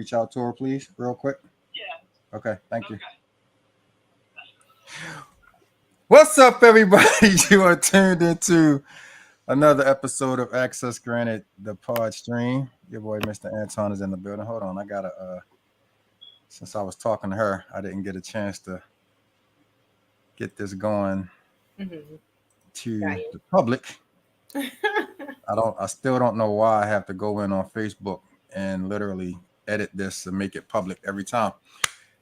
reach out to her, please, real quick? Yeah. Okay, thank you. What's up, everybody? You are tuned into another episode of Access Granted, the pod stream. Your boy, Mr. Anton, is in the building. Hold on, I gotta. Since I was talking to her, I didn't get a chance to get this going to the public. I still don't know why I have to go in on Facebook and literally edit this and make it public every time.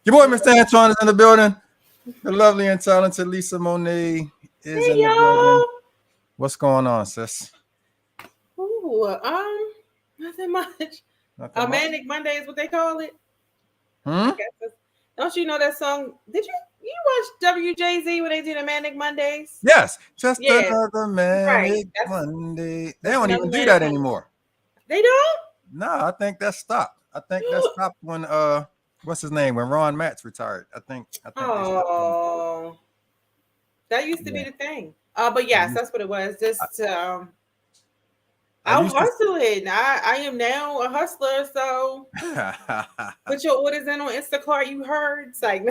Your boy, Mr. Antoine, is in the building. The lovely and talented Lisa Monet is in the building. What's going on, sis? Ooh, nothing much. Manic Monday is what they call it. Don't you know that song? Did you watch WJZ when they do the Manic Mondays? Yes, just another Manic Monday. They don't even do that anymore. They don't? No, I think that stopped. I think that stopped when what's his name? When Ron Matz retired. I think oh, that used to be the thing. But yes, that's what it was. Just I'm hustling. I am now a hustler, so put your orders in on Instacart. You heard? It's like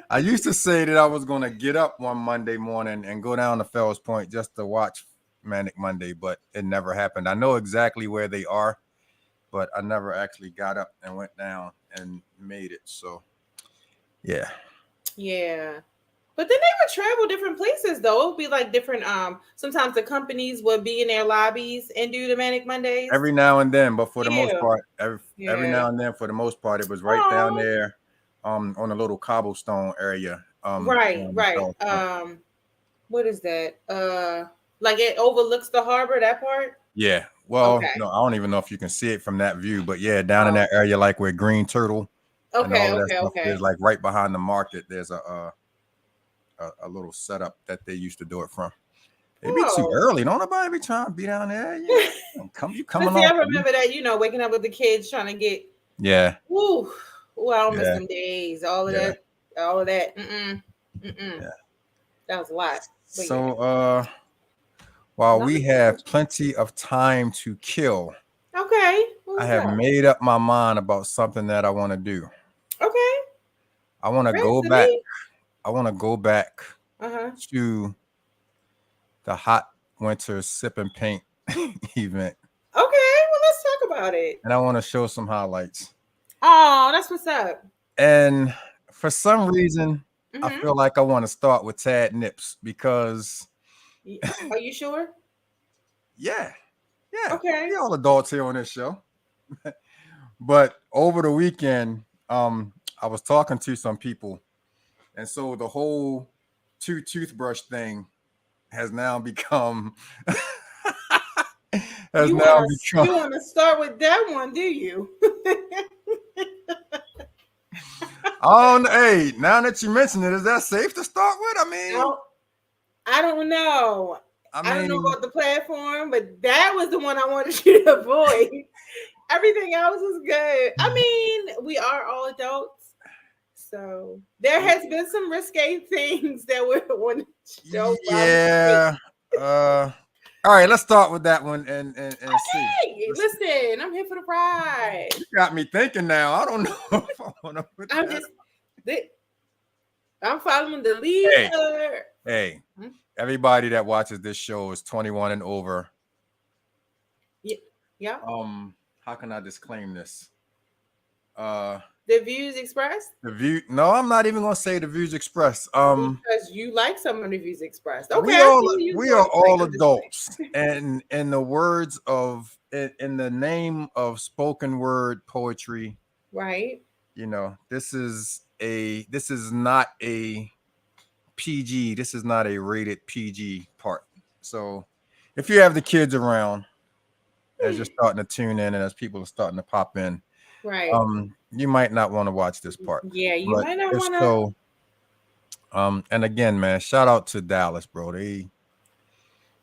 I used to say that I was going to get up one Monday morning and go down to Fells Point just to watch Manic Monday, but it never happened. I know exactly where they are, but I never actually got up and went down and made it. So, yeah. But then they would travel different places, though. It would be like different. Sometimes the companies would be in their lobbies and do the Manic Mondays every now and then. But for the most part, every now and then, for the most part, it was right down there, on a little cobblestone area. Right. What is that? Like it overlooks the harbor. That part. Yeah. Well, no, I don't even know if you can see it from that view, but yeah, down in that area, like where Green Turtle. Okay. There's like right behind the market. There's a little setup that they used to do it from. It'd be too early. Don't nobody be trying to be down there. You come along. I remember that, waking up with the kids trying to get. Yeah. Ooh, I don't miss them days. All of that. Yeah. That was a lot. But so, while we have plenty of time to kill, okay, I have made up my mind about something that I want to do. Okay. I want to go back. I want to go back to the hot winter sip and paint event. Okay, well, let's talk about it. And I want to show some highlights. Oh, that's what's up. And for some reason, I feel like I want to start with Tad Nips because. Are you sure? Yeah. Okay. We all adults here on this show. But over the weekend, I was talking to some people. And so the whole toothbrush thing has now become. You want to start with that one, do you? Oh, hey! Now that you mention it, is that safe to start with? I mean, I don't know. I don't know about the platform, but that was the one I wanted you to avoid. Everything else was good. I mean, we are all adults. So there has been some risque things that we want to show. Yeah. All right, let's start with that one and see. Listen, I'm here for the ride. You got me thinking now. I don't know if I want to put I'm following the leader. Hey, everybody that watches this show is 21 and over. Yeah. How can I disclaim this? The views expressed? No, I'm not even gonna say the views expressed. Because you like some of the views expressed. Okay. We are all adults. And in the words of in the name of spoken word poetry. Right. This is not a PG. This is not a rated PG part. So if you have the kids around as you're starting to tune in and as people are starting to pop in. Right. You might not want to watch this part. Yeah, you might not want to. And again, man, shout out to Dallas, bro.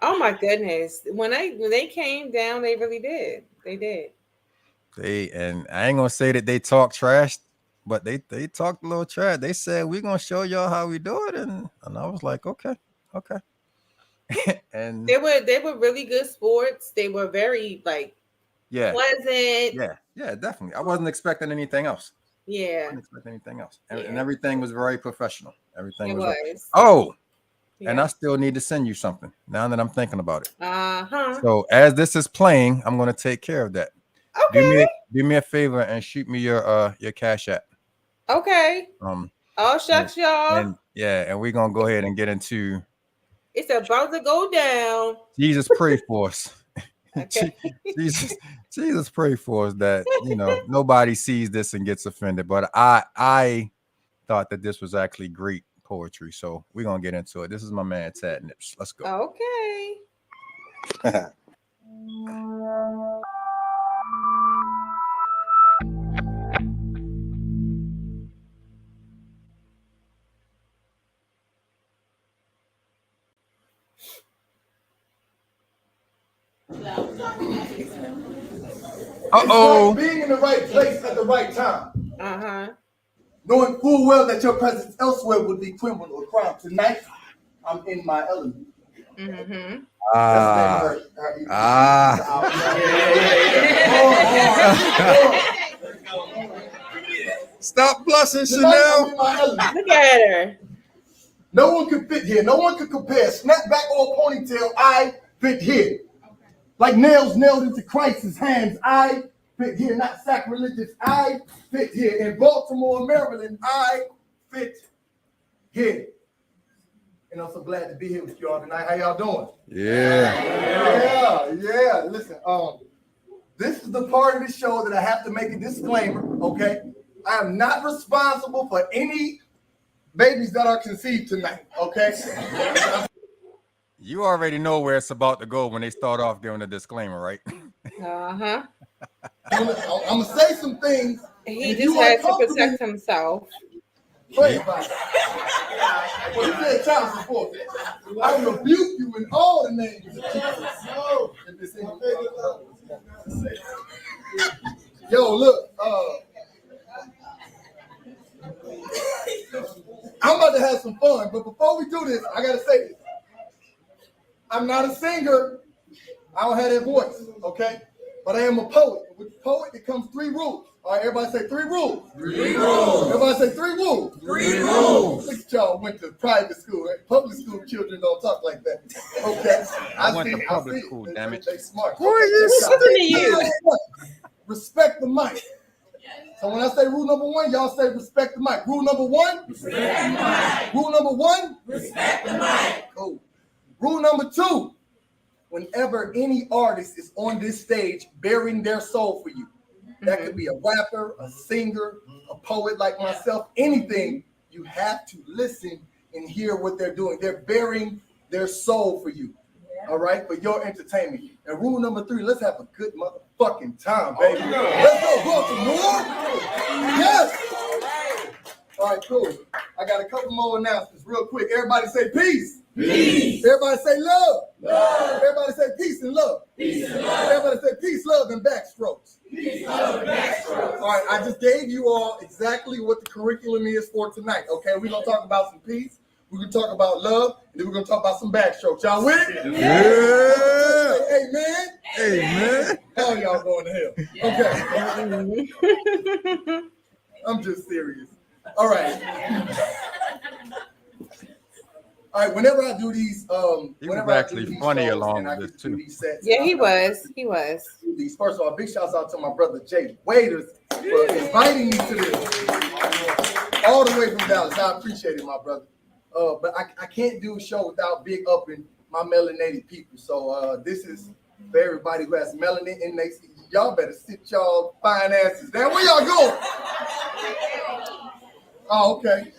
Oh my goodness. When they came down, they really did. They did. And I ain't gonna say that they talk trash, but they talked a little trash. They said we're gonna show y'all how we do it, and I was like, okay. And they were really good sports. They were very Yeah. Pleasant. Yeah, definitely. I wasn't expecting anything else. Yeah. I wasn't expecting anything else. And everything was very professional. Everything was. Oh, and I still need to send you something now that I'm thinking about it. So as this is playing, I'm going to take care of that. Okay. Do me a favor and shoot me your Cash App. Okay. Oh shucks, y'all. And we're gonna go ahead and get into. It's about to go down. Jesus, pray for us. Okay. Jesus, pray for us that nobody sees this and gets offended. But I thought that this was actually great poetry, so we're gonna get into it. This is my man Tad Nips. Let's go. Okay. Uh-oh. Like being in the right place at the right time. Knowing full well that your presence elsewhere would be criminal or crime. Tonight, I'm in my element. Stop blushing, Chanel. Look at her. No one can fit here. No one can compare. Snapback or ponytail, I fit here. Like nails nailed into Christ's hands, I fit here. Not sacrilegious, I fit here. In Baltimore, Maryland, I fit here. And I'm so glad to be here with y'all tonight. How y'all doing? Yeah. Listen, this is the part of the show that I have to make a disclaimer, okay? I am not responsible for any babies that are conceived tonight, okay? You already know where it's about to go when they start off giving a disclaimer, right? I'm gonna say some things. He just had to protect himself. Pray about it. Well, you said child support. I rebuke you in all the names of Jesus. Yo, look, I'm about to have some fun, but before we do this, I gotta say this. I'm not a singer. I don't have that voice, okay? But I am a poet. With a poet, it comes 3 rules. All right, everybody say 3 rules. 3 rules. Everybody say 3 rules. 3 rules. Look at y'all went to private school. Right? Public school children don't talk like that. Okay? I went to public school, damn it. They smart. Who are you? Listen to you. Respect the mic. So when I say rule number 1, y'all say respect the mic. Rule number 1? Respect the mic. Rule number 1? Respect the mic. Cool. Rule number 2, whenever any artist is on this stage bearing their soul for you, that could be a rapper, a singer, a poet like myself, anything, you have to listen and hear what they're doing. They're bearing their soul for you, all right, for your entertainment. And rule number 3, let's have a good motherfucking time, baby. Let's go, Baltimore. Yes. All right, cool. I got a couple more announcements real quick. Everybody say peace. Peace. Everybody say love. Love. Everybody say peace and love. Peace and love. Everybody say peace, love, and backstrokes. Peace, love, and backstrokes. All right, I just gave you all exactly what the curriculum is for tonight. Okay, we're gonna talk about some peace. We're gonna talk about love, and then we're gonna talk about some backstrokes. Y'all with it? Yeah. Amen. Amen. All y'all going to hell. Okay. I'm just serious. All right. All right, whenever I do these, He was actually funny along with this too. Yeah, he was. These, first of all, big shouts out to my brother Jay Waiters for inviting me to this. All the way from Dallas. I appreciate it, my brother. But I can't do a show without big upping my melanated people. So this is for everybody who has melanin in their seat. Y'all better sit y'all fine asses down. Where y'all going? Oh, okay.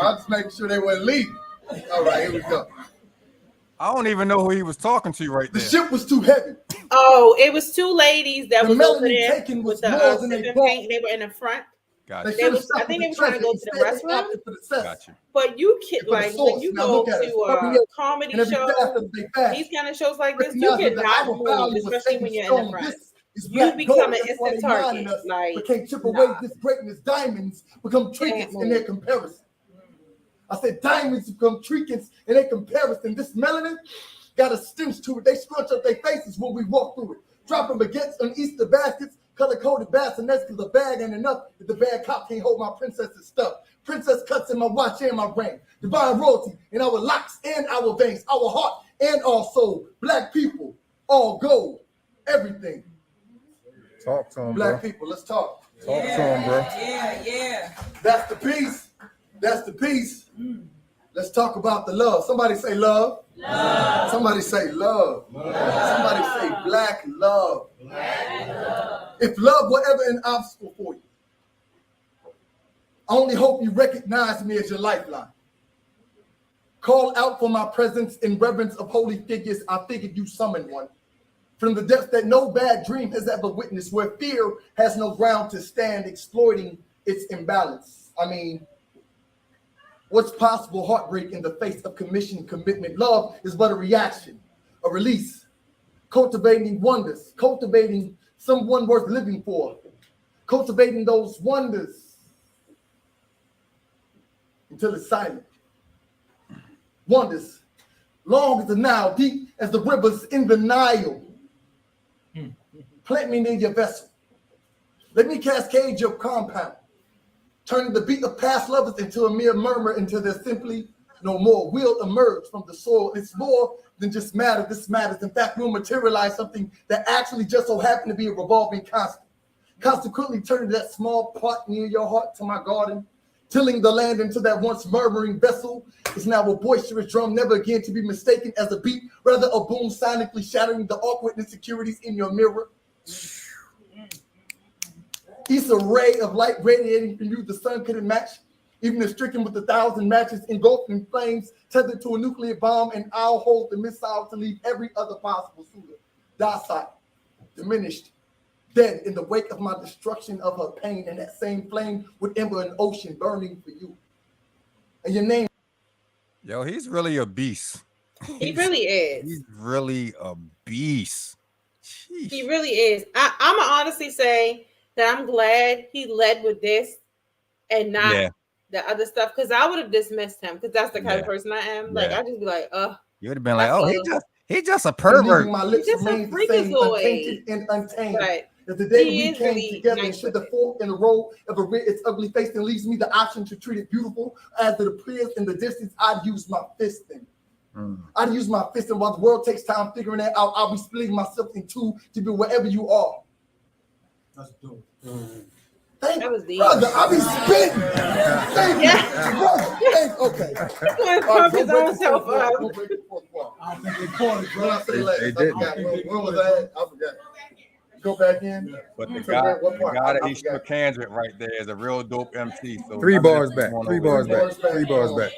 I'm just making sure they weren't leaving. All right, here we go. I don't even know who he was talking to right there. The ship was too heavy. Oh, it was 2 ladies that The was over melanin there taken with was the more than they sipping bought. paint. They were in the front. Gotcha. I think they were trying to go to the restroom. Gotcha. But you can like when you go to comedy shows, these kind of shows like this, you cannot move, especially when you're in the front. You become an instant target. Like, but can't chip away this greatness. Diamonds become trinkets in their comparison. I said diamonds become trinkets in their comparison. This melanin got a stench to it. They scrunch up their faces when we walk through it. dropping baguettes on Easter baskets, color-coded bassinets because the bag ain't enough if the bad cop can't hold my princess's stuff. Princess cuts in my watch and my ring. Divine royalty in our locks and our veins, our heart and our soul. Black people, all gold, everything. Talk to him, Black bro. people, let's talk. Talk to him, bro. Yeah. That's the piece. That's the piece. Let's talk about the love. Somebody say love. Love. Somebody say love. Somebody say black love. If love were ever an obstacle for you, I only hope you recognize me as your lifeline. Call out for my presence in reverence of holy figures. I figured you summoned one. From the depths that no bad dream has ever witnessed, where fear has no ground to stand, exploiting its imbalance. I mean, what's possible heartbreak in the face of commission, commitment? Love is but a reaction, a release, cultivating wonders, cultivating someone worth living for, cultivating those wonders until it's silent. Wonders, long as the Nile, deep as the rivers in the Nile. Plant me near your vessel. Let me cascade your compound, turning the beat of past lovers into a mere murmur until there's simply no more. We'll emerge from the soil. It's more than just matter. This matters. In fact, we'll materialize something that actually just so happened to be a revolving constant. Consequently, turning that small pot near your heart to my garden, tilling the land into that once murmuring vessel is now a boisterous drum, never again to be mistaken as a beat, rather a boom sonically shattering the awkward insecurities in your mirror. Each array of light radiating from you, the sun couldn't match, even if stricken with 1,000 matches, engulfed in flames, tethered to a nuclear bomb, and I'll hold the missile to leave every other possible suitor docile, diminished, dead in the wake of my destruction of her pain, and that same flame would ember an ocean burning for you. And your name. Yo, he's really a beast. He really is. He's really a beast. Sheesh. He really is. I'm gonna honestly say that I'm glad he led with this and not the other stuff, because I would have dismissed him, because that's the kind of person I am. Like, I'd just be like, you would have been like, oh, he just a pervert. My lips just a remain the same, untainted and untamed. Right. As the day He we is came really together, nice and should the fork in the road ever rear its ugly face and leaves me the option to treat it beautiful, as it appears in the distance, I'd use my fisting. I'd use my fisting while the world takes time figuring that out. I'll be splitting myself in two to be wherever you are. That's dope. Thank that was the brother. I'll be spitting. Thank you, brother. Okay. He's going to pump his own self up. I don't think they caught it, bro. I say last. They didn't. Where was I at? I forgot. Go back in. But the guy that he shook hands with right there is a real dope MC. So 3 bars back. 3 bars back. 3 bars back.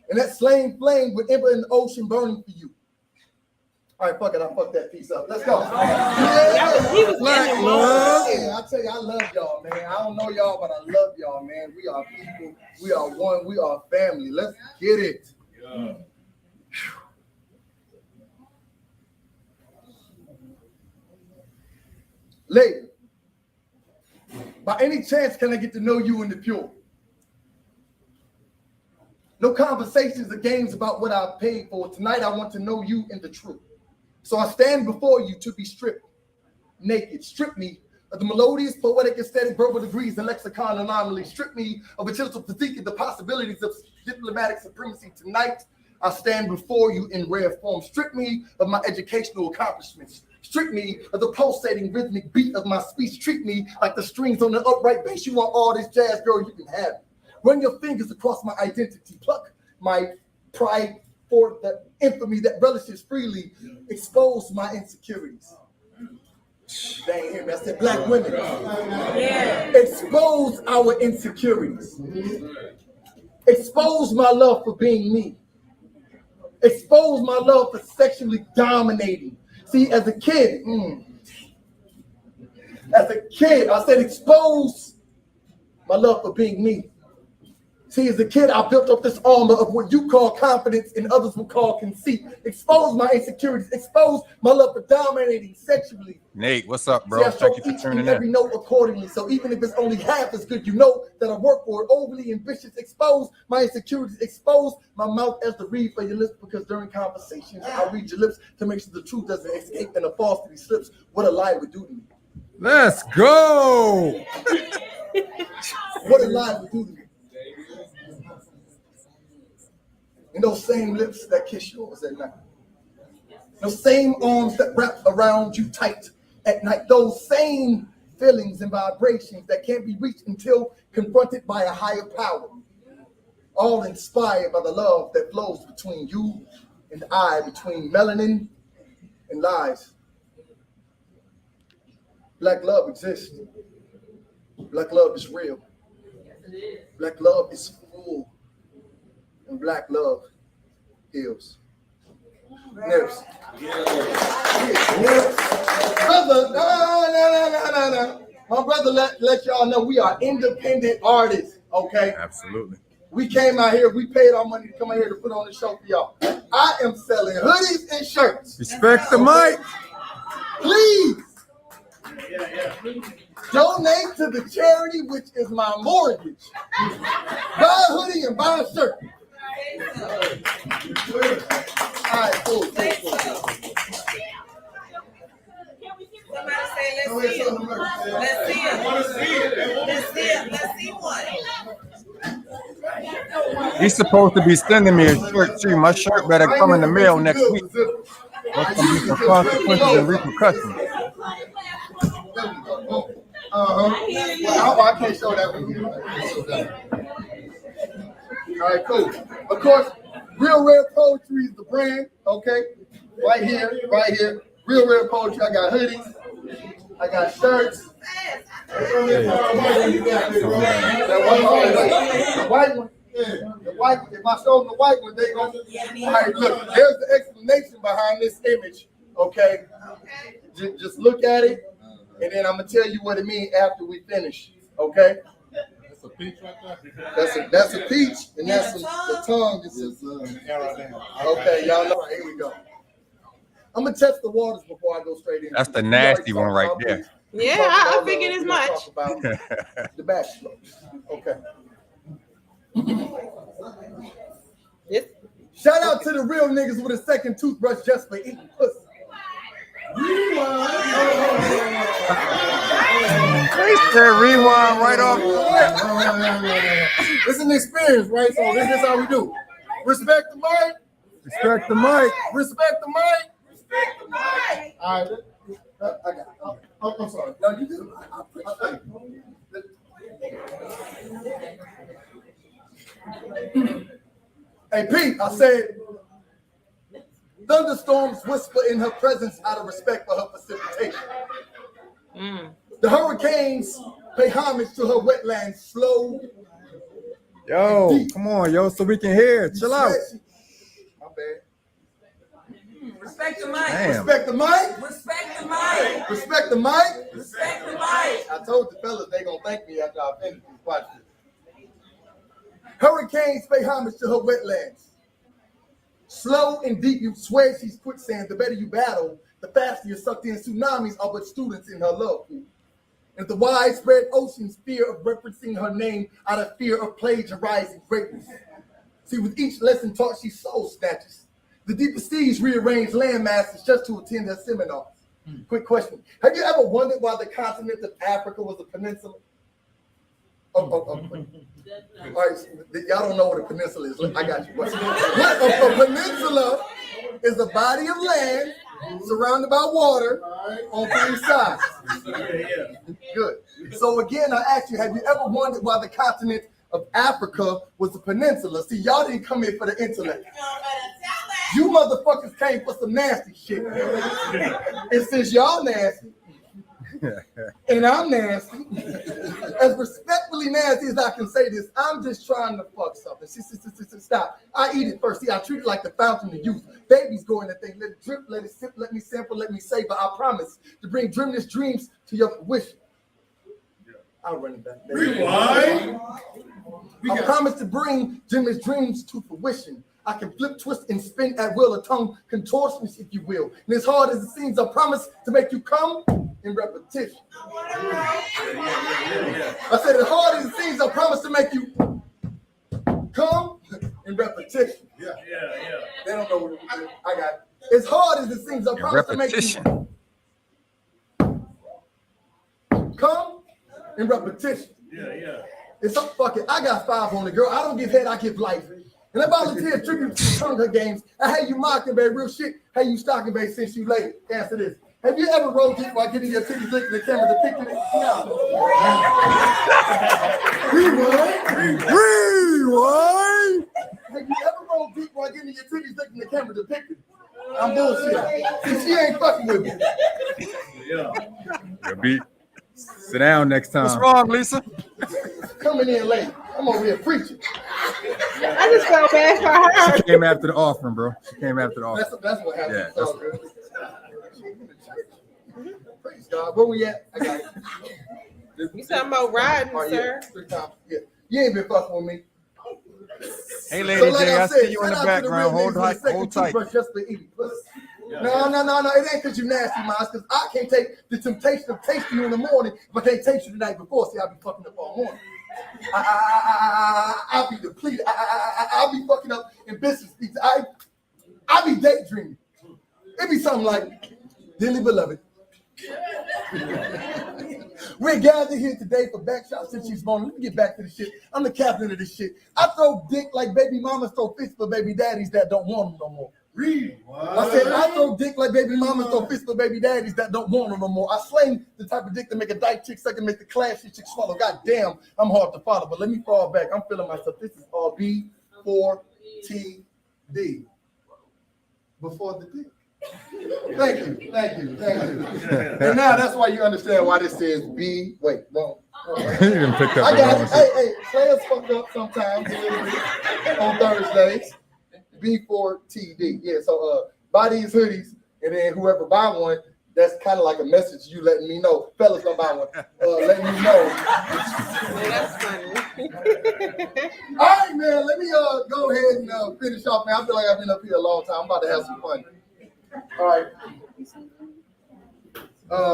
And that same flame would ember in the ocean burning for you. All right, fuck it. I fucked that piece up. Let's go. He was Black love. Yeah, I tell you, I love y'all, man. I don't know y'all, but I love y'all, man. We are people. We are one. We are family. Let's get it. Yeah. Lady, by any chance, can I get to know you in the pure? No conversations or games about what I paid for. Tonight, I want to know you in the truth. So I stand before you to be stripped naked. Strip me of the melodious, poetic, aesthetic, verbal degrees, and lexicon anomalies. Strip me of a gentle physique and the possibilities of diplomatic supremacy. Tonight, I stand before you in rare form. Strip me of my educational accomplishments. Strip me of the pulsating rhythmic beat of my speech. Treat me like the strings on the upright bass. You want all this jazz, girl, you can have it. Run your fingers across my identity. Pluck my pride for the infamy that relishes freely. Expose my insecurities. They ain't hear me. I said black women. Yeah. Expose our insecurities. Expose my love for being me. Expose my love for sexually dominating. See, as a kid, I said expose my love for being me. See, as a kid, I built up this armor of what you call confidence and others will call conceit. Exposed my insecurities, exposed my love for dominating sexually. Nate, what's up, See, bro? I Thank stroke you for each tuning and in. every note accordingly. So even if it's only half as good, you know that I work for it. Overly ambitious, expose my insecurities, expose my mouth as the read for your lips, because during conversations, I read your lips to make sure the truth doesn't escape and the falsity slips. What a lie would do to me. Let's go. What a lie would do to me. And those same lips that kiss yours at night. Those same arms that wrap around you tight at night. Those same feelings and vibrations that can't be reached until confronted by a higher power. All inspired by the love that flows between you and I, between melanin and lies. Black love exists. Black love is real. Black love is full. And black love heals. Nips. Brother, no. My brother let y'all know we are independent artists, okay? Absolutely. We came out here, we paid our money to come out here to put on the show for y'all. I am selling hoodies and shirts. Respect the mic. Please donate to the charity, which is my mortgage. Buy a hoodie and buy a shirt. All right, cool. Somebody say, let's see it. Let's see it. Let's see it. Let's see one. He's supposed to be sending me a shirt too. My shirt better come in the mail next week. There's gonna be some consequences and repercussions. Well, I can't show that one. All right, cool. Of course, Real Rare Poetry is the brand, okay? Right here. Real Rare Poetry. I got hoodies. I got shirts. The white one. The white one. If I show them the white one, they gonna. All right, look. There's the explanation behind this image, okay? Just look at it, and then I'm gonna tell you what it means after we finish, okay? That's a peach right there. That's a peach, and that's the tongue. Okay, y'all know. Right, here we go. I'm gonna test the waters before I go straight in. That's the nasty one right there. Yeah, I figured as much. Talk about the backstrokes. Okay. This Shout out to the real niggas with a second toothbrush just for eating pussy. They said rewind right off. It's an experience, right? So this is how we do. Respect the mic. Respect the mic. Respect the mic. Respect the mic. All right. I got it. I'm sorry. No, you do. Hey, Pete, I said, thunderstorms whisper in her presence out of respect for her precipitation. The hurricanes pay homage to her wetlands, slow. Yo, come on, yo, so we can hear. Chill out. My bad. Respect the mic. Damn. Respect the mic. Respect the mic. Respect the mic. Respect the mic. I told the fellas they gonna thank me after I finish this. Watch this. Hurricanes pay homage to her wetlands. Slow and deep, you swear she's quicksand. The better you battle, the faster you're sucked in. Tsunamis are but students in her love pool. And the widespread ocean's fear of referencing her name out of fear of plagiarizing greatness. See, with each lesson taught, she soul snatches. The deepest seas rearrange land masses just to attend her seminars. Quick question. Have you ever wondered why the continent of Africa was a peninsula? All right, y'all don't know what a peninsula is. I got you. A peninsula is a body of land surrounded by water on three sides. Good. So again, I asked you, have you ever wondered why the continent of Africa was a peninsula? See, y'all didn't come here for the intellect. You motherfuckers came for some nasty shit. And since y'all nasty, and I'm nasty, as respectfully nasty as I can say this, I'm just trying to fuck something. Stop. I eat it first. See, I treat it like the fountain of youth. Babies go in the thing. Let it drip, let it sip, let me sample, let me savor. I promise to bring dreamless dreams to your fruition. I'll run it back. Rewind. I promise to bring Jimmy's dreams to fruition. I can flip, twist, and spin at will, a tongue contortionist, if you will. And as hard as it seems, I promise to make you come in repetition. I said, as hard as it seems, I promise to make you come in repetition. Yeah. They don't know what it is. I got it. As hard as it seems, I promise to make you come in repetition. Yeah. It's up, fuck it. I got 5 on the girl. I don't give head, I give life. And I volunteer tribute to the Hunger Games. I had you mocking, babe, real shit. Hey, you stalking, babe, since you late. Answer this. Have you ever rolled deep while getting your titties licked in the camera depicting it? No. Rewind. Have you ever rolled deep while getting your titties licked in the camera depicting it? I'm bullshit. She ain't fucking with me. Yeah, beat. Sit down next time. What's wrong, Lisa? Coming in late. I'm over here preaching. I just felt bad for her. She came after the offering, bro. She came after the offering. That's what happened. Yeah, It's all good. Praise God. Where we at? I got it. You talking about riding, Oh, sir? yeah. 3 times. Yeah. You ain't been fucking with me. Hey, Lady So like J, I said, see you in the shout out to background. real Hold niggas tight. with Hold the second tight. toothbrush just for eating pussy. No. It ain't because you nasty, Miles, because I can't take the temptation of tasting you in the morning if I can't taste you the night before. See, I'll be fucking up all morning. I'll be depleted. I'll be fucking up in business speech. I'll be daydreaming. It'd be something like, dearly beloved, we're gathered here today for backshot since she's born. Let me get back to the shit. I'm the captain of this shit. I throw dick like baby mamas throw fists for baby daddies that don't want them no more. I said, I throw dick like baby mamas throw fists for baby daddies that don't want them no more. I slang the type of dick to make a dyke chick suck and make the classy chick swallow. God damn, I'm hard to follow, but let me fall back. I'm feeling myself. This is all B4TD. Before the dick. Thank you. And now that's why you understand why this says B. Wait, no. You didn't pick up I the got wrong it. shit. Hey, players fucked up sometimes a little bit on Thursdays. B4TD. Yeah, so buy these hoodies, and then whoever buy one, that's kind of like a message you letting me know. Fellas don't buy one. Letting me know. That's funny. All right, man, let me go ahead and finish off, man. I feel like I've been up here a long time. I'm about to have some fun. All right.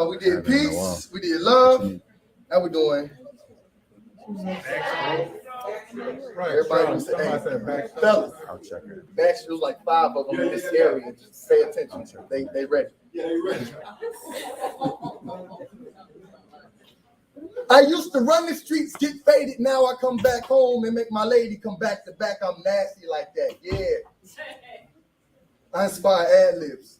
We did peace. We did love. Now we're doing. Right. Everybody was Somebody said back. fellas. I'll check it. Backstreet was like 5 of them in this area. Just pay attention. They ready. Yeah, you ready? I used to run the streets, get faded. Now I come back home and make my lady come back to back. I'm nasty like that. Yeah. I inspire ad libs.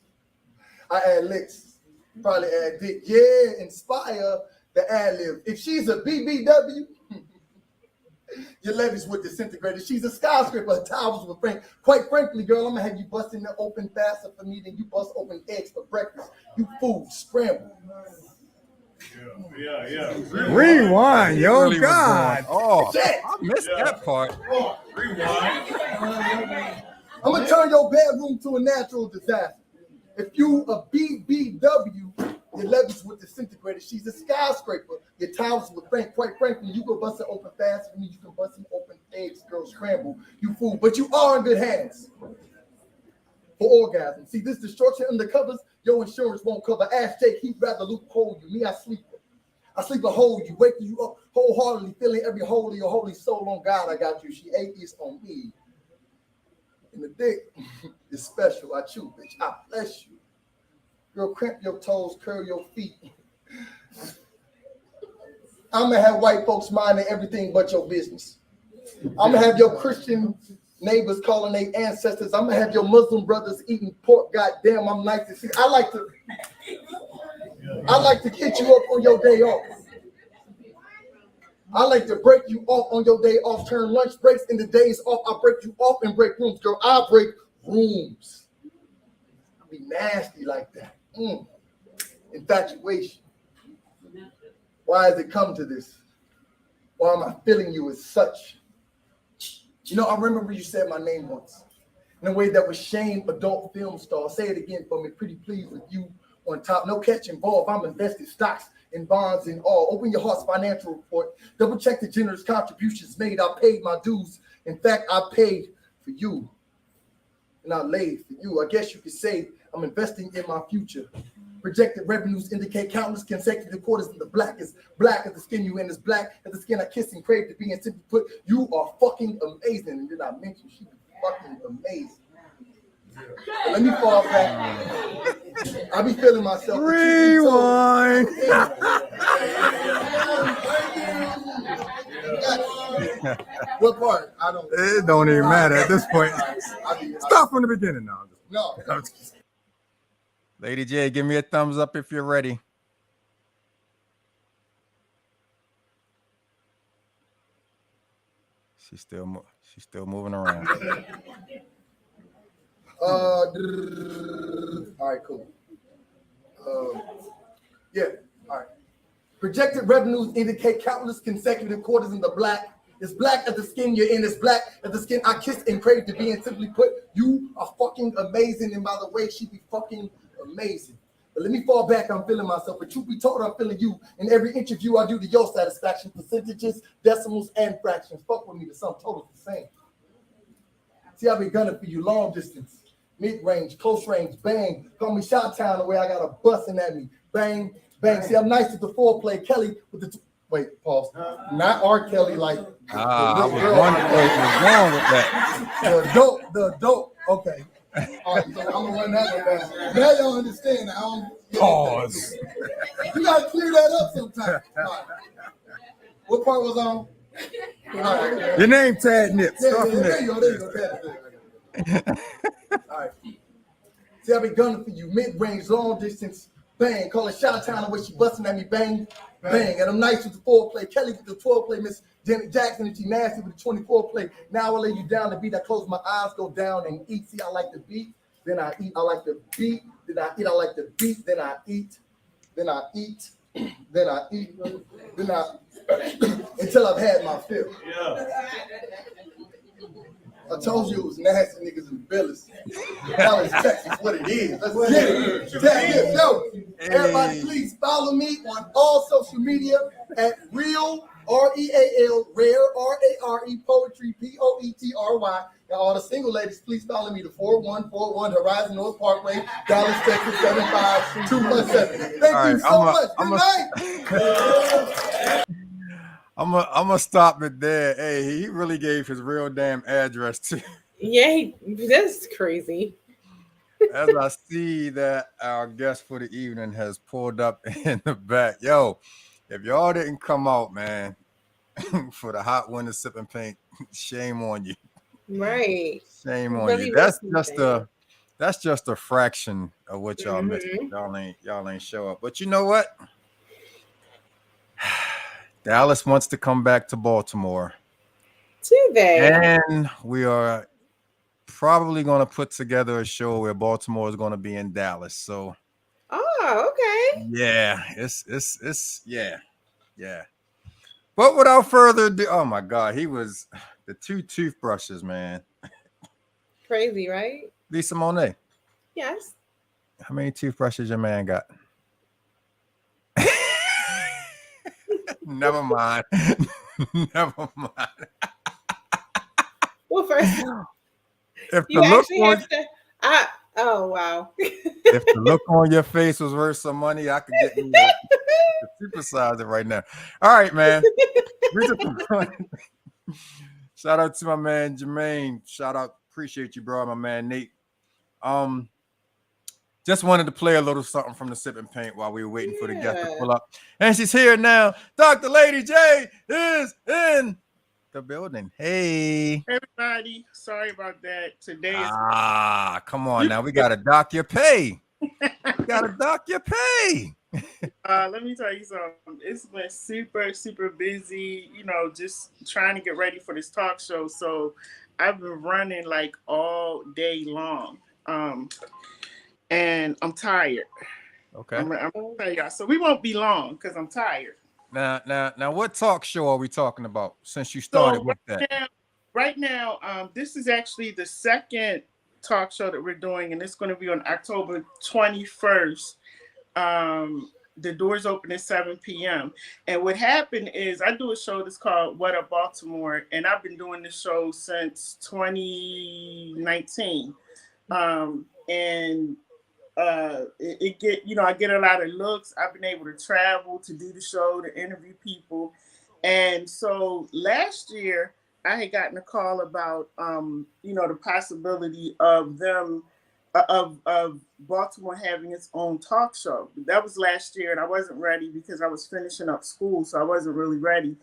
I add licks. Probably add dick. Yeah, inspire the ad lib. If she's a BBW, your levees would disintegrate. If she's a skyscraper, her towers would frame. Quite frankly, girl, I'm gonna have you busting the open faster for me than you bust open eggs for breakfast. You fool, scramble. Yeah. Rewind, yo, Really was God. Oh, Shit. I missed that part. Rewind. I'm gonna turn your bedroom to a natural disaster. If you a BBW, your levees would disintegrate. If she's a skyscraper, your towers would frame. Quite frankly, you go bust it open fast for me. You can bust some open eggs, girl, scramble. You fool, but you are in good hands for orgasm. See, this destruction undercovers your insurance won't cover. Ass Jake, he'd rather loophole you. Me, I sleep a hold you, waking you up wholeheartedly, feeling every hole of your holy soul on God. I got you. She atheist on me. And the dick is special. I chew, bitch. I bless you. Girl, cramp your toes, curl your feet. I'm gonna have white folks minding everything but your business. I'm gonna have your Christian neighbors calling their ancestors. I'm gonna have your Muslim brothers eating pork. Goddamn, I'm nice to see. I like to hit you up on your day off. I like to break you off on your day off. Turn lunch breaks into days off. I break you off and break rooms, girl. I break rooms. I be nasty like that. Infatuation. Why has it come to this? Why am I feeling you as such? You know, I remember you said my name once in a way that was shame adult film star. Say it again for me, pretty please, with you on top. No catch involved. I'm invested stocks in bonds and all. Open your heart's financial report. Double check the generous contributions made. I paid my dues. In fact, I paid for you. And I laid for you. I guess you could say I'm investing in my future. Projected revenues indicate countless consecutive quarters of the black as the skin you in, is black as the skin I kiss and crave to be, and simply put, you are fucking amazing. And did I mention she was fucking amazing? But let me fall back. I be feeling myself. Rewind. What part? I don't. It don't even matter at this point. Start from the beginning now. No. Lady J, give me a thumbs up if you're ready. She's still moving around. All right, cool. Yeah, all right. Projected revenues indicate countless consecutive quarters in the black. It's black as the skin you're in. It's black as the skin I kiss and crave to be. And simply put, you are fucking amazing. And by the way, she be fucking amazing. But let me fall back. I'm feeling myself. But truth be told, I'm feeling you. In every interview I do to your satisfaction, percentages, decimals, and fractions. Fuck with me. The sum total is the same. See, I be gunning for you long distance, mid-range, close range, bang. Call me Shot-Town the way I got a busting at me. Bang, bang. See, I'm nice with the foreplay. Kelly with the... Wait, pause. Not R. Kelly, like... I was wondering what's wrong with that. The adult. Okay. All right, so I'm going to run that one down. Now y'all understand. Pause. You got to clear that up sometime. Right. What part was on? All right. Your name, Tad Nips. There you go. All right. See, I be gunning for you. Mid-range, long distance, bang. Call it Shot-Town the way she busting at me, bang, bang. And I'm nice with the 4-play. Kelly with the 12-play. Miss Janet Jackson, and she nasty with the 24-play. Now I lay you down to beat. I close my eyes, go down and eat. See, I like the beat, then I eat. I like the beat, then I eat. I like the beat, then I eat. Then I eat. Then I eat. Then I until I've had my fill. Yeah. I told you it was nasty niggas in Billis. Dallas, Texas, what it is. Let's get it. Texas, yo. Everybody, please follow me on all social media at Real REAL, Rare RARE, Poetry POETRY. Now, all the single ladies, please follow me to 4141 Horizon North Parkway, Dallas, Texas 75217. Thank you so much. Good night. I'm gonna stop it there. Hey, he really gave his real damn address too. Yeah, that's crazy. As I see that our guest for the evening has pulled up in the back. Yo, if y'all didn't come out, man, for the hot winter sipping paint, shame on you. Right. Shame on Really you. That's just a fraction of what y'all missed. Y'all ain't show up. But you know what? Dallas wants to come back to Baltimore. Do they? And we are probably going to put together a show where Baltimore is going to be in Dallas. So, okay. Yeah, it's yeah. But without further ado, oh my God, he was the 2 toothbrushes, man. Crazy, right? Lisa Monet. Yes. How many toothbrushes your man got? Never mind. Never mind. Well, first, If you the look actually on, have to. Oh wow. if the look on your face was worth some money, I could get you to supersize it right now. All right, man. Shout out to my man Jermaine. Shout out, appreciate you, bro. My man Nate. Just wanted to play a little something from the sipping paint while we were waiting for the guest to pull up. And she's here now. Dr. Lady J is in the building. Hey. Everybody, sorry about that. Today is come on now. We gotta dock your pay. We gotta dock your pay. let me tell you something. It's been super busy, just trying to get ready for this talk show. So I've been running like all day long. And I'm tired. Okay. I'm gonna tell y'all. So we won't be long because I'm tired. Now, what talk show are we talking about since you started with that? Right now, this is actually the second talk show that we're doing, and it's going to be on October 21st. The doors open at 7 p.m. And what happened is I do a show that's called What Up Baltimore, and I've been doing this show since 2019. And it get, I get a lot of looks. I've been able to travel to do the show, to interview people. And so last year I had gotten a call about the possibility of them of Baltimore having its own talk show. That was last year, and I wasn't ready because I was finishing up school, so I wasn't really ready.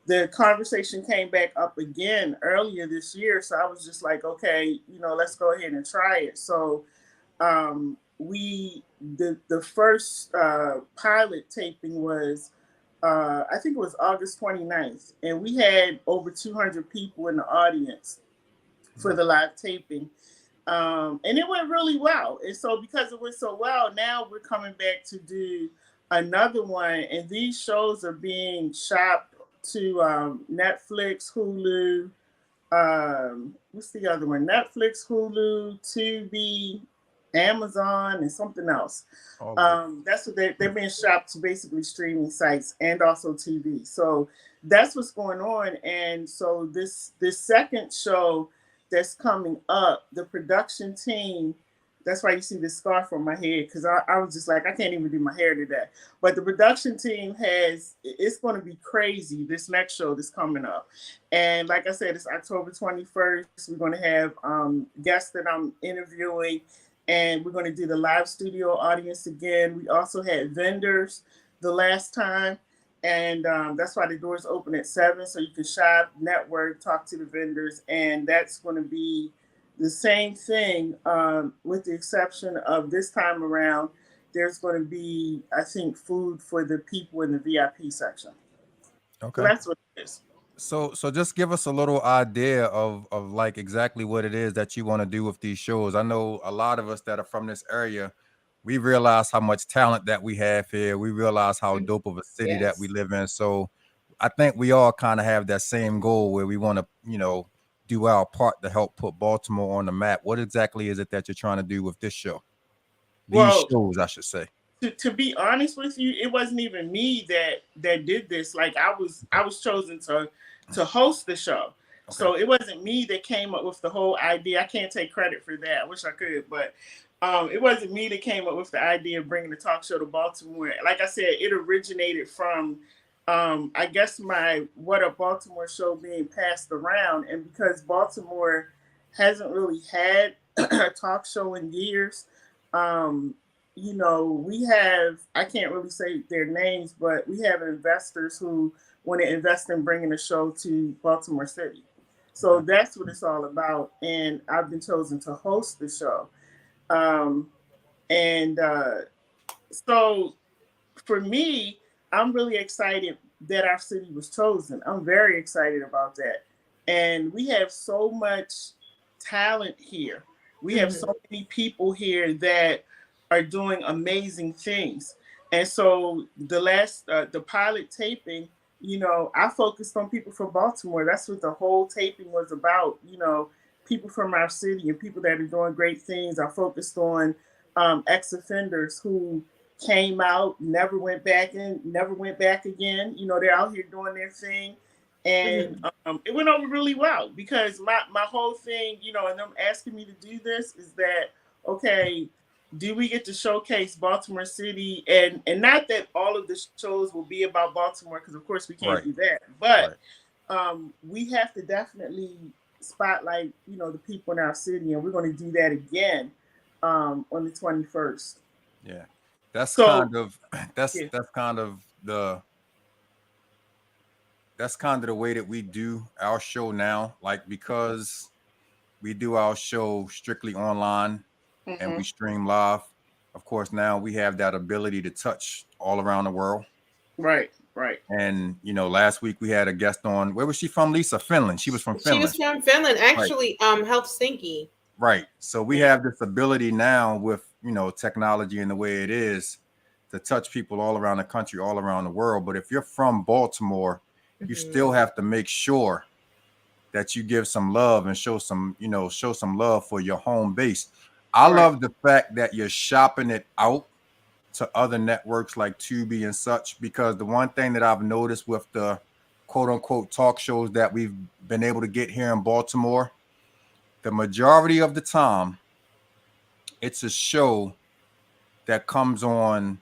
The conversation came back up again earlier this year, so I was just like, okay, let's go ahead and try it. So the first pilot taping was I think it was August 29th, and we had over 200 people in the audience for the live taping. And it went really well. And so because it went so well, now we're coming back to do another one. And these shows are being shopped to Netflix, Hulu. What's the other one? Netflix, Hulu, Tubi, Amazon, and something else. That's what they're being shopped to, basically streaming sites and also TV. So that's what's going on. And so this second show that's coming up, the production team, that's why you see this scarf on my head, because I was just like, I can't even do my hair today. But the production team it's going to be crazy, this next show that's coming up. And like I said, it's October 21st. We're going to have guests that I'm interviewing, and we're going to do the live studio audience again. We also had vendors the last time. And that's why the doors open at 7, so you can shop, network, talk to the vendors, and that's going to be the same thing, with the exception of this time around. There's going to be, I think, food for the people in the VIP section. Okay, so that's what it is. So just give us a little idea of like exactly what it is that you want to do with these shows. I know a lot of us that are from this area, we realize how much talent that we have here. We realize how dope of a city that we live in. So I think we all kind of have that same goal where we want to, do our part to help put Baltimore on the map. What exactly is it that you're trying to do with this show? These shows, I should say. To be honest with you, it wasn't even me that did this. Like I was chosen to host the show. Okay. So it wasn't me that came up with the whole idea. I can't take credit for that. I wish I could, but it wasn't me that came up with the idea of bringing the talk show to Baltimore. Like I said, it originated from, I guess, my What Up Baltimore show being passed around. And because Baltimore hasn't really had a talk show in years, we have, I can't really say their names, but we have investors who want to invest in bringing a show to Baltimore City. So that's what it's all about. And I've been chosen to host the show. So for me, I'm really excited that our city was chosen. I'm very excited about that. And we have so much talent here. We have so many people here that are doing amazing things. And so the pilot taping, I focused on people from Baltimore. That's what the whole taping was about. People from our city and people that are doing great things. I focused on ex-offenders who came out, never went back again. They're out here doing their thing. And it went over really well because my whole thing, and them asking me to do this is that, okay, do we get to showcase Baltimore City? And not that all of the shows will be about Baltimore, because of course we can't do that. But we have to definitely spotlight, the people in our city, and we're going to do that again on the 21st. Yeah, that's kind of the way that we do our show now. Like, because we do our show strictly online and we stream live. Of course, now we have that ability to touch all around the world. Right. And last week we had a guest on. Where was she from, Lisa? Finland. She was from Finland. She was from Finland, actually. Helsinki. Right. So we have this ability now with technology and the way it is to touch people all around the country, all around the world. But if you're from Baltimore, you still have to make sure that you give some love and show some love for your home base. I love the fact that you're shopping it out to other networks like Tubi and such, because the one thing that I've noticed with the quote unquote talk shows that we've been able to get here in Baltimore, the majority of the time, it's a show that comes on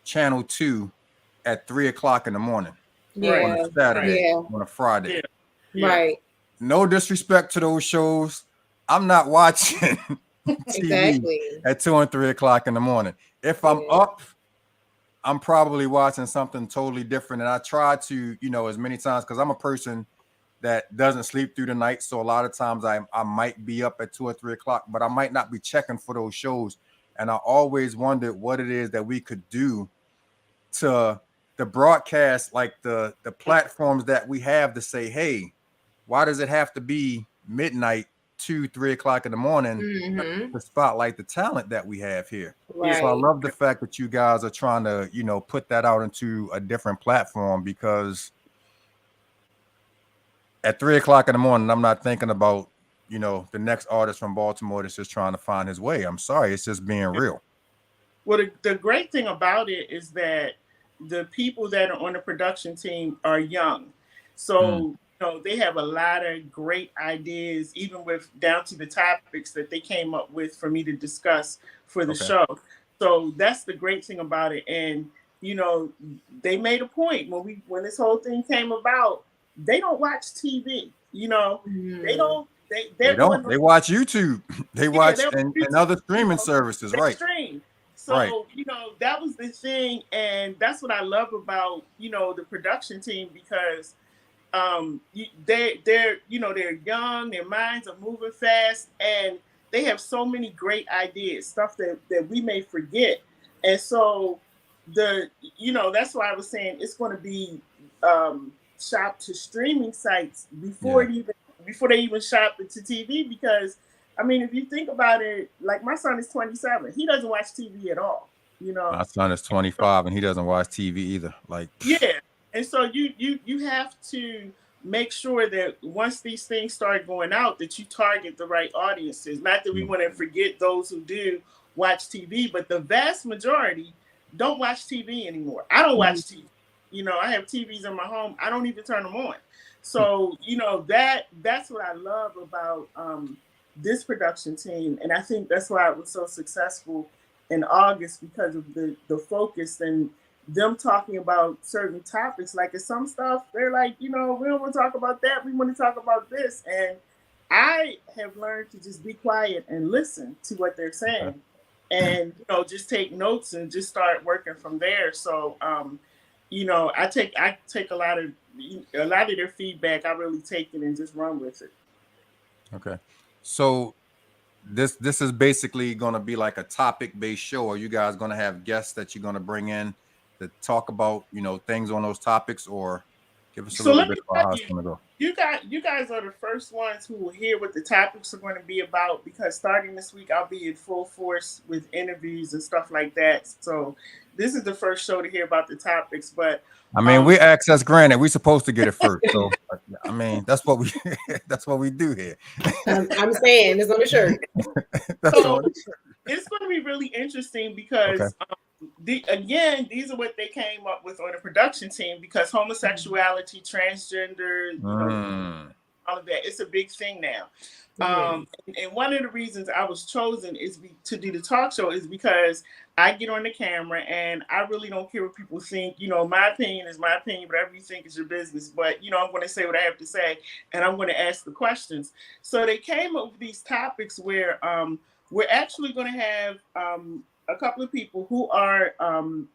Channel 2 at 3 o'clock in the morning on Yeah. a Saturday, Yeah. on a Friday. Yeah. Right. No disrespect to those shows. I'm not watching TV Exactly. at 2 and 3 o'clock in the morning. If I'm up, I'm probably watching something totally different. And I try to, as many times, because I'm a person that doesn't sleep through the night. So a lot of times I might be up at 2 or 3 o'clock, but I might not be checking for those shows. And I always wondered what it is that we could do to the broadcast, like the platforms that we have, to say, hey, why does it have to be midnight, 2, 3 o'clock in the morning to spotlight the talent that we have here? Right. So I love the fact that you guys are trying to, put that out into a different platform, because at 3 o'clock in the morning, I'm not thinking about, the next artist from Baltimore that's just trying to find his way. I'm sorry. It's just being real. Well, the great thing about it is that the people that are on the production team are young. So, they have a lot of great ideas, even with down to the topics that they came up with for me to discuss for the show. So that's the great thing about it. And, they made a point when this whole thing came about, they don't watch TV, they don't. They watch YouTube. They watch and other streaming services, right? Stream. So, that was the thing. And that's what I love about, the production team, because they're young, their minds are moving fast, and they have so many great ideas, stuff that we may forget. And so that's why I was saying it's going to be shopped to streaming sites before they even shop it to TV, because I mean, if you think about it, like my son is 27, he doesn't watch TV at all. My son is 25 and he doesn't watch TV either. And so you have to make sure that once these things start going out, that you target the right audiences. Not that we want to forget those who do watch TV, but the vast majority don't watch TV anymore. I don't watch TV. I have TVs in my home. I don't even turn them on. So, that's what I love about this production team. And I think that's why it was so successful in August, because of the focus and them talking about certain topics. Like in some stuff, they're like, we don't want to talk about that. We want to talk about this. And I have learned to just be quiet and listen to what they're saying, and, just take notes and just start working from there. So, I take a lot of their feedback. I really take it and just run with it. Okay. So this is basically going to be like a topic-based show. Are you guys going to have guests that you're going to bring in to talk about, things on those topics, or give us a little bit about how it's going to go? You guys are the first ones who will hear what the topics are going to be about, because starting this week, I'll be in full force with interviews and stuff like that. So this is the first show to hear about the topics. But I mean, we access granted. We're supposed to get it first. So I mean, that's what we do here. I'm saying it's on the shirt. So it's going to be really interesting, because these are what they came up with on the production team, because homosexuality, transgender, all of that, it's a big thing now. And one of the reasons I was chosen to do the talk show is because I get on the camera and I really don't care what people think. My opinion is my opinion, whatever you think is your business. But, I'm going to say what I have to say, and I'm going to ask the questions. So they came up with these topics where we're actually going to have a couple of people who are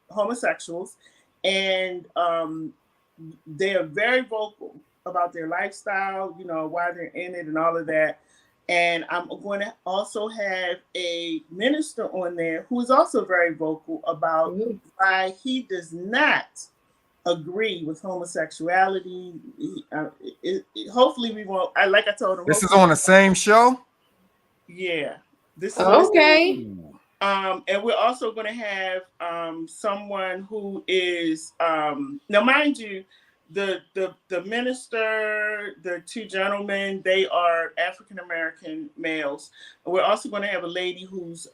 homosexuals, and they are very vocal about their lifestyle, why they're in it and all of that. And I'm going to also have a minister on there who is also very vocal about why he does not agree with homosexuality. Hopefully we won't. Like I told him. This is on the same show? Yeah. This is okay. And we're also going to have someone who is now, mind you, the minister, the two gentlemen, they are African American males. We're also going to have a lady who's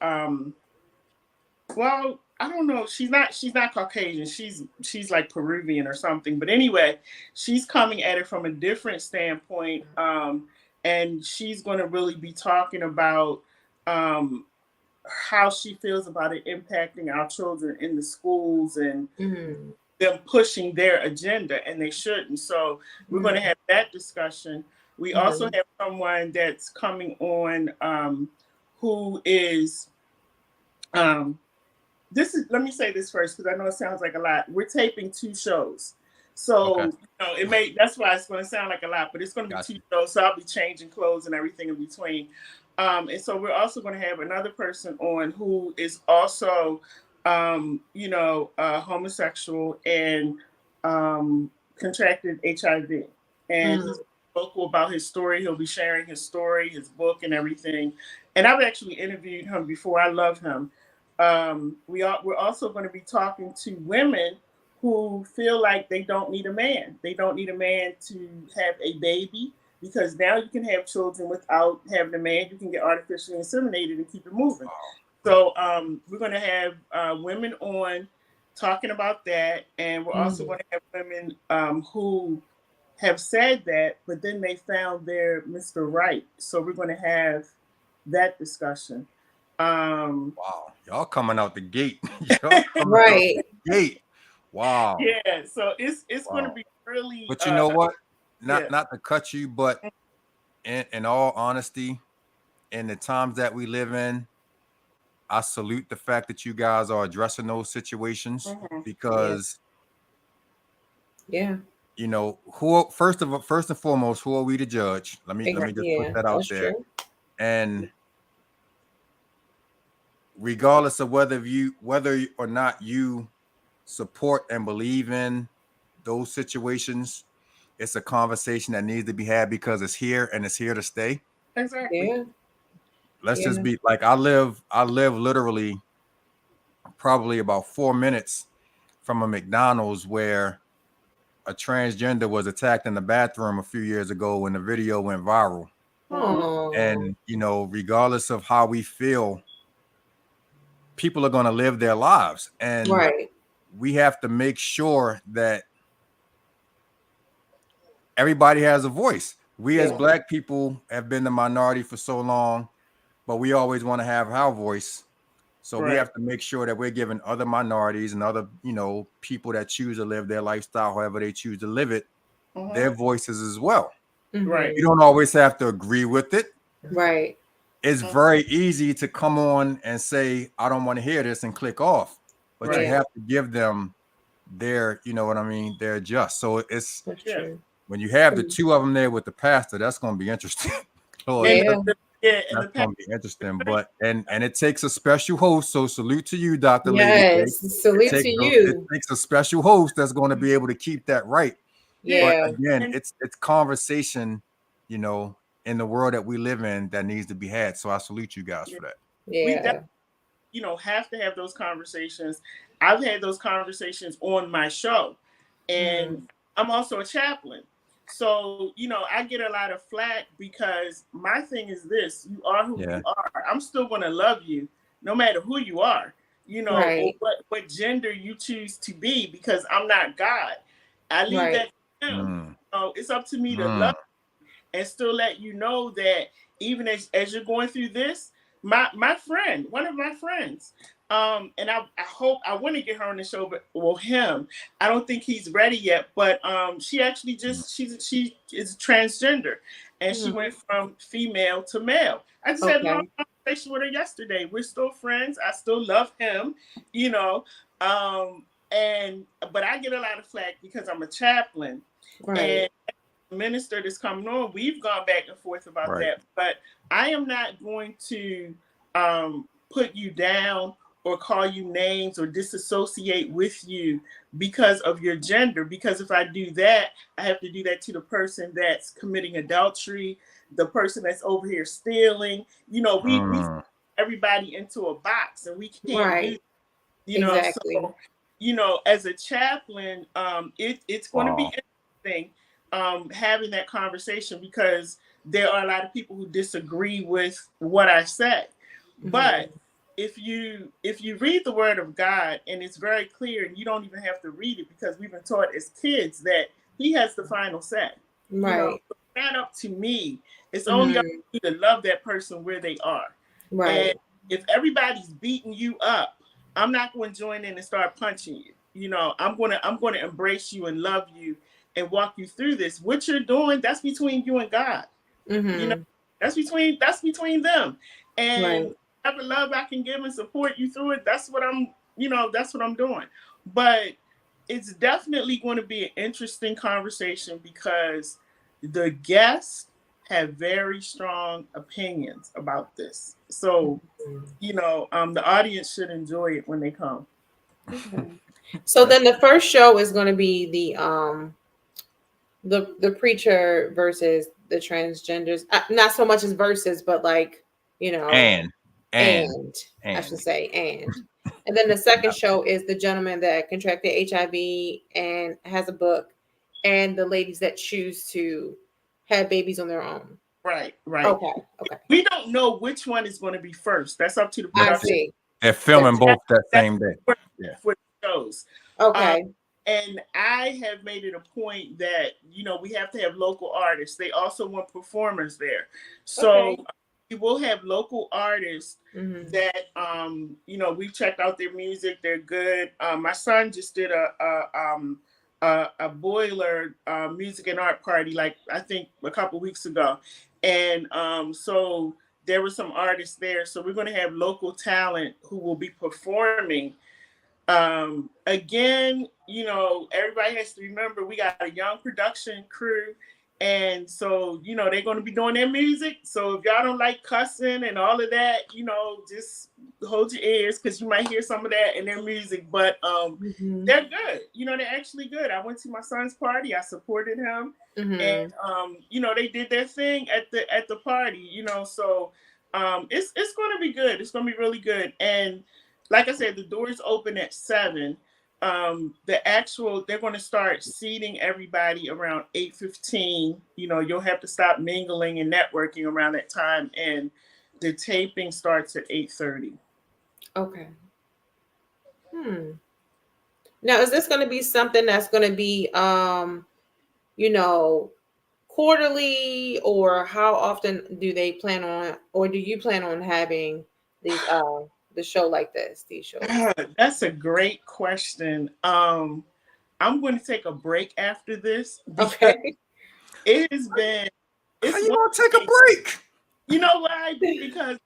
Well, I don't know. She's not Caucasian. She's like Peruvian or something. But anyway, she's coming at it from a different standpoint. And she's going to really be talking about how she feels about it impacting our children in the schools and them pushing their agenda, and they shouldn't. So we're going to have that discussion. We also have someone that's coming on who is this is, let me say this first because I know it sounds like a lot. We're taping 2 shows. So you know, that's why it's going to sound like a lot, but it's going to be 2 shows. So I'll be changing clothes and everything in between. And so we're also going to have another person on who is also, homosexual and contracted HIV. And he's vocal about his story. He'll be sharing his story, his book, and everything. And I've actually interviewed him before. I love him. We're also going to be talking to women who feel like they don't need a man. They don't need a man to have a baby because now you can have children without having a man. You can get artificially inseminated and keep it moving. So we're going to have women on talking about that. And we're also going to have women who have said that, but then they found their Mr. Right. So we're going to have that discussion. Wow, y'all coming out the gate. Right. Gate. Wow. Yeah, so it's going to be really. But you know what? Not to cut you, but in all honesty, in the times that we live in, I salute the fact that you guys are addressing those situations because, you know, first and foremost, who are we to judge? Let me just put that out there. True. And regardless of whether or not you support and believe in those situations, it's a conversation that needs to be had because it's here and it's here to stay. Exactly. Yeah. Let's just be like, I live literally probably about 4 minutes from a McDonald's where a transgender was attacked in the bathroom a few years ago when the video went viral. And, you know, regardless of how we feel, people are going to live their lives. And we have to make sure that everybody has a voice. We as Black people have been the minority for so long, but we always want to have our voice. So we have to make sure that we're giving other minorities and other, you know, people that choose to live their lifestyle, however they choose to live it, their voices as well. Right. You don't always have to agree with it. Right. It's very easy to come on and say, I don't want to hear this and click off, but you have to give them their, you know what I mean, their just. So it's when you have the 2 of them there with the pastor, that's going to be interesting. That's going to be interesting, but and it takes a special host. So salute to you, Dr. Lady. Salute to you. It takes a special host that's going to be able to keep that right. Yeah. But again, it's conversation, you know, in the world that we live in that needs to be had. So I salute you guys for that. Yeah. We have to have those conversations. I've had those conversations on my show, and I'm also a chaplain. So, you know, I get a lot of flack because my thing is this: you are who you are. I'm still going to love you no matter who you are, you know, or what gender you choose to be, because I'm not God. I leave that to him. So it's up to me to love you and still let you know that even as you're going through this, my friend, one of my friends, and I hope I want to get her on the show, but him, I don't think he's ready yet. But she actually she is transgender, and she went from female to male. I just had a long conversation with her yesterday. We're still friends. I still love him, you know. But I get a lot of flack because I'm a chaplain, and the minister that's coming on, we've gone back and forth about that. But I am not going to put you down or call you names or disassociate with you because of your gender. Because if I do that, I have to do that to the person that's committing adultery, the person that's over here stealing. You know, we everybody into a box, and we can't do, you know. So, you know, as a chaplain, it's going to be interesting having that conversation, because there are a lot of people who disagree with what I said. But if you read the Word of God, and it's very clear, and you don't even have to read it because we've been taught as kids that He has the final say. Right. You know, it's not up to me. It's only up to me to love that person where they are. Right. And if everybody's beating you up, I'm not going to join in and start punching you. You know, I'm going to embrace you and love you and walk you through this. What you're doing, that's between you and God. You know, that's between them. And whatever love I can give and support you through it, that's what I'm doing. But it's definitely going to be an interesting conversation because the guests have very strong opinions about this. So, you know, the audience should enjoy it when they come. Okay. So then the first show is going to be the preacher versus the transgenders. Not so much as versus, but like, you know, and I should say and then the second show is the gentleman that contracted HIV and has a book, and the ladies that choose to have babies on their own. Right. Okay. We don't know which one is going to be first. That's up to the I production. see. They're filming both that same day. For the shows. Okay. And I have made it a point that, you know, we have to have local artists. They also want performers there. So we will have local artists that, you know, we've checked out their music. They're good. My son just did a boiler music and art party, like I think a couple weeks ago. And so there were some artists there. So we're going to have local talent who will be performing. Again, you know, everybody has to remember we got a young production crew. And so, you know, they're going to be doing their music. So if y'all don't like cussing and all of that, you know, just hold your ears because you might hear some of that in their music. But they're good. You know, they're actually good. I went to my son's party. I supported him. And, you know, they did their thing at the party, you know. So it's going to be good. It's going to be really good. And like I said, the doors open at 7. They're going to start seating everybody around 8:15. You know, you'll have to stop mingling and networking around that time, and the taping starts at 8:30. Okay. Now, is this going to be something that's going to be, you know, quarterly, or how often do they plan on, or do you plan on having these the show like this, these shows? That's a great question. I'm going to take a break after this. Okay. It has been. How you gonna take a break? You know why? Because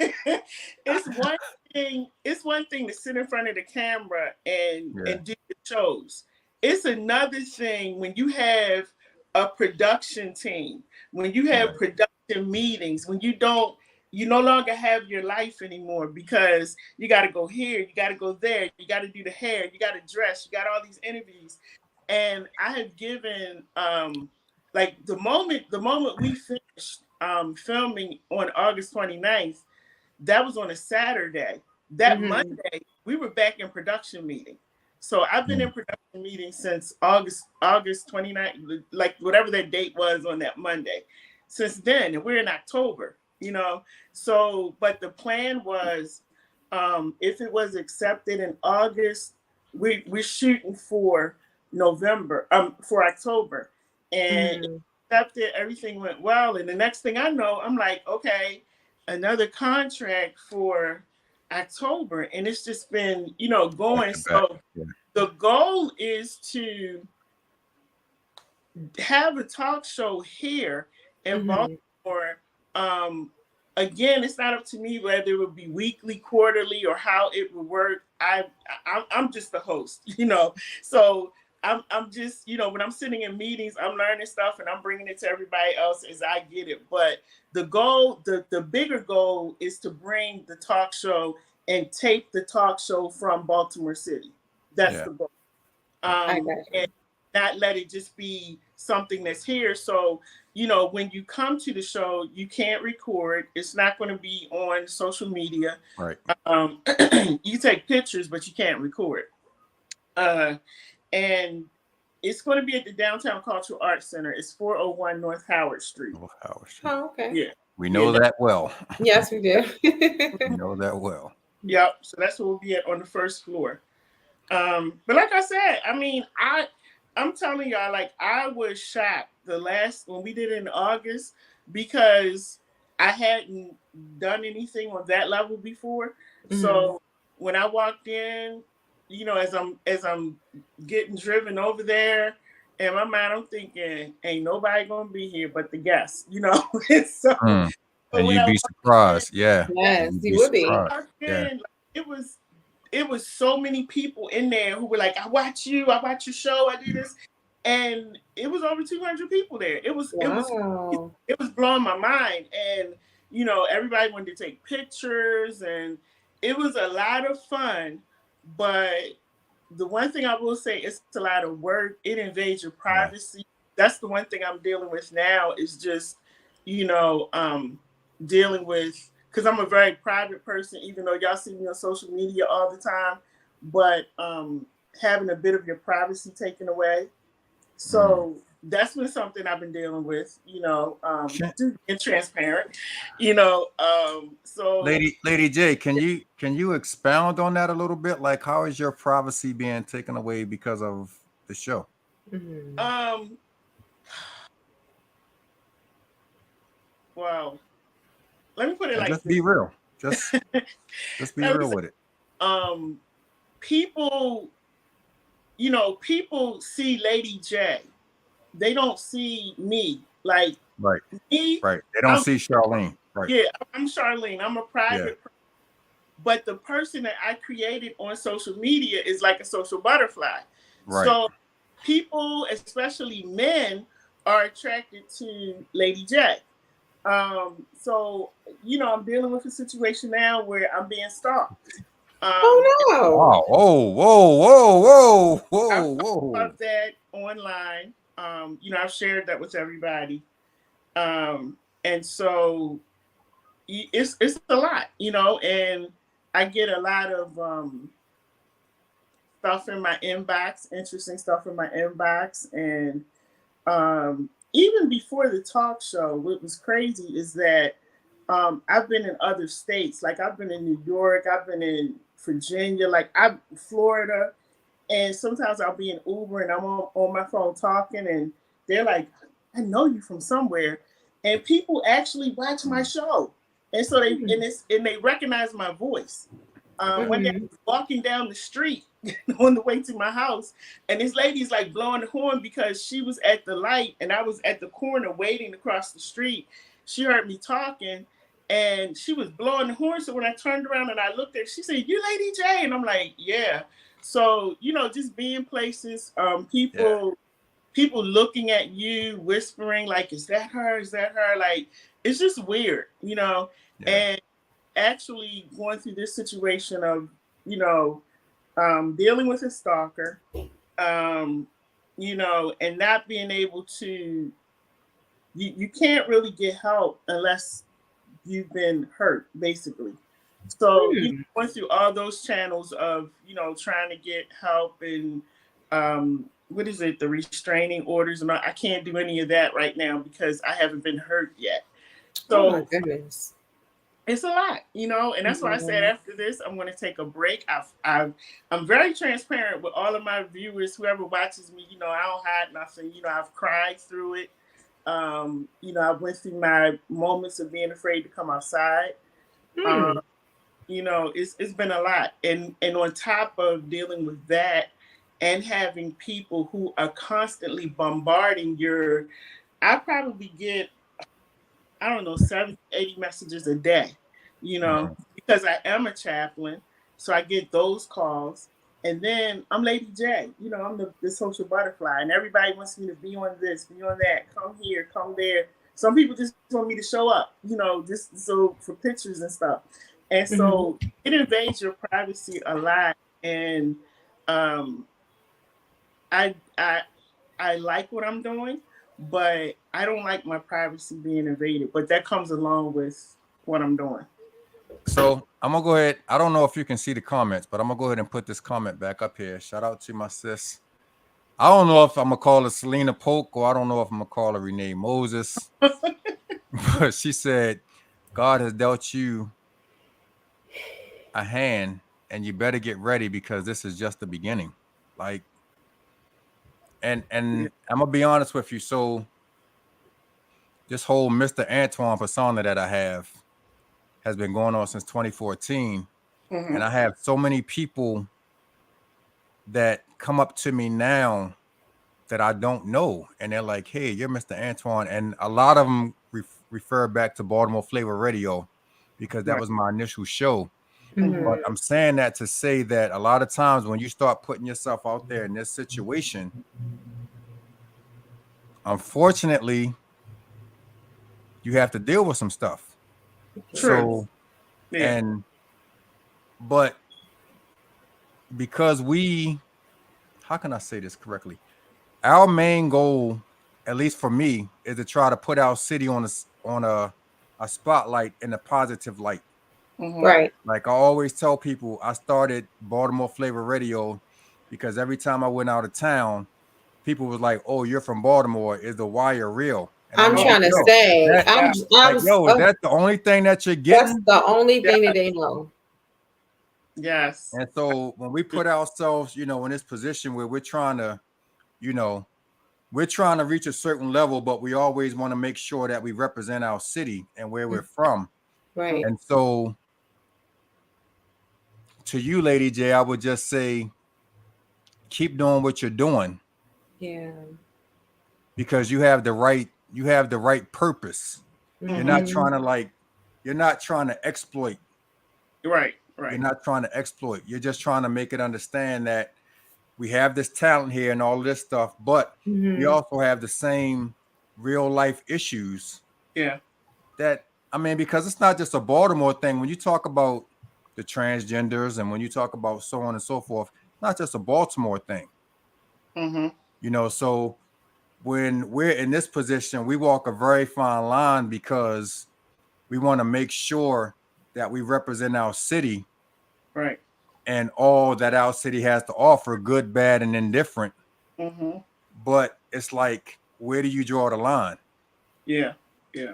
it's one thing. It's one thing to sit in front of the camera and do the shows. It's another thing when you have a production team, when you have production meetings, when you no longer have your life anymore because you got to go here, you got to go there, you got to do the hair, you got to dress, you got all these interviews. And I have given, like the moment we finished filming on August 29th, that was on a Saturday. That Monday, we were back in production meeting. So I've been in production meetings since August 29th, like whatever that date was on that Monday. Since then, and we're in October. You know, so, but the plan was, if it was accepted in August, we're shooting for October, and accepted, everything went well. And the next thing I know, I'm like, okay, another contract for October. And it's just been, you know, going. So the goal is to have a talk show here in Baltimore. Again, it's not up to me whether it would be weekly, quarterly, or how it would work. I'm just the host, you know. So I'm just, you know, when I'm sitting in meetings, I'm learning stuff and I'm bringing it to everybody else as I get it. But the goal, the bigger goal, is to bring the talk show and tape the talk show from Baltimore City. That's the goal. And not let it just be something that's here. So, you know, when you come to the show, you can't record. It's not going to be on social media. Right. You take pictures, but you can't record. And it's going to be at the Downtown Cultural Arts Center. It's 401 North Howard Street. Oh, okay. Yeah. We know that well. Yes, we do. We know that well. Yep. So that's where we'll be at on the first floor. But like I said, I mean, I'm telling y'all, like I was shocked when we did it in August because I hadn't done anything on that level before. So when I walked in, as I'm getting driven over there, in my mind I'm thinking, ain't nobody gonna be here but the guests, And so, but And when you'd I be walked surprised. in, Yeah. Yes, You'd you would be. surprised. Yeah. like, it was so many people in there who were like, I watch your show, I do this. And it was over 200 people there. It was blowing my mind. And, everybody wanted to take pictures and it was a lot of fun. But the one thing I will say, it's a lot of work. It invades your privacy. That's the one thing I'm dealing with now is just, dealing with, because I'm a very private person, even though y'all see me on social media all the time, but having a bit of your privacy taken away. So that's been something I've been dealing with, just being transparent, so Lady J, can you expound on that a little bit? Like, how is your privacy being taken away because of the show? Well, let me put it like just this. Be real. Just be real with it. People, people see Lady J. They don't see me. Like me. Right. They don't see Charlene. Right. Yeah, I'm Charlene. I'm a private person. But the person that I created on social media is like a social butterfly. Right. So people, especially men, are attracted to Lady J. So, I'm dealing with a situation now where I'm being stalked. Oh no! Wow! Whoa! I've that online. I've shared that with everybody, and so it's a lot, and I get a lot of stuff in my inbox, interesting stuff in my inbox, and even before the talk show, what was crazy is that I've been in other states. Like I've been in New York, I've been in Virginia, I'm Florida, and sometimes I'll be in Uber and I'm on my phone talking, and they're like, "I know you from somewhere," and people actually watch my show, and so they recognize my voice. One day I was walking down the street on the way to my house, and this lady's like blowing the horn because she was at the light and I was at the corner waiting to cross the street. She heard me talking and she was blowing the horn. So when I turned around and I looked at her, she said, "You Lady J?" And I'm like, "Yeah." So, just being places, people looking at you, whispering, like, "Is that her? Is that her?" Like, it's just weird, and actually going through this situation of, dealing with a stalker, and not being able to, you can't really get help unless you've been hurt, basically. So going through all those channels of, trying to get help and what is it, the restraining orders, and I can't do any of that right now because I haven't been hurt yet. So oh my goodness. It's a lot, and that's why I said after this, I'm going to take a break. I'm very transparent with all of my viewers, whoever watches me, I don't hide nothing. I've cried through it. I went through my moments of being afraid to come outside. It's been a lot. And on top of dealing with that and having people who are constantly bombarding I probably get, 70, 80 messages a day, because I am a chaplain. So I get those calls. And then I'm Lady J, I'm the social butterfly, and everybody wants me to be on this, be on that, come here, come there. Some people just want me to show up, just so for pictures and stuff. And so it invades your privacy a lot. And I like what I'm doing, but I don't like my privacy being invaded. But that comes along with what I'm doing. So I'm gonna go ahead. I don't know if you can see the comments, but I'm gonna go ahead and put this comment back up here. Shout out to my sis. I don't know if I'm gonna call her Selena Polk or I don't know if I'm gonna call her Renee Moses. But she said, God has dealt you. a hand, and you better get ready because this is just the beginning. Like, and I'm gonna be honest with you. So this whole Mr. Antoine persona that I have has been going on since 2014, and I have so many people that come up to me now that I don't know, and they're like, "Hey, you're Mr. Antoine," and a lot of them refer back to Baltimore Flavor Radio because that was my initial show. But I'm saying that to say that a lot of times when you start putting yourself out there in this situation, unfortunately, you have to deal with some stuff. True. So, but because how can I say this correctly? Our main goal, at least for me, is to try to put our city on a spotlight in a positive light. Right. Like I always tell people, I started Baltimore Flavor Radio because every time I went out of town, people was like, "Oh, you're from Baltimore. Is the wire real?" And I'm trying to say, is that the only thing that you're getting? That's the only thing that they know. Yes. And so when we put ourselves, in this position where we're trying to, we're trying to reach a certain level, but we always want to make sure that we represent our city and where we're from. Right. And so to you, Lady J, I would just say, keep doing what you're doing. Yeah. Because you have the right purpose. You're not trying to exploit. Right. You're not trying to exploit. You're just trying to make it understand that we have this talent here and all of this stuff, but we also have the same real life issues. Yeah. Because it's not just a Baltimore thing. When you talk about the transgenders and when you talk about so on and so forth, it's not just a Baltimore thing. So when we're in this position, we walk a very fine line because we want to make sure that we represent our city, right, and all that our city has to offer, good, bad, and indifferent. But it's like, where do you draw the line? Yeah.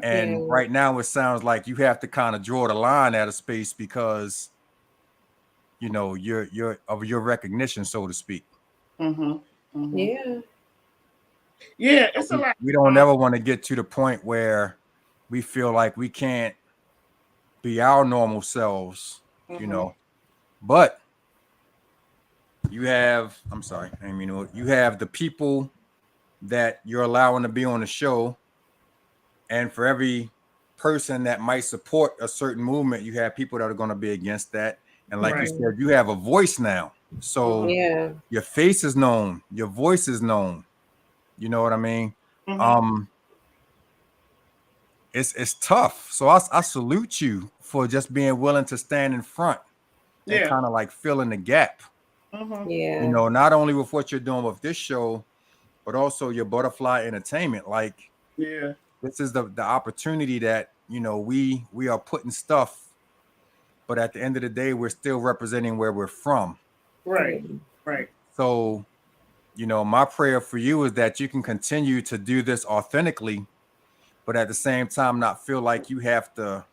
And right now, it sounds like you have to kind of draw the line at a space because, you're of your recognition, so to speak. Yeah. Yeah, it's a lot. We don't ever want to get to the point where we feel like we can't be our normal selves, But you have, you have the people that you're allowing to be on the show. And for every person that might support a certain movement, you have people that are going to be against that. And like you said, you have a voice now. So your face is known, your voice is known. You know what I mean? It's tough. So I salute you for just being willing to stand in front and kind of like fill in the gap. Not only with what you're doing with this show, but also your Butterfly Entertainment. Like, this is the opportunity that, we are putting stuff, but at the end of the day, we're still representing where we're from. Right. So, my prayer for you is that you can continue to do this authentically, but at the same time, not feel like you have to,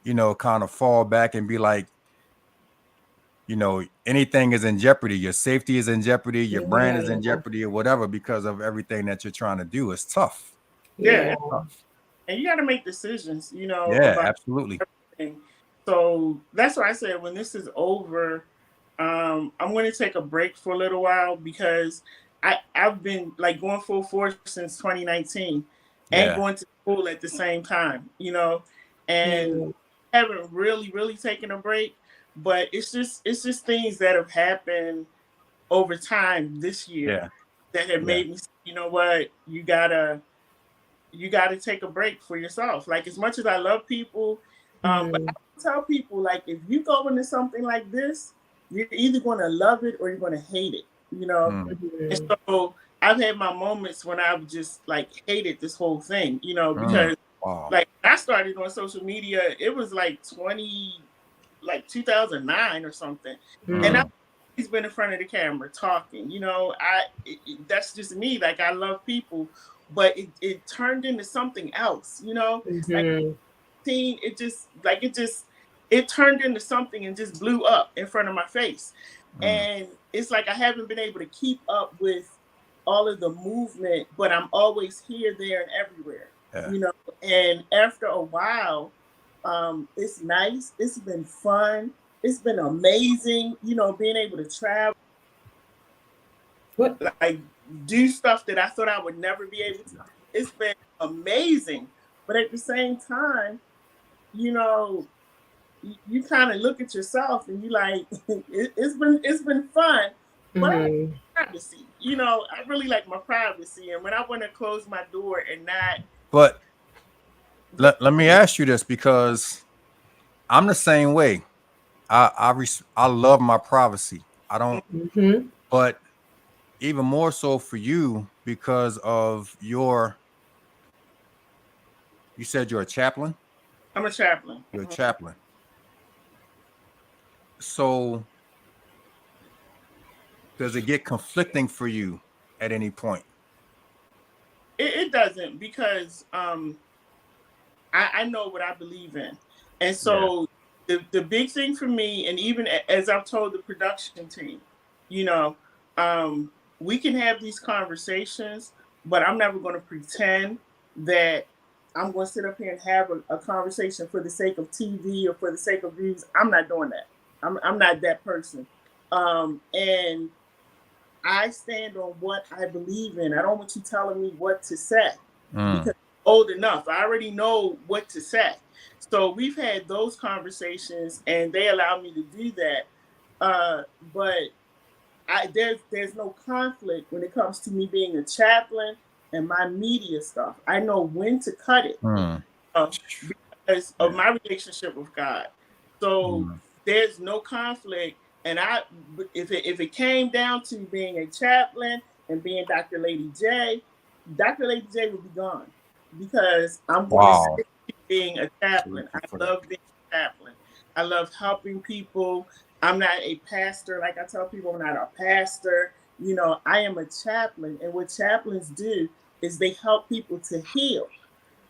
kind of fall back and be like, anything is in jeopardy. Your safety is in jeopardy. Your brand is in jeopardy or whatever, because of everything that you're trying to do. It's tough. Yeah. And you got to make decisions, Yeah, absolutely. Everything. So that's why I said, when this is over, I'm going to take a break for a little while, because I've been like going full force since 2019 and going to school at the same time, and haven't really taken a break. But it's just things that have happened over time this year that have made me say, you know what, you gotta take a break for yourself. Like, as much as I love people, but I tell people, like, if you go into something like this, you're either going to love it or you're going to hate it, And so I've had my moments when I've just like hated this whole thing, because like I started on social media, it was like 2009 or something, and I've always been in front of the camera talking. That's just me. Like, I love people, but it turned into something else. Like, it it turned into something and just blew up in front of my face. And it's like I haven't been able to keep up with all of the movement, but I'm always here, there, and everywhere. You know, and after a while, it's nice. It's been fun. It's been amazing, you know, being able to travel, like do stuff that I thought I would never be able to. It's been amazing, but at the same time, you know, you kind of look at yourself and you like, it's been fun, but I like privacy. You know, I really like my privacy, and when I want to close my door and not. But let me ask you this, because I'm the same way. I love my privacy. I don't, but even more so for you because of you said you're a chaplain? I'm a chaplain. You're a chaplain. So does it get conflicting for you at any point? It doesn't, because I know what I believe in. And so the big thing for me, and even as I've told the production team, you know, we can have these conversations, but I'm never going to pretend that I'm going to sit up here and have a conversation for the sake of TV or for the sake of views. I'm not doing that. I'm not that person. And I stand on what I believe in. I don't want you telling me what to say because I'm old enough. I already know what to say. So we've had those conversations, and they allow me to do that. But there's no conflict when it comes to me being a chaplain and my media stuff. I know when to cut it because of my relationship with God. So there's no conflict. And if it came down to being a chaplain and being Dr. Lady J, Dr. Lady J would be gone, because I'm going to say being a chaplain. I love being a chaplain. I love helping people. I'm not a pastor. Like I tell people, I'm not a pastor. You know, I am a chaplain. And what chaplains do is they help people to heal.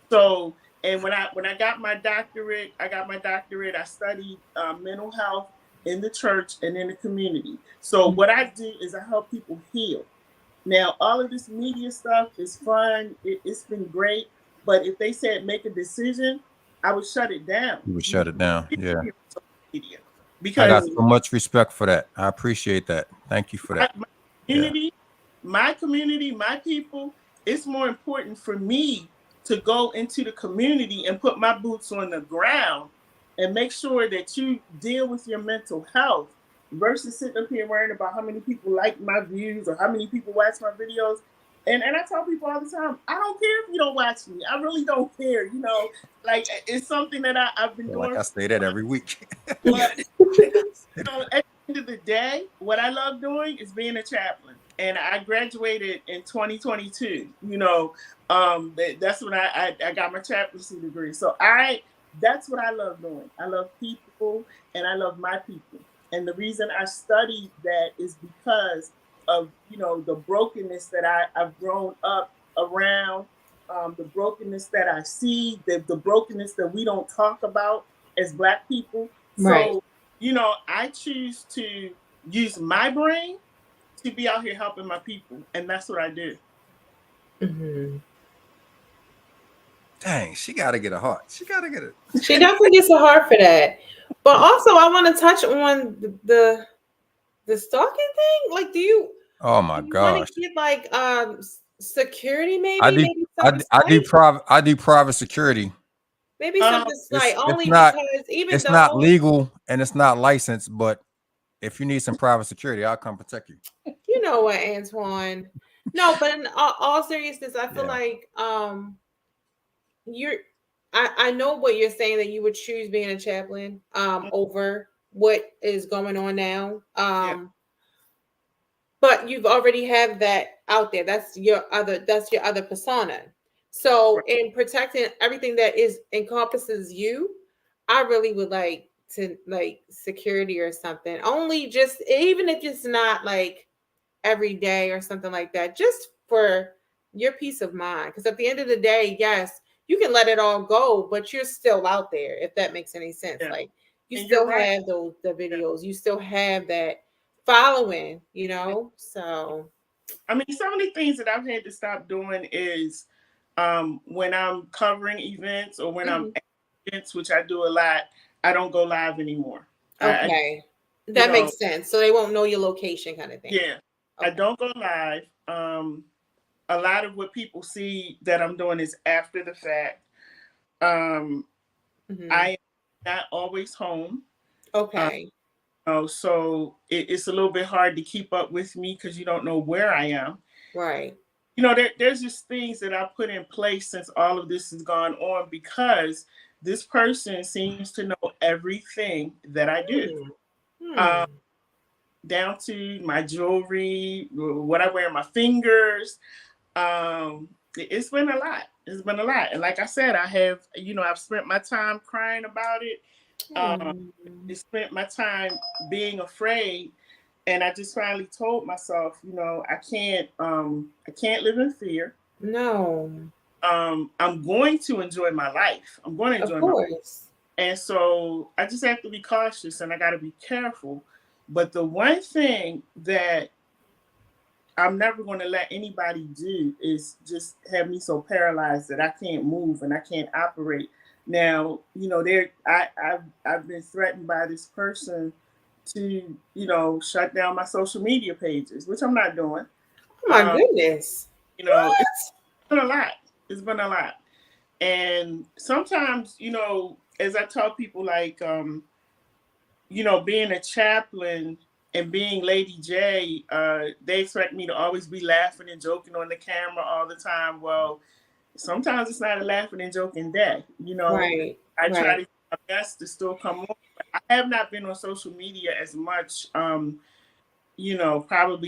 So, and when I got my doctorate, I studied mental health in the church and in the community. So what I do is I help people heal. Now, all of this media stuff is fun. It's been great. But if they said make a decision, I would shut it down. You would shut it down. Yeah. Media. Because I got so much respect for that. I appreciate that. Thank you for that. My community, my people, it's more important for me to go into the community and put my boots on the ground and make sure that you deal with your mental health versus sitting up here worrying about how many people like my views or how many people watch my videos. And I tell people all the time, I don't care if you don't watch me. I really don't care. You know, like it's something that I've been doing. Like I say that every week. But, you know, at the end of the day, what I love doing is being a chaplain. And I graduated in 2022. You know, that's when I got my chaplaincy degree. So that's what I love doing. I love people and I love my people. And the reason I studied that is because of, you know, the brokenness that I've grown up around, the brokenness that I see, the brokenness that we don't talk about as Black people. Right. So, you know, I choose to use my brain to be out here helping my people. And that's what I do. Mm-hmm. Dang, she got to get a heart. She got to get it. She definitely gets a heart for that. But also, I want to touch on the stalking thing. Like, do you? Oh my gosh! Want to get like security? Maybe I do private security. Maybe something slight. Only not, because even it's though not legal and it's not licensed, but if you need some private security, I'll come protect you. You know what, Antoine? No, but in all seriousness, I feel like I know what you're saying, that you would choose being a chaplain over what is going on now. But you've already have that out there. That's your other persona. So in protecting everything that encompasses you, I really would like to security or something. Only just, even if it's not like every day or something like that, just for your peace of mind. Because at the end of the day, yes, you can let it all go, but you're still out there, if that makes any sense. Like, you And still you're right. have the videos. You still have that following, you know. So I mean, some of the things that I've had to stop doing is when I'm covering events or when I'm mhm. at events, which I do a lot, I don't go live anymore. Okay, You that know, makes sense. So they won't know your location, kind of thing. yeah, I Okay. don't go live. A lot of what people see that I'm doing is after the fact. Um, Hmm. I am not always home. Uh, Okay. so it's a little bit hard to keep up with me because you don't know where I am. Right. There's just things that I put in place since all of this has gone on because this person seems to know everything that I do, Hmm. um, Hmm. down to my jewelry, what I wear on my fingers. It's been a lot. It's been a lot, and like I said, I've spent my time crying about it. Um, I spent my time being afraid, and I just finally told myself, I can't live in fear. No, I'm going to enjoy my life. I'm going to of enjoy my, course. and so I just have to be cautious and I got to be careful. But the one thing that I'm never going to let anybody do is just have me so paralyzed that I can't move and I can't operate. Now, I've been threatened by this person to, shut down my social media pages, which I'm not doing. Oh my Um, goodness. it's What? been a lot. It's been a lot. And sometimes, as I tell people, like, being a chaplain and being Lady J, they expect me to always be laughing and joking on the camera all the time. Well, sometimes it's not a laughing and joking day. Right. I try Right. to do my best to still come on. I have not been on social media as much, probably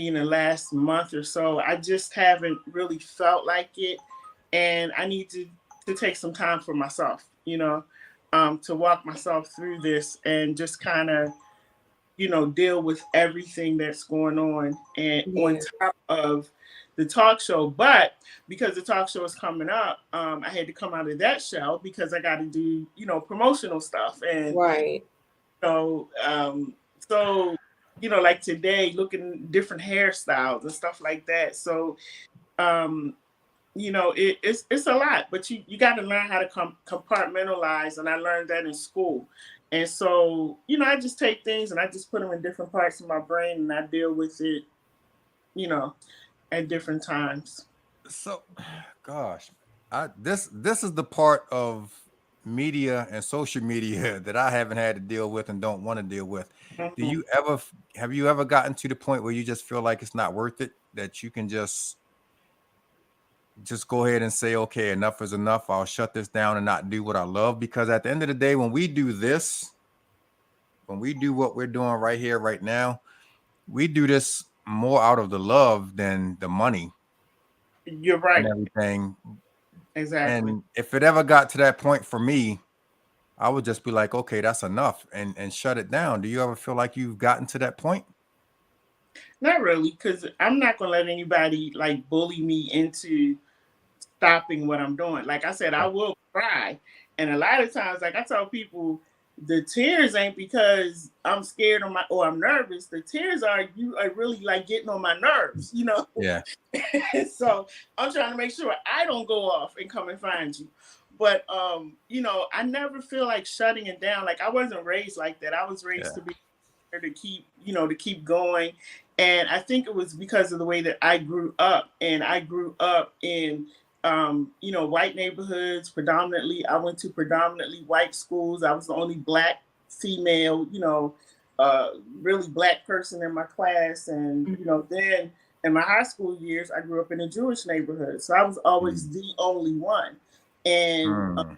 in the last month or so. I just haven't really felt like it. And I need to take some time for myself, to walk myself through this and just kind of deal with everything that's going on and on Yeah. top of the talk show. But because the talk show is coming up, I had to come out of that show because I got to do, promotional stuff. And, Right. know, so, like today, looking at different hairstyles and stuff like that. So, um, it's a lot, but you got to learn how to compartmentalize, and I learned that in school. And so, I just take things and I just put them in different parts of my brain, and I deal with it, you know, at different times. So, gosh, this is the part of media and social media that I haven't had to deal with and don't want to deal with. Do Mhm. you ever have you ever gotten to the point where you just feel like it's not worth it, that you can just go ahead and say, okay, enough is enough. I'll shut this down and not do what I love? Because at the end of the day, when we do this, when we do what we're doing right here, right now, we do this more out of the love than the money You're and right. everything. Exactly. And if it ever got to that point for me, I would just be like, okay, that's enough, and shut it down. Do you ever feel like you've gotten to that point? Not really, because I'm not going to let anybody like bully me into stopping what I'm doing. Like I said, I will cry. And a lot of times, like I tell people, the tears ain't because I'm scared or I'm nervous. The tears are you are really like getting on my nerves. Yeah. So I'm trying to make sure I don't go off and come and find you. But I never feel like shutting it down. Like I wasn't raised like that. I was raised Yeah. to be to keep going. And I think it was because of the way that I grew up, and I grew up in white neighborhoods predominantly. I went to predominantly white schools. I was the only black female, really black person in my class. And then in my high school years, I grew up in a Jewish neighborhood, so I was always the only one. And Mm.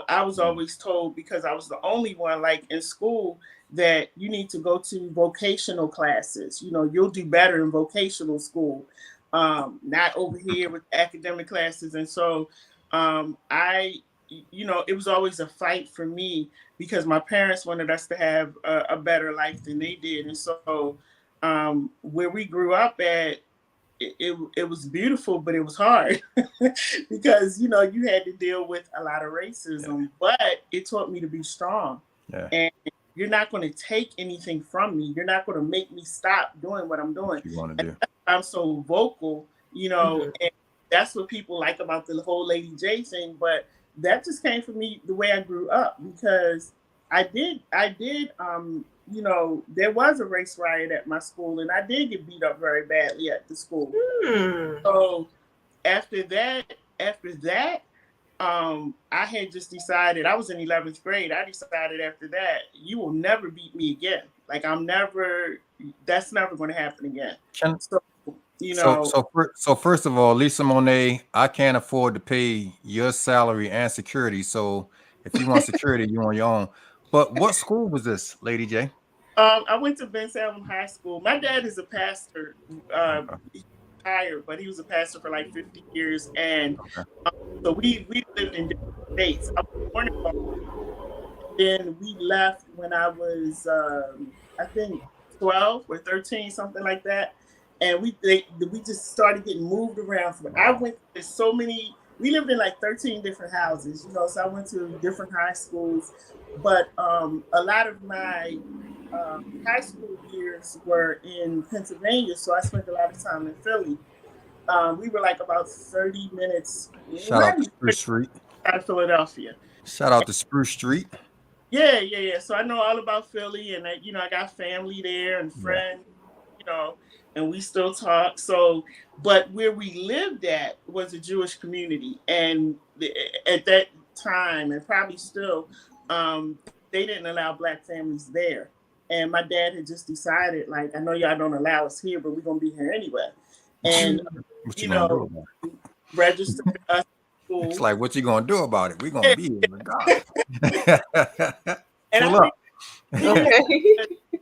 I was always told, because I was the only one, like in school, that you need to go to vocational classes. You'll do better in vocational school, not over here with academic classes. And so it was always a fight for me because my parents wanted us to have a better life than they did. And so where we grew up at, it was beautiful, but it was hard because you had to deal with a lot of Yeah. racism, but it taught me to be strong. Yeah. And you're not going to take anything from me. You're not going to make me stop doing what I'm doing. What you want to do? I'm so vocal, you know, Mhm. and that's what people like about the whole Lady J thing. But that just came from me the way I grew up, because I did, you know, there was a race riot at my school, and I did get beat up very badly at the school. Hmm. So after that, I had just decided, I was in 11th grade. I decided after that, you will never beat me again. Like that's never going to happen again. Can, So, you know, so first of all, Lisa Monet, I can't afford to pay your salary and security. So if you want security, you're on your own. But what school was this, Lady J? I went to Ben Salem High School. My dad is a pastor. Okay. He's retired, but he was a pastor for like 50 years. And Okay. so we lived in different states. I was born in Baltimore. Then we left when I was, I think, 12 or 13, something like that. And we just started getting moved around. I went to so many. We lived in like 13 different houses, you know. So I went to different high schools, but a lot of my high school years were in Pennsylvania, so I spent a lot of time in Philly. We were like about 30 minutes Shout out to Spruce Street. out of Philadelphia. Shout out to Spruce Street. Yeah. So I know all about Philly, and you know, I got family there and friends, you know, and we still talk. So, but where we lived at was a Jewish community, and at that time, and probably still, they didn't allow Black families there. And my dad had just decided, like, I know y'all don't allow us here, but we're gonna be here anyway. And What you you gonna do know, about it? registered us. It's like, what you gonna do about it? We're gonna be here regardless. And Pull I up. Okay.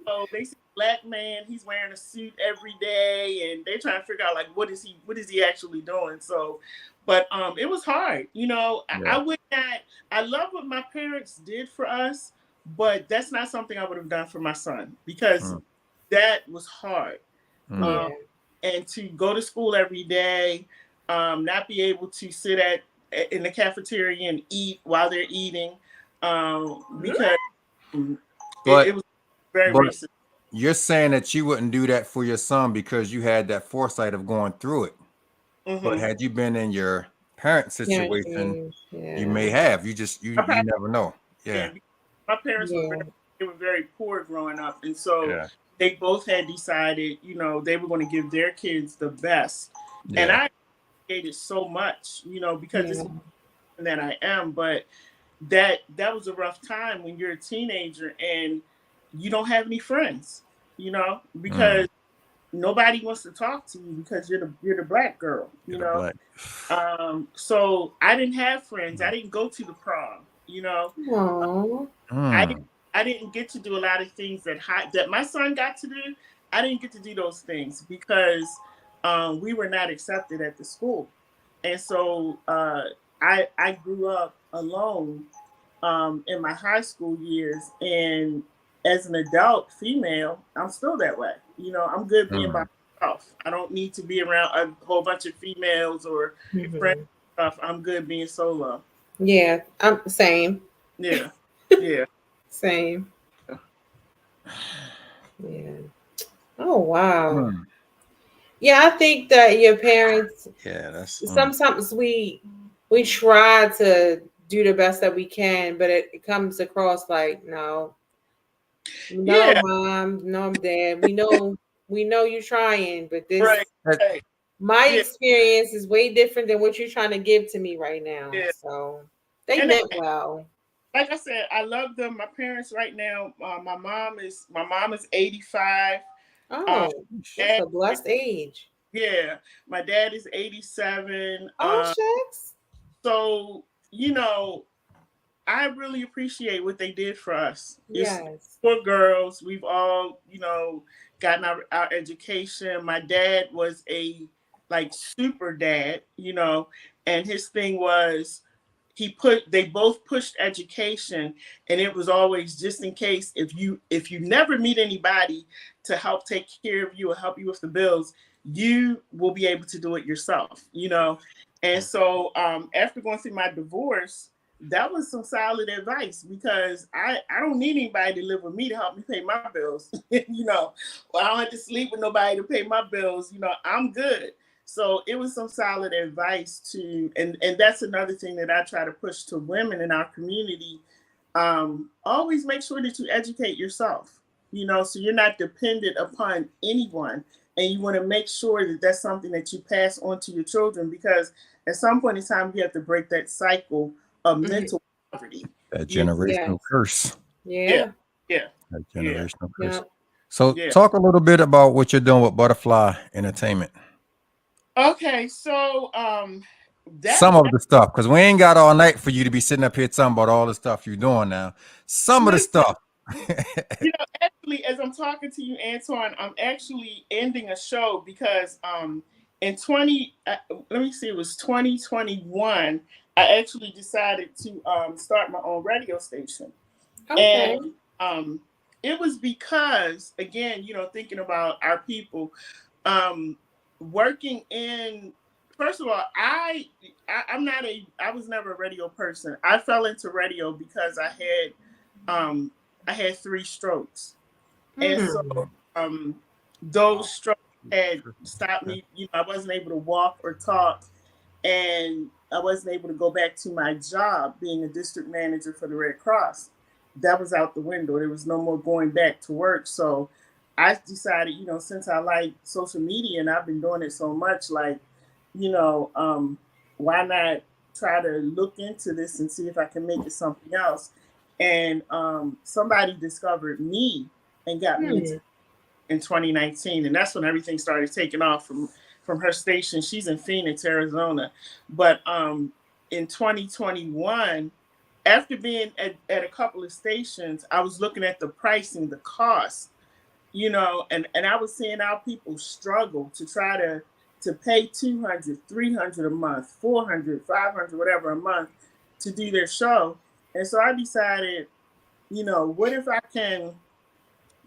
So they see a Black man, he's wearing a suit every day, and they're trying to figure out like what is he actually doing. So, but it was hard, you know. I would not. I love what my parents did for us, but that's not something I would have done for my son, because that was hard. Yeah. And to go to school every day, not be able to sit in the cafeteria and eat while they're eating, because But, it was very but racist. you're saying that you wouldn't do that for your son because you had that foresight of going through it. But had you been in your parents' situation, you may have. You never know. Yeah. My parents were very poor growing up, and so they both had decided, you know, they were going to give their kids the best. And I appreciated so much, you know, because it's that I am, but that was a rough time when you're a teenager and you don't have any friends, you know, because nobody wants to talk to you because you're the Black girl, you know. So I didn't have friends. I didn't go to the prom, you know. I didn't get to do a lot of things that my son got to do. I didn't get to do those things because we were not accepted at the school. And so I grew up alone in my high school years, and as an adult female, I'm still that way. You know, I'm good being by myself. I don't need to be around a whole bunch of females or friends and stuff. I'm good being solo. Yeah, I'm same. Yeah. Same. Yeah. Oh wow. Yeah, I think that your parents. Yeah, that's sometimes we try to do the best that we can, but it comes across like no, mom, no, dad. We know you're trying, but this my experience is way different than what you're trying to give to me right now. So they meant well. Like I said, I love them. My parents right now. My mom is 85. Oh, that's a blessed age. Yeah, my dad is 87. Oh, shucks. So, you know, I really appreciate what they did for us. Yes. Four girls. We've all, you know, gotten our education. My dad was a super dad, you know, and his thing was they both pushed education, and it was always just in case if you never meet anybody to help take care of you or help you with the bills, you will be able to do it yourself, you know. And so after going through my divorce, that was some solid advice because I don't need anybody to live with me to help me pay my bills. Well, I don't have to sleep with nobody to pay my bills. I'm good. So it was some solid advice and that's another thing that I try to push to women in our community. Always make sure that you educate yourself, so you're not dependent upon anyone. And you want to make sure that that's something that you pass on to your children, because at some point in time, you have to break that cycle of mental poverty. That generational curse. Yeah. Yeah. That generational curse. Yeah. So talk a little bit about what you're doing with Butterfly Entertainment. Okay, so some of the stuff, because we ain't got all night for you to be sitting up here talking about all the stuff you're doing now. Some of the stuff. Actually, as I'm talking to you, Antoine, I'm actually ending a show because in 2021, I actually decided to start my own radio station. Okay. And it was because, again, thinking about our people, working in, first of all, I was never a radio person. I fell into radio because I had 3 strokes. And so those strokes had stopped me. I wasn't able to walk or talk, and I wasn't able to go back to my job being a district manager for the Red Cross. That was out the window. There was no more going back to work. So I decided, since I like social media and I've been doing it so much, why not try to look into this and see if I can make it something else. And somebody discovered me and got me into in 2019, and that's when everything started taking off from her station. She's in Phoenix, Arizona. But in 2021, after being at a couple of stations, I was looking at the pricing, the cost, and I was seeing how people struggle to try to pay $200, $300 a month, $400, $500, whatever a month to do their show. And so I decided, what if I can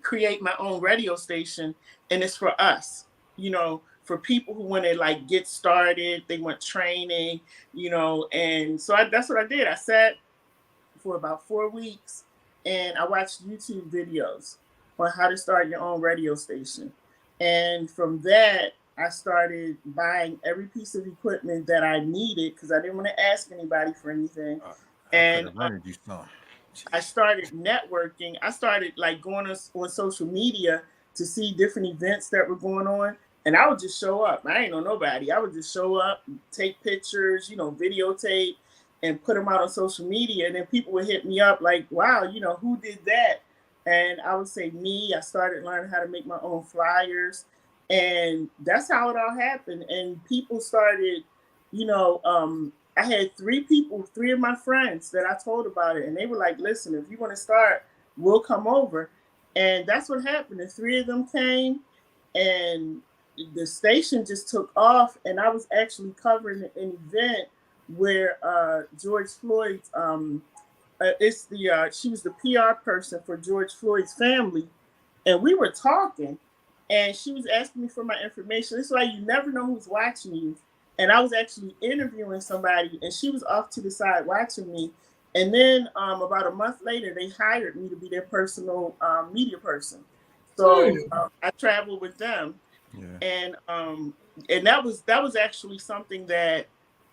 create my own radio station, and it's for us, for people who want to get started, they want training, and so that's what I did. I sat for about 4 weeks and I watched YouTube videos on how to start your own radio station. And from that, I started buying every piece of equipment that I needed because I didn't want to ask anybody for anything. And I started networking. I started like going on social media to see different events that were going on. And I would just show up. I ain't know nobody. I would just show up, take pictures, videotape, and put them out on social media. And then people would hit me up like, wow, who did that? And I would say me. I started learning how to make my own flyers. And that's how it all happened. And people started, I had 3 of my friends that I told about it. And they were like, listen, if you want to start, we'll come over. And that's what happened. And 3 of them came, and the station just took off. And I was actually covering an event where George Floyd's, she was the PR person for George Floyd's family. And we were talking, and she was asking me for my information. It's like you never know who's watching you. And I was actually interviewing somebody, and she was off to the side watching me. And then about a month later, they hired me to be their personal media person. So I traveled with them, and that was actually something that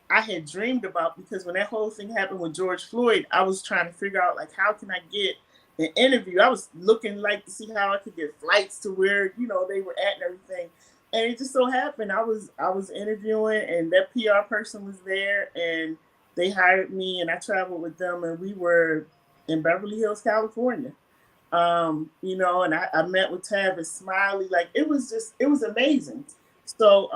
I had dreamed about, because when that whole thing happened with George Floyd, I was trying to figure out how can I get an interview. I was looking to see how I could get flights to where they were at and everything. And it just so happened I was interviewing, and that PR person was there, and they hired me, and I traveled with them, and we were in Beverly Hills, California. And I met with Tavis Smiley. It was amazing. So,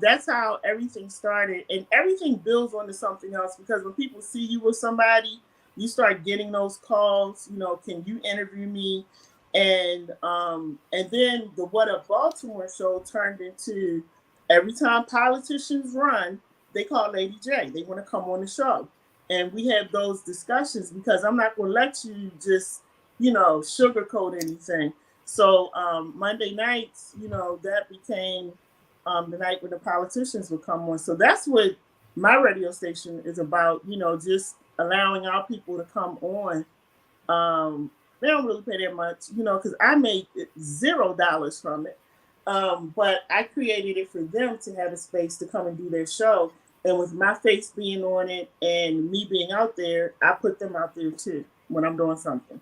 that's how everything started, and everything builds onto something else, because when people see you with somebody, you start getting those calls, can you interview me? And then the What Up Baltimore show turned into, every time politicians run, they call Lady J. They want to come on the show. And we have those discussions, because I'm not going to let you just, sugarcoat anything. So Monday nights, that became the night when the politicians would come on. So that's what my radio station is about, just allowing our people to come on. They don't really pay that much, because I made $0 from it. But I created it for them to have a space to come and do their show. And with my face being on it and me being out there, I put them out there too when I'm doing something.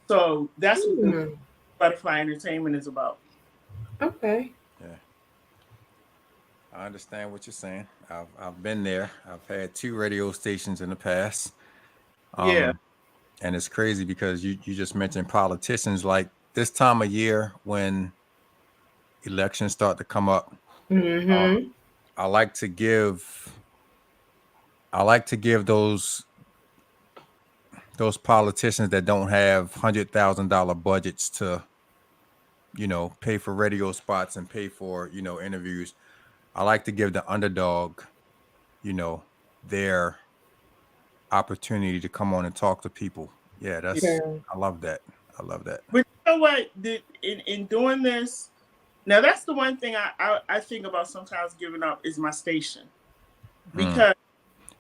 So that's what the Butterfly Entertainment is about. Okay. Yeah. I understand what you're saying. I've been there. I've had 2 radio stations in the past. Yeah. And it's crazy because you just mentioned politicians. Like this time of year when elections start to come up, I like to give those politicians that don't have $100,000 budgets to, pay for radio spots and pay for, interviews. I like to give the underdog, their opportunity to come on and talk to people. Yeah, I love that. I love that. But you know what? In doing this, now that's the one thing I think about sometimes giving up is my station. Because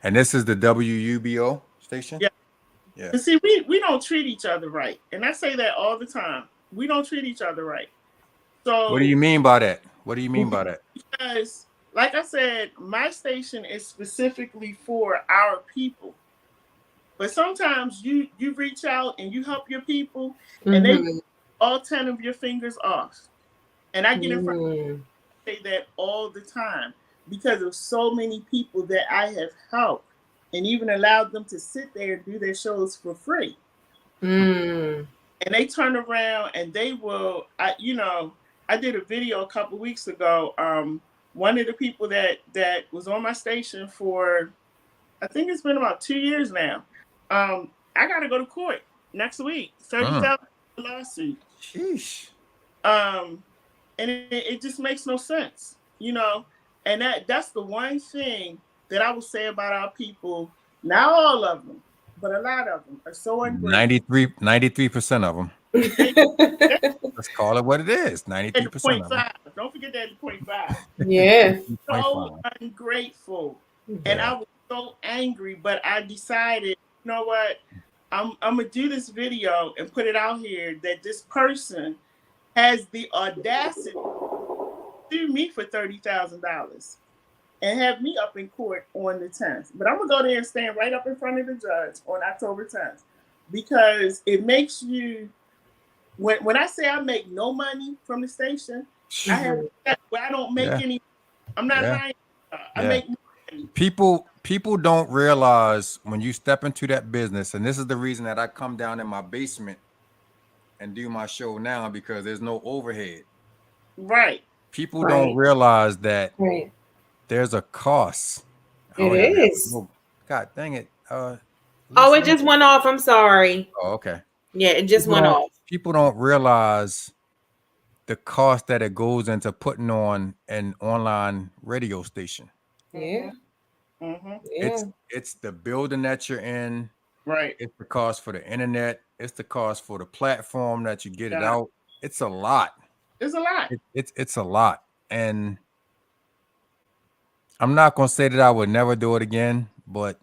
and this is the WUBO station? Yeah. Yeah. But see, we don't treat each other right. And I say that all the time. We don't treat each other right. So what do you mean by that? What do you mean by that? Because, like I said, my station is specifically for our people. But sometimes you reach out and you help your people, and they all 10 of your fingers off. And I get in front of you say that all the time because of so many people that I have helped and even allowed them to sit there and do their shows for free. And they turn around and they will, I did a video a couple weeks ago. One of the people that was on my station for, I think it's been about 2 years now. I got to go to court next week. $30,000 lawsuit. Sheesh. And it just makes no sense, And that's the one thing that I would say about our people. Not all of them, but a lot of them are so ungrateful. 93% of them. Let's call it what it is. 93% of them. Don't forget that 0.5. Yeah. So ungrateful. And I was so angry, but I decided, you know what? I'm gonna do this video and put it out here that this person has the audacity to sue me for $30,000 and have me up in court on the 10th. But I'm gonna go there and stand right up in front of the judge on October 10th because it makes you. When I say I make no money from the station, I don't make any. I'm not lying. I make no money. People don't realize when you step into that business, and this is the reason that I come down in my basement and do my show now because there's no overhead. Right. People don't realize that there's a cost. It is. God dang it. It just went off. I'm sorry. Oh, okay. Yeah, it just went off. People don't realize the cost that it goes into putting on an online radio station. Yeah. It's the building that you're in. Right. It's the cost for the internet. It's the cost for the platform that you get it out. It's a lot. It's a lot. It's a lot. And I'm not going to say that I would never do it again, but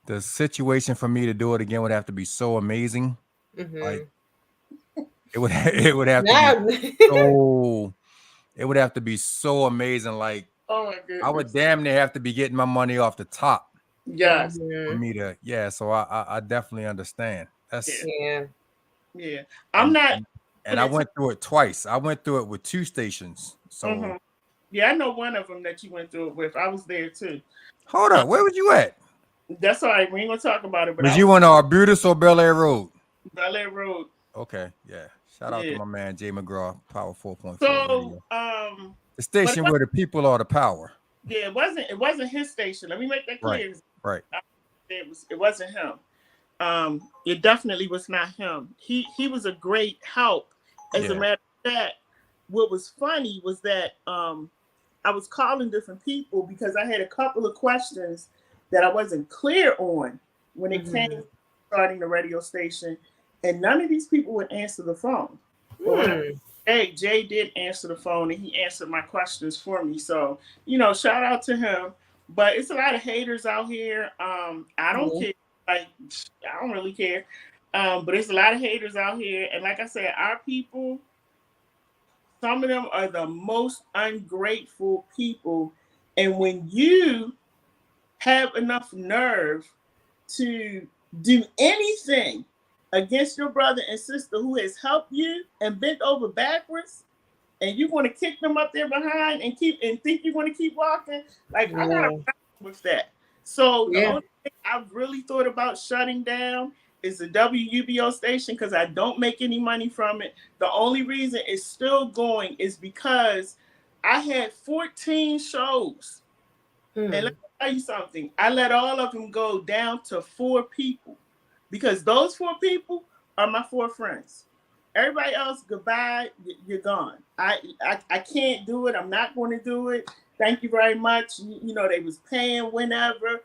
the situation for me to do it again would have to be so amazing. Like it would have to be so amazing. Like, oh my goodness. I would damn near have to be getting my money off the top. Yes. For me to, so I definitely understand. That's yeah. I'm not. And I went through it twice. I went through it with 2 stations. So yeah, I know one of them that you went through it with. I was there too. Hold up, where was you at? That's all right. We ain't gonna talk about it. But was you on Arbutus or Bel Air Road? Bel Air Road. Okay, yeah. Shout out to my man Jay McGraw, Power 4.4. So, the station where the people are the power. Yeah, it wasn't his station. Let me make that clear. Right. It wasn't him. It definitely was not him. He was a great help. As a matter of fact, what was funny was that I was calling different people because I had a couple of questions that I wasn't clear on when it came to starting the radio station, and none of these people would answer the phone. Jay did answer the phone, and he answered my questions for me. So, shout out to him. But it's a lot of haters out here. I don't care. Like, I don't really care. But there's a lot of haters out here. And like I said, our people, some of them are the most ungrateful people. And when you have enough nerve to do anything against your brother and sister who has helped you and bent over backwards, and you want to kick them up there behind and think you're going to keep walking, like I got a problem with that. So the only thing I've really thought about shutting down is the WUBO station because I don't make any money from it. The only reason it's still going is because I had 14 shows. And let me tell you something. I let all of them go down to 4 people because those 4 people are my 4 friends. Everybody else, goodbye, you're gone. I can't do it. I'm not going to do it. Thank you very much. You know, they was paying whenever,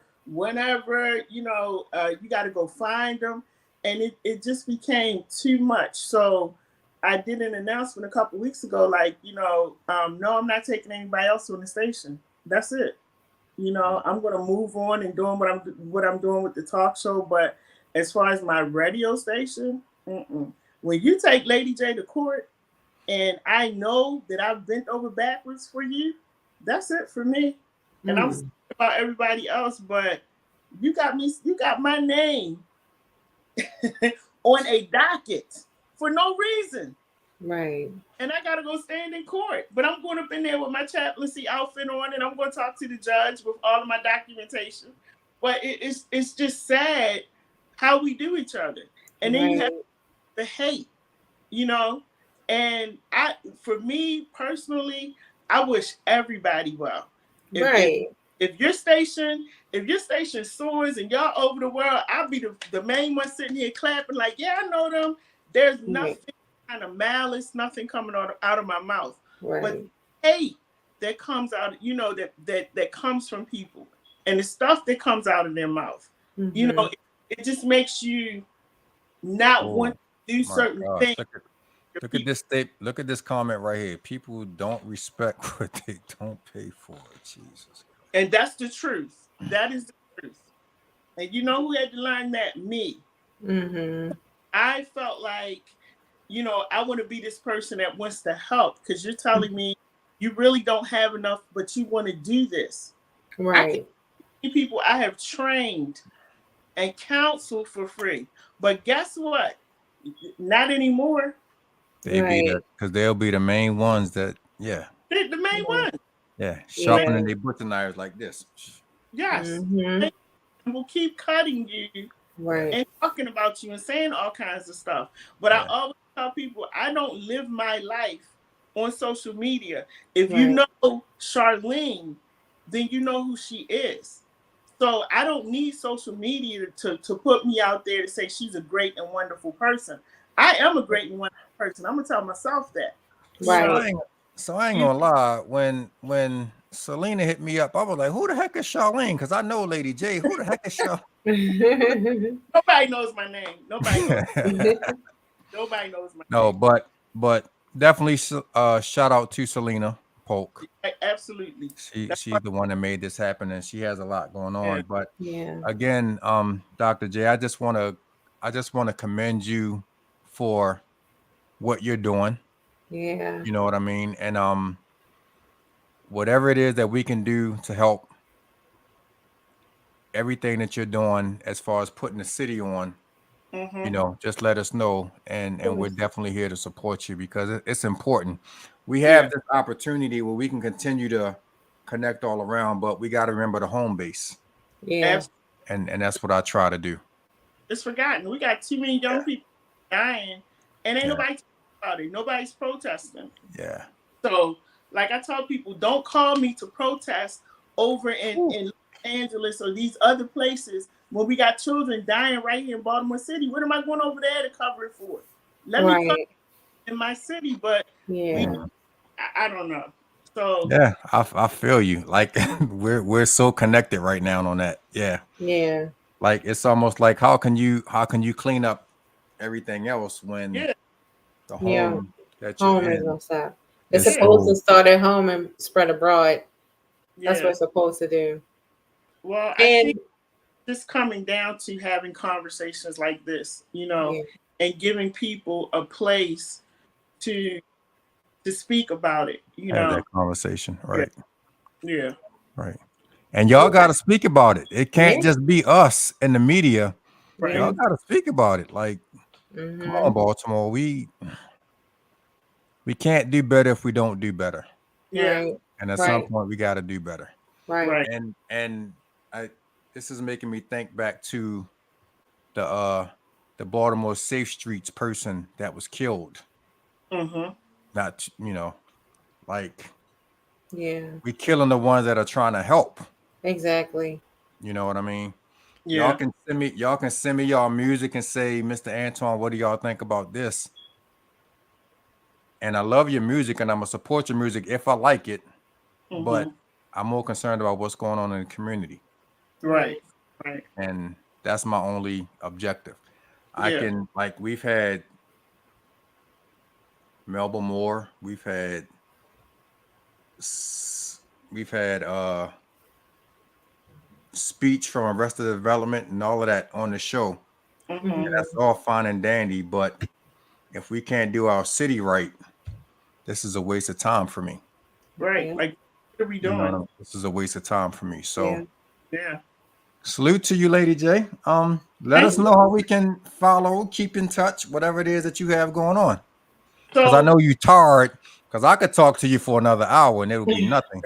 you know, you got to go find them. And it just became too much. So I did an announcement a couple weeks ago, like, you know, no, I'm not taking anybody else on the station. That's it. You know, I'm going to move on and doing what I'm doing with the talk show. But as far as my radio station, when you take Lady J to court and I know that I've bent over backwards for you, that's it for me. And I'm sorry about everybody else, but you got my name on a docket for no reason. Right. And I got to go stand in court. But I'm going up in there with my chaplaincy outfit on and I'm going to talk to the judge with all of my documentation. But it's just sad how we do each other. And then you have the hate, you know. And for me personally, I wish everybody well. If your station soars and y'all over the world, I'll be the main one sitting here clapping like, yeah, I know them. There's nothing kind of malice, nothing coming out of my mouth. But hate that comes out, you know, that comes from people and the stuff that comes out of their mouth, you know, it just makes you not want to do certain things. Look at this look at this comment right here. People don't respect what they don't pay for. Jesus. And that's the truth. That is the truth. And you know who had to learn that? Me. I felt like, you know, I want to be this person that wants to help because you're telling me you really don't have enough, but you want to do this. Right. People I have trained and counseled for free. But guess what? Not anymore. Because they'll be the main ones that, the main ones. Yeah, sharpening their butcher knives like this. Yes. Will keep cutting you and talking about you and saying all kinds of stuff. But I always tell people I don't live my life on social media. If you know Charlene, then you know who she is. So I don't need social media to put me out there to say she's a great and wonderful person. I am a great and wonderful person. I'm gonna tell myself that. So I ain't gonna lie. When Selena hit me up, I was like, "Who the heck is Charlene?" Because I know Lady J. Who the heck is Charlene? Nobody knows my name. Nobody knows. Nobody knows my name. No, but definitely shout out to Selena Polk. Absolutely. She's the one that made this happen, and she has a lot going on. But again, Dr. J, I just want to commend you for what you're doing. Yeah. You know what I mean? And whatever it is that we can do to help, everything that you're doing as far as putting the city on, you know, just let us know. And we're definitely here to support you because it's important. We have this opportunity where we can continue to connect all around, but we got to remember the home base. Yeah. And that's what I try to do. It's forgotten. We got too many young people dying and ain't nobody talking about it. Nobody's protesting. Yeah. So, like I tell people, don't call me to protest over in Los Angeles or these other places when we got children dying right here in Baltimore City. What am I going over there to cover it for? Let me cover it in my city, but I don't know. So yeah, I feel you. Like we're so connected right now on that. Yeah. Yeah. Like it's almost like how can you clean up everything else when the home that you're in. Is gonna stop. It's supposed to start at home and spread abroad. That's what it's supposed to do. Well, I think just coming down to having conversations like this, Yeah. and giving people a place to speak about it, Have that conversation, right? Yeah. Right. And y'all got to speak about it. It can't Yeah. just be us in the media. Right. Y'all got to speak about it. Like, Mhm. come on, Baltimore. We can't do better if we don't do better. Yeah. Right. And at Right. some point, we got to do better. Right. Right. And this is making me think back to the Baltimore Safe Streets person that was killed. Mm-hmm. Not, like, Yeah. we killing the ones that are trying to help. Exactly. You know what I mean? Yeah. Y'all can send me y'all music and say, Mr. Antoine, what do y'all think about this? And I love your music and I'm gonna support your music if I like it, but I'm more concerned about what's going on in the community. Right. Right. And that's my only objective. I Yeah. can, like, we've had Melba Moore, we've had speech from Arrested Development and all of that on the show. Mm-hmm. And that's all fine and dandy, but if we can't do our city right, this is a waste of time for me. Right. Yeah. Like, what are we doing? This is a waste of time for me. So Yeah. salute to you, Lady J. Let us know how we can follow, keep in touch, whatever it is that you have going on. Because I know you tired, because I could talk to you for another hour and it would be nothing.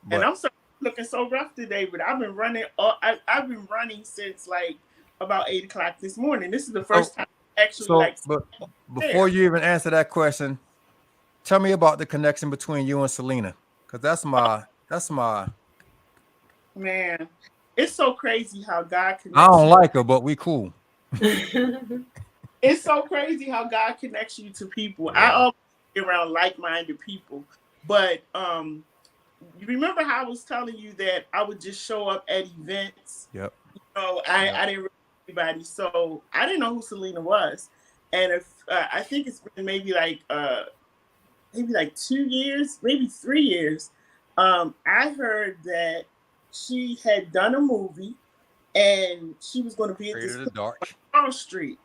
But, and I'm sorry, looking so rough today, but I've been running. I've been running since like about 8 o'clock this morning. This is the first time actually. But before you even answer that question, tell me about the connection between you and Selena, because that's my man. It's so crazy how God connects. I don't like her, but we cool. It's so crazy how God connects you to people. Yeah. I always be around like-minded people, but you remember how I was telling you that I would just show up at events? Yep. I didn't really know anybody, so I didn't know who Selena was. And if I think it's been maybe like 2 years, maybe 3 years. I heard that she had done a movie and she was going to be at this Wall Street.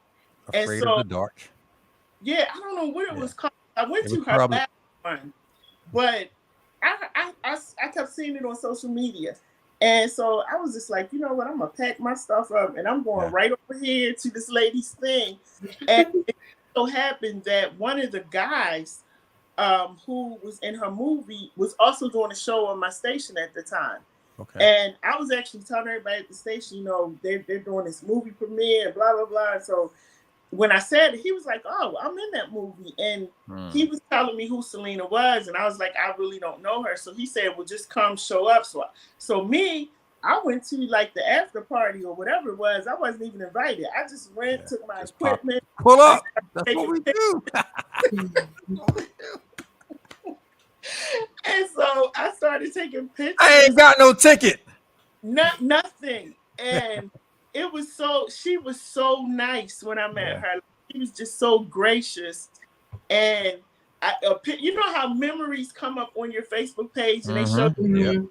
Afraid of the Dark. Yeah, I don't know what it was called. I went to her last one, but I kept seeing it on social media. And so I was just like, you know what, I'm going to pack my stuff up and I'm going right over here to this lady's thing. And it so happened that one of the guys who was in her movie was also doing a show on my station at the time. Okay. And I was actually telling everybody at the station, they're doing this movie premiere and blah, blah, blah. And so when I said it, he was like, oh, I'm in that movie. And he was telling me who Selena was. And I was like, I really don't know her. So he said, well, just come show up. So I went to like the after party or whatever it was. I wasn't even invited. I just went, took my equipment. Pull up. That's what we do. And so I started taking pictures. I ain't got no ticket. Nothing. And she was so nice when I met her. She was just so gracious. And you know how memories come up on your Facebook page and they show you.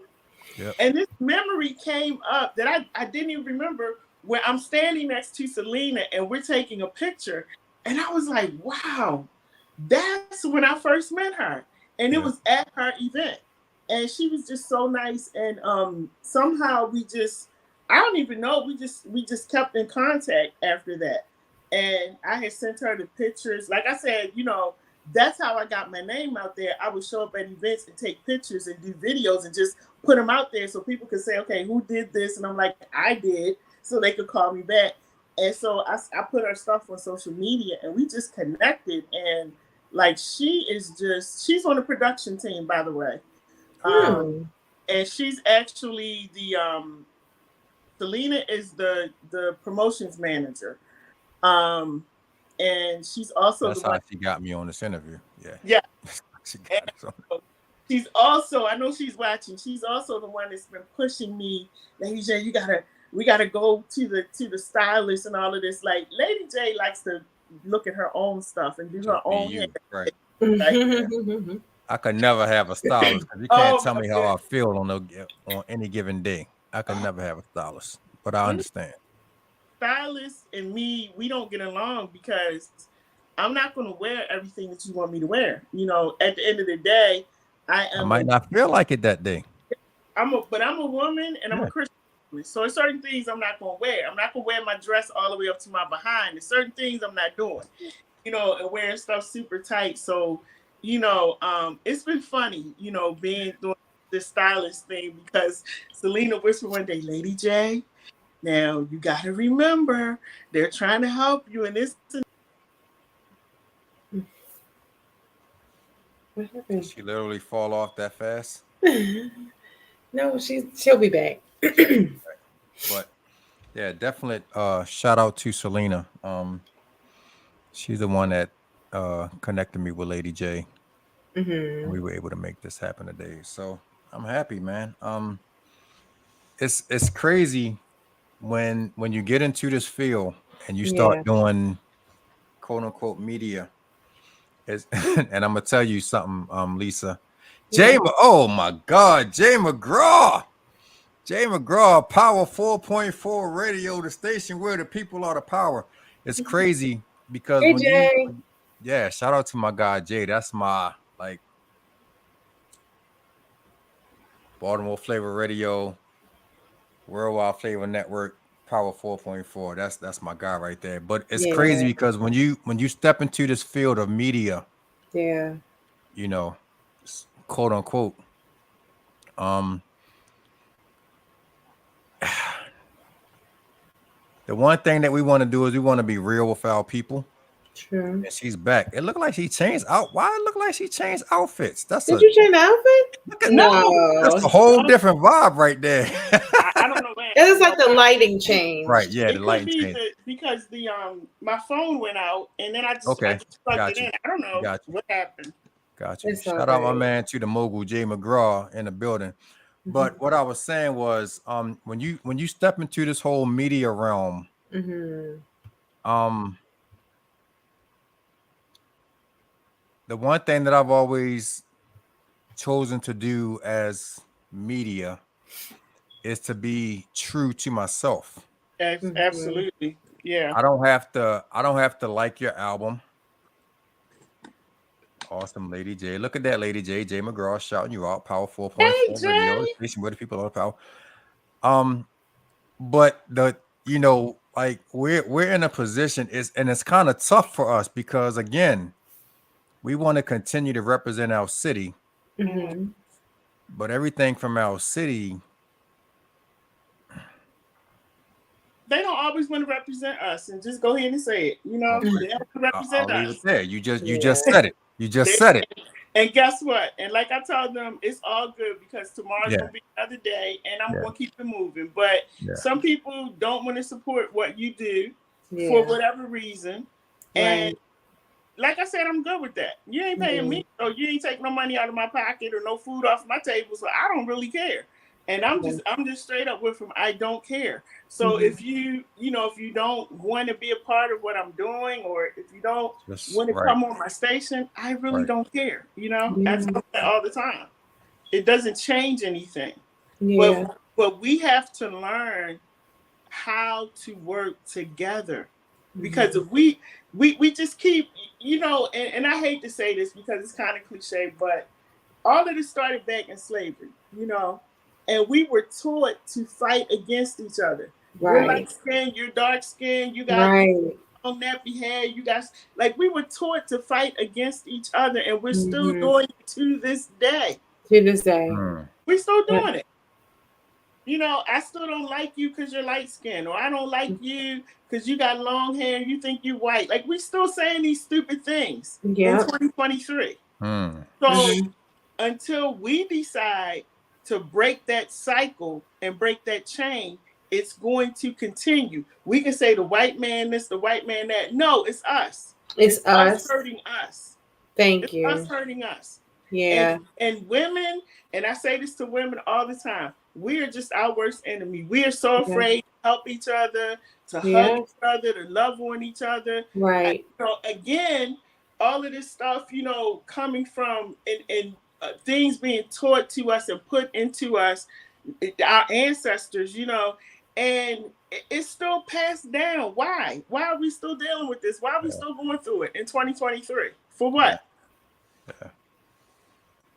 Yep. And this memory came up that I didn't even remember, where I'm standing next to Selena and we're taking a picture. And I was like, wow, that's when I first met her. And it was at her event. And she was just so nice. And somehow I don't even know, we just kept in contact after that. And I had sent her the pictures. Like I said, that's how I got my name out there. I would show up at events and take pictures and do videos and just put them out there so people could say, okay, who did this? And I'm like, I did. So they could call me back. And so I put her stuff on social media and we just connected. And like, she's on the production team, by the way. And she's actually Selena is the promotions manager. And she's also that's how she got me on this interview. Yeah. She's also, I know she's watching. She's also the one that's been pushing me. Lady J, we gotta go to the stylist and all of this. Like, Lady J likes to look at her own stuff and do her own hair. Right. I could never have a stylist because you can't tell me how I feel on any given day. I could never have a stylist. but I understand. Stylist and me, we don't get along because I'm not going to wear everything that you want me to wear. You know, at the end of the day, I might not feel like it that day. but I'm a woman and I'm a Christian. So there's certain things I'm not going to wear. I'm not going to wear my dress all the way up to my behind. There's certain things I'm not doing, you know, and wearing stuff super tight. So, you know, it's been funny, you know, doing this stylist thing because Selena whispered one day, Lady J, now you got to remember they're trying to help you in this. What happened? She literally fall off that fast. No, she'll be back. But yeah, definitely shout out to Selena. She's the one that connected me with Lady J. Mm-hmm. We were able to make this happen today. So I'm happy, man. It's crazy when you get into this field and you start doing quote unquote media. And I'm gonna tell you something, Lisa. Oh my God, Jay McGraw. Jay McGraw, Power 4.4 Radio, the station where the people are the power. It's crazy because hey, Jay. Shout out to my guy Jay. That's my like Baltimore Flavor Radio, Worldwide Flavor Network, Power 4.4. That's my guy right there. But it's crazy because when you step into this field of media, you know, quote unquote, the one thing that we want to do is we want to be real with our people. True. And she's back. It looked like she changed out. Why it look like she changed outfits? Did you change the outfit? No, that's a whole different vibe right there. I don't know. It was like the lighting change. Right? Yeah, it the lighting change. Because the my phone went out and then I just plugged it in. I don't know what happened. Got you. Shout out my man to the mogul Jay McGraw in the building. But what I was saying was, when you step into this whole media realm, the one thing that I've always chosen to do as media is to be true to myself. Absolutely, yeah. I don't have to like your album. Awesome, Lady J. Look at that, Lady J. Jay McGraw shouting you out. Power 4.4 Radio station where the people are the power. But like we're in a position and it's kind of tough for us because again, we want to continue to represent our city, but everything from our city, they don't always want to represent us. And just go ahead and say it. You know, they don't represent I'll leave us. it there. You just said it. You just said it. And guess what? And like I told them, it's all good because tomorrow's gonna be another day, and I'm gonna keep it moving. But some people don't want to support what you do for whatever reason. And like I said, I'm good with that. You ain't paying me, or you ain't taking no money out of my pocket or no food off my table, so I don't really care. And I'm just straight up with them. I don't care. So if you don't want to be a part of what I'm doing, or if you don't want to come on my station, I really don't care. You know, I tell that all the time. It doesn't change anything. Yeah. But we have to learn how to work together, because if we just keep, you know, and I hate to say this because it's kind of cliche, but all of this started back in slavery, you know. And we were taught to fight against each other. Right. You're light skinned, you're dark skinned, you got on nappy hair, you guys, like we were taught to fight against each other, and we're still doing it to this day. We're still doing it. You know, I still don't like you because you're light skinned, or I don't like you because you got long hair and you think you're white. Like we still saying these stupid things in 2023. So until we decide to break that cycle and break that chain, it's going to continue. We can say the white man this, the white man that. No, it's us. It's us hurting us. Thank you. Us hurting us. Yeah. And women, and I say this to women all the time, we are just our worst enemy. We are so afraid to help each other, to hug each other, to love on each other. Right. So again, all of this stuff, you know, coming from and things being taught to us and put into us, our ancestors, you know, and it's still passed down. Why? Why are we still dealing with this? Why are we still going through it in 2023? For what? Yeah.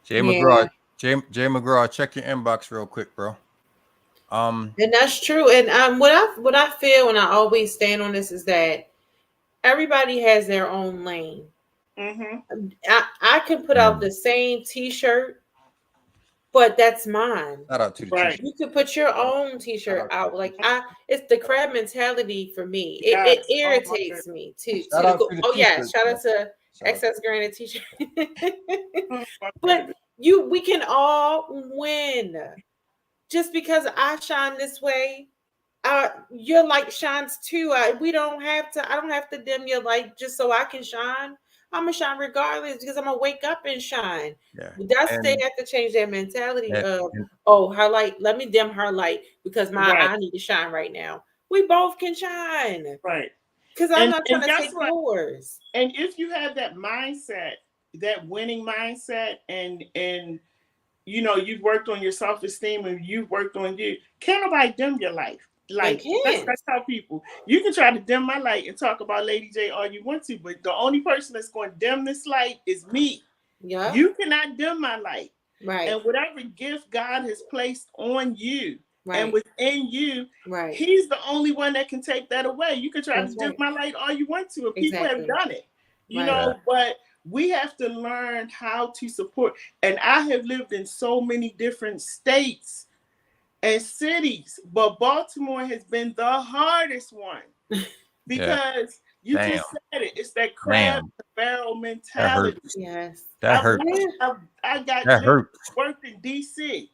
Jay McGraw, check your inbox real quick, bro. And that's true. And what I feel, and I always stand on this, is that everybody has their own lane. Mm-hmm. I can put out the same T-shirt, but that's mine. Shout out to the Right. T-shirt. You could put your own T-shirt out. Like it's the crab mentality for me. It irritates me too. Shout out to the shout out to Access Granted T-shirt. But we can all win. Just because I shine this way, your light shines too. I don't have to dim your light just so I can shine. I'm gonna shine regardless because I'm gonna wake up and shine. Yeah. They have to change their mentality of, her light, let me dim her light because I need to shine right now. We both can shine. Right. Because I'm not trying to take yours. And if you have that mindset, that winning mindset, and you've worked on your self-esteem and you've worked on you, can't nobody dim your life. Like that's how people. You can try to dim my light and talk about Lady J all you want to, but the only person that's going to dim this light is me. Yeah. You cannot dim my light. Right. And whatever gift God has placed on you and within you, He's the only one that can take that away. You can try to dim my light all you want to, and people have done it. But we have to learn how to support. And I have lived in so many different states and cities, but Baltimore has been the hardest one because you just said it. It's that crab barrel mentality. Yes, that hurts. I got worked in DC.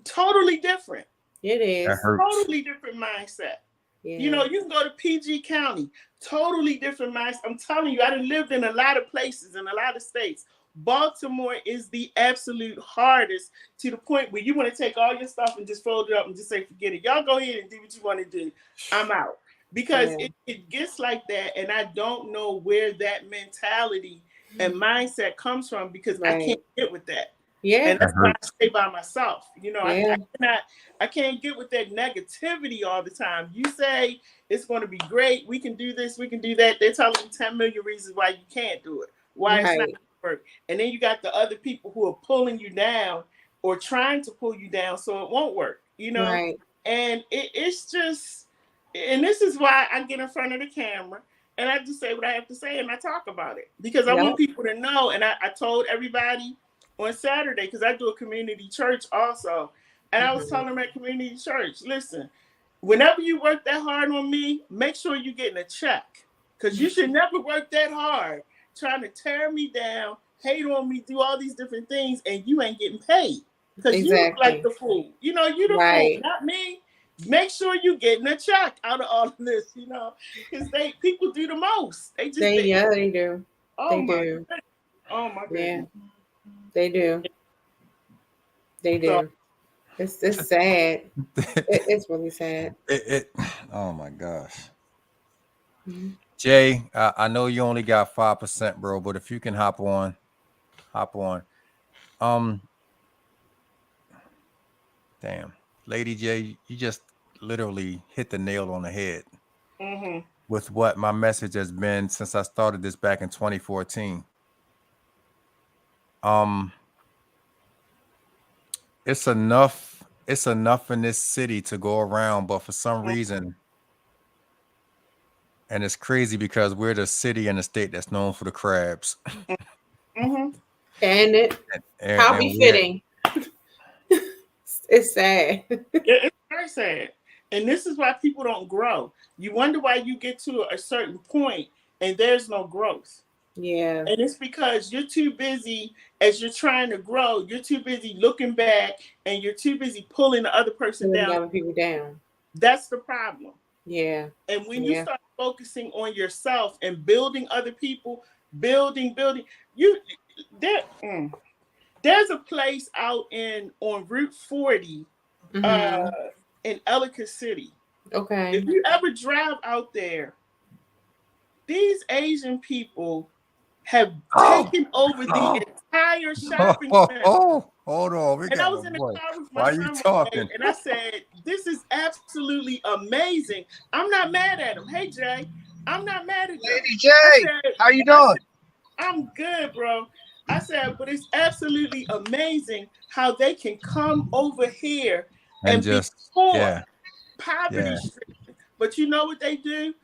Totally different. It is. That hurts. Totally different mindset. Yeah. You can go to PG County. Totally different mindset. I'm telling you, I done lived in a lot of places in a lot of states. Baltimore is the absolute hardest, to the point where you want to take all your stuff and just fold it up and just say, forget it. Y'all go ahead and do what you want to do. I'm out. Because it gets like that, and I don't know where that mentality and mindset comes from, because I can't get with that. Yeah. And that's why I stay by myself. I can't get with that negativity all the time. You say it's going to be great. We can do this. We can do that. They're telling you 10 million reasons why you can't do it. Why it's not work. And then you got the other people who are pulling you down or trying to pull you down so it won't work, and it's just, and this is why I get in front of the camera and I just say what I have to say and I talk about it, because I want people to know. And I told everybody on Saturday, because I do a community church also, and I was telling them at community church, listen, whenever you work that hard on me, make sure you're getting a check, because you should never work that hard trying to tear me down, hate on me, do all these different things, and you ain't getting paid because you look like the fool. You the fool, not me. Make sure you getting a check out of all of this, because people do the most. They do. Oh they my do. God. Oh my God. Yeah, they do. They do. So, it's sad. It's really sad. Oh my gosh. Mm-hmm. Jay, I know you only got 5%, bro, but if you can hop on. Damn, Lady J, you just literally hit the nail on the head with what my message has been since I started this back in 2014. It's enough in this city to go around, but for some reason, and it's crazy because we're the city and the state that's known for the crabs. And how be fitting. It's sad. It's very sad. And this is why people don't grow. You wonder why you get to a certain point and there's no growth. Yeah. And it's because you're too busy, as you're trying to grow, you're too busy looking back and you're too busy pulling the other person down. Other people down. That's the problem. Yeah. And when you start focusing on yourself and building other people, building, there's a place out on Route 40 in Ellicott City. Okay. If you ever drive out there, these Asian people have taken over the entire Oh, shopping oh, center. hold on. We And I got was my in the boy. car with Why my you son one day, talking? and I said, "This is absolutely amazing." I'm not mad at him. Hey Jay, I'm not mad at them. Lady J, I said, how you doing? I'm good, bro. I said, but it's absolutely amazing how they can come over here And and just, be poor, yeah. poverty stricken. But you know what they do?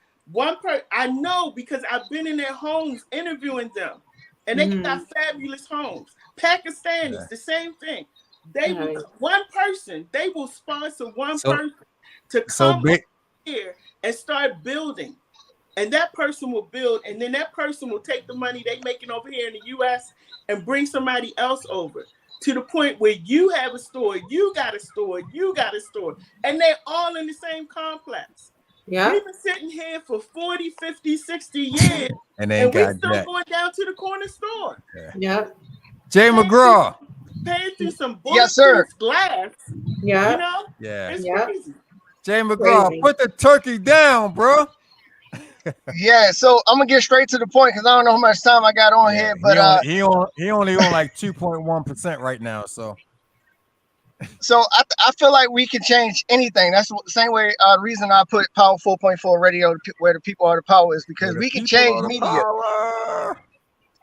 I know because I've been in their homes interviewing them, and they got fabulous homes. Pakistanis, the same thing. They will they will sponsor one person to come over here and start building. And that person will build, and then that person will take the money they making over here in the U.S. and bring somebody else over to the point where you have a store, you got a store, and they're all in the same complex. Yeah. We've been sitting here for 40, 50, 60 years, And we're still going down to the corner store. Yeah. Jay McGraw. Paying through some bulletproof Yes, sir. glass. Yeah. You know? Yeah. It's crazy. Jay McGraw, Crazy. put the turkey down, bro. Yeah, so I'm gonna get straight to the point because I don't know how much time I got on here, but he only on like 2.1% right now. So I feel like we can change anything. That's the same way. Reason I put Power 4.4 Radio where the people are the power is because we can change media.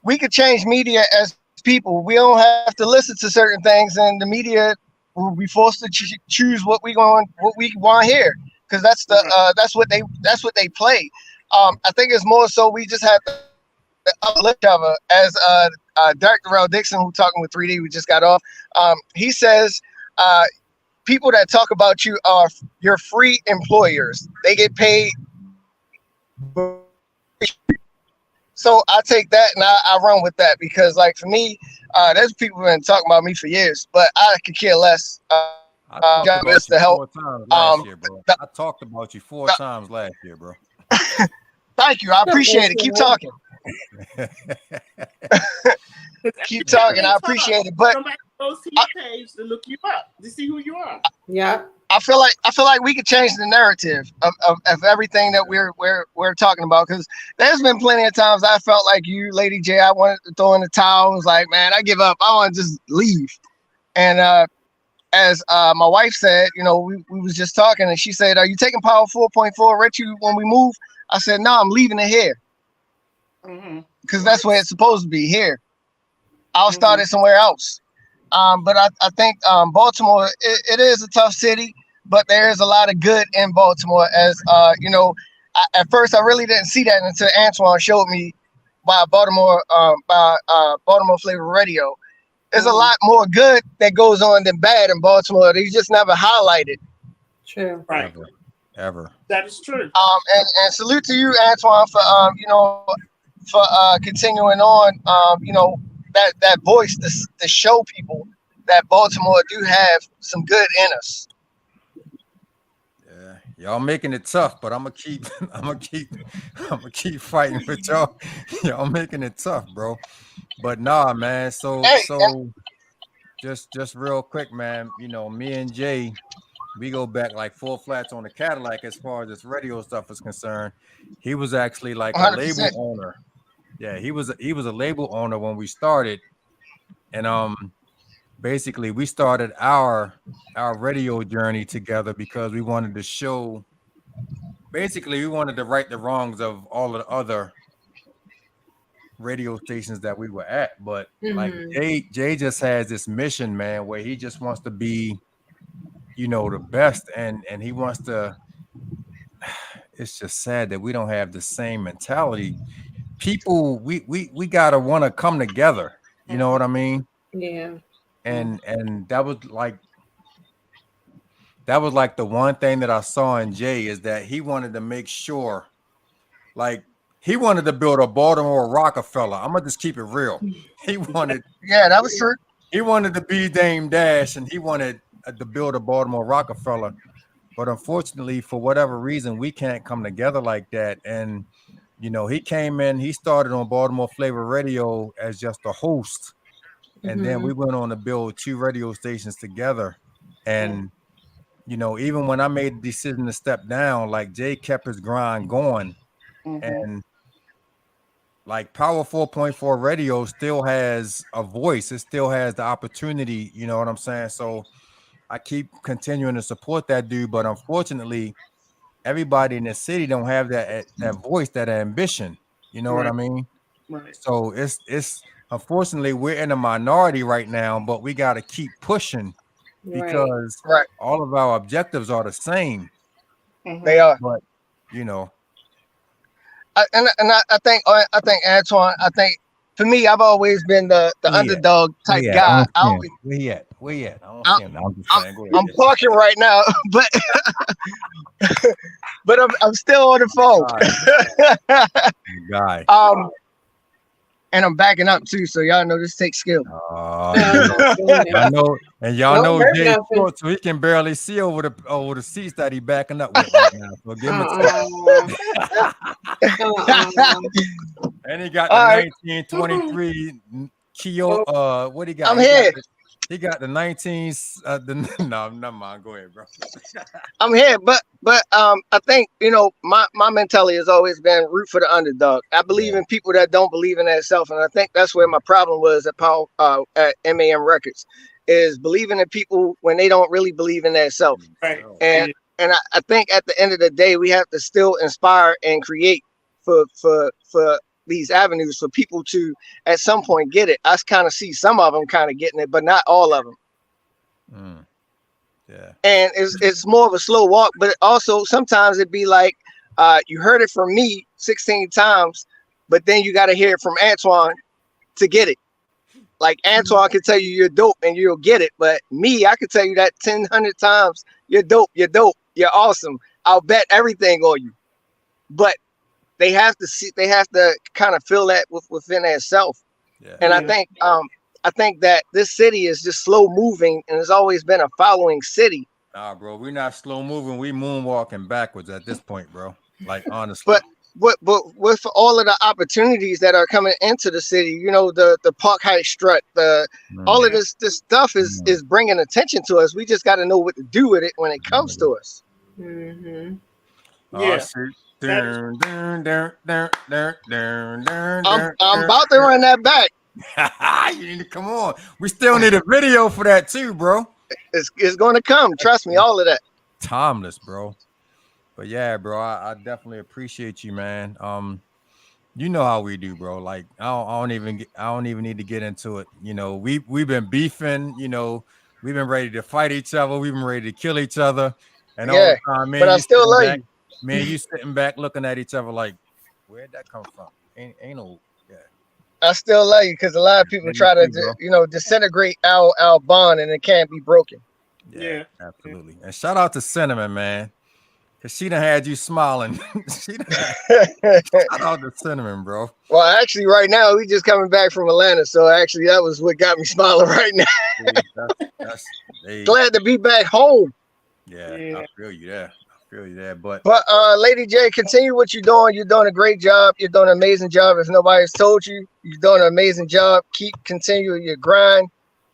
We can change media as people. We don't have to listen to certain things, and the media will be forced to choose what we want to hear because that's what they play. I think it's more so we just have to uplift cover as Dr. Rel Dixon, who talking with 3D, we just got off. He says people that talk about you are your free employers. They get paid. So I take that and I run with that because, like, for me, there's people who've been talking about me for years, but I could care less. I talked about you to help. 4 times last year, bro. I talked about you 4 times last year, bro. Thank you. I appreciate it. Keep talking. Keep talking. I appreciate it. But somebody goes to your page to look you up to see who you are. Yeah. I feel like we could change the narrative of everything that we're talking about because there's been plenty of times I felt like you, Lady J. I wanted to throw in the towel. I was like, man, I give up. I want to just leave. And as my wife said, you know, we was just talking, and she said, "Are you taking Power 4.4 with you when we move?" I said, "No, I'm leaving it here because that's where it's supposed to be here. I'll start it somewhere else." But I think Baltimore, it is a tough city, but there is a lot of good in Baltimore. As you know, at first I really didn't see that until Antoine showed me by Baltimore Flavor Radio. There's a lot more good that goes on than bad in Baltimore. They just never highlighted. True. Right. Ever. That is true. And salute to you, Antoine, for continuing on. You know, that voice to show people that Baltimore do have some good in us. Yeah, y'all making it tough, but I'm gonna keep fighting with y'all. Y'all making it tough, bro. But nah, man. So just real quick, man. You know, me and Jay, we go back like 4 flats on the Cadillac as far as this radio stuff is concerned. He was actually like 100%. a label owner. Yeah, he was a label owner when we started, and basically we started our radio journey together because we wanted to show. Basically, we wanted to right the wrongs of all of the other radio stations that we were at, but like Jay just has this mission, man, where he just wants to be, you know, the best, and he wants to. It's just sad that we don't have the same mentality. People, we gotta want to come together. You know what I mean? Yeah. And that was like the one thing that I saw in Jay is that he wanted to make sure, like, he wanted to build a Baltimore Rockefeller. I'm gonna just keep it real. He wanted, yeah, that was true. He wanted to be Dame Dash, and he wanted to build a Baltimore Rockefeller. But unfortunately, for whatever reason, we can't come together like that. And you know, he came in, he started on Baltimore Flavor Radio as just a host, and then we went on to build 2 radio stations together. And you know, even when I made the decision to step down, like Jay kept his grind going, and like Power 4.4 radio still has a voice. It still has the opportunity. You know what I'm saying? So I keep continuing to support that dude, but unfortunately, everybody in the city don't have that voice, that ambition. You know what I mean? Right. So it's unfortunately we're in a minority right now, but we got to keep pushing because Right. all of our objectives are the same. They are. But you know, I think Antoine. I think for me, I've always been the underdog type guy. Where he at? I don't see him. I'm just saying. Go ahead. I'm parking right now, but but I'm still on the phone. Guy. And I'm backing up too, so y'all know this takes skill. I know, and y'all Don't know hurt Jay nothing. short, so he can barely see over the seats that he backing up with right now. So give him a And he got the 1923 Kia. What he got? I'm here. He got the 19s. No, never mind. Go ahead, bro. I'm here, but I think my mentality has always been root for the underdog. I believe in people that don't believe in themselves, and I think that's where my problem was at MAM Records, is believing in people when they don't really believe in themselves. Right. And I think at the end of the day, we have to still inspire and create for these avenues for people to at some point get it. I kind of see some of them kind of getting it, but not all of them. Yeah. And it's more of a slow walk, but also sometimes it'd be like you heard it from me 16 times, but then you got to hear it from Antoine to get it. Like Antoine can tell you you're dope and you'll get it, but me, I can tell you that 100 times, you're dope, you're awesome. I'll bet everything on you. But they have to kind of feel that within themselves. Yeah. And I think that this city is just slow moving and has always been a following city. Nah, bro, we're not slow moving. We moonwalking backwards at this point, bro. Like, honestly. But with all of the opportunities that are coming into the city, the Park Heights strut, all of this stuff is bringing attention to us. We just got to know what to do with it when it comes to us. Mm-hmm. Yeah. I'm about to run that back. You need to come on. We still need a video for that too, bro. It's going to come. Trust me, all of that. Timeless, bro. But yeah, bro, I definitely appreciate you, man. You know how we do, bro. Like I don't even need to get into it. We've been beefing. We've been ready to fight each other. We've been ready to kill each other. And all the time, man, but I still love you. Man, you sitting back looking at each other like, where'd that come from? Ain't no. I still love you because a lot of people try to, disintegrate our bond, and it can't be broken. Yeah, absolutely. And shout out to Cinnamon, man, because she done had you smiling. Shout out to Cinnamon, bro. Well, actually, right now we just coming back from Atlanta, so actually that was what got me smiling right now. Glad to be back home. Yeah, I feel you there. But Lady J, continue what you're doing. You're doing a great job. You're doing an amazing job. If nobody's told you, you're doing an amazing job. Continue your grind.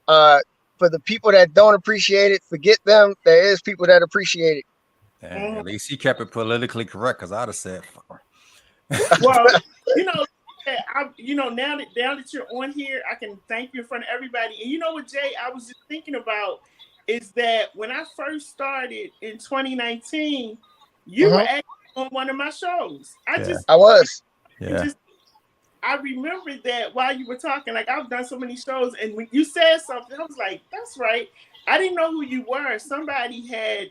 For the people that don't appreciate it, forget them. There is people that appreciate it. Damn, at least he kept it politically correct, because I'd have said. Well, now that you're on here, I can thank you in front of everybody. And you know what, Jay, I was just thinking about is that when I first started in 2019, you were actually on one of my shows. I was. Yeah. I remember that while you were talking, like I've done so many shows, and when you said something, I was like, that's right. I didn't know who you were. Somebody had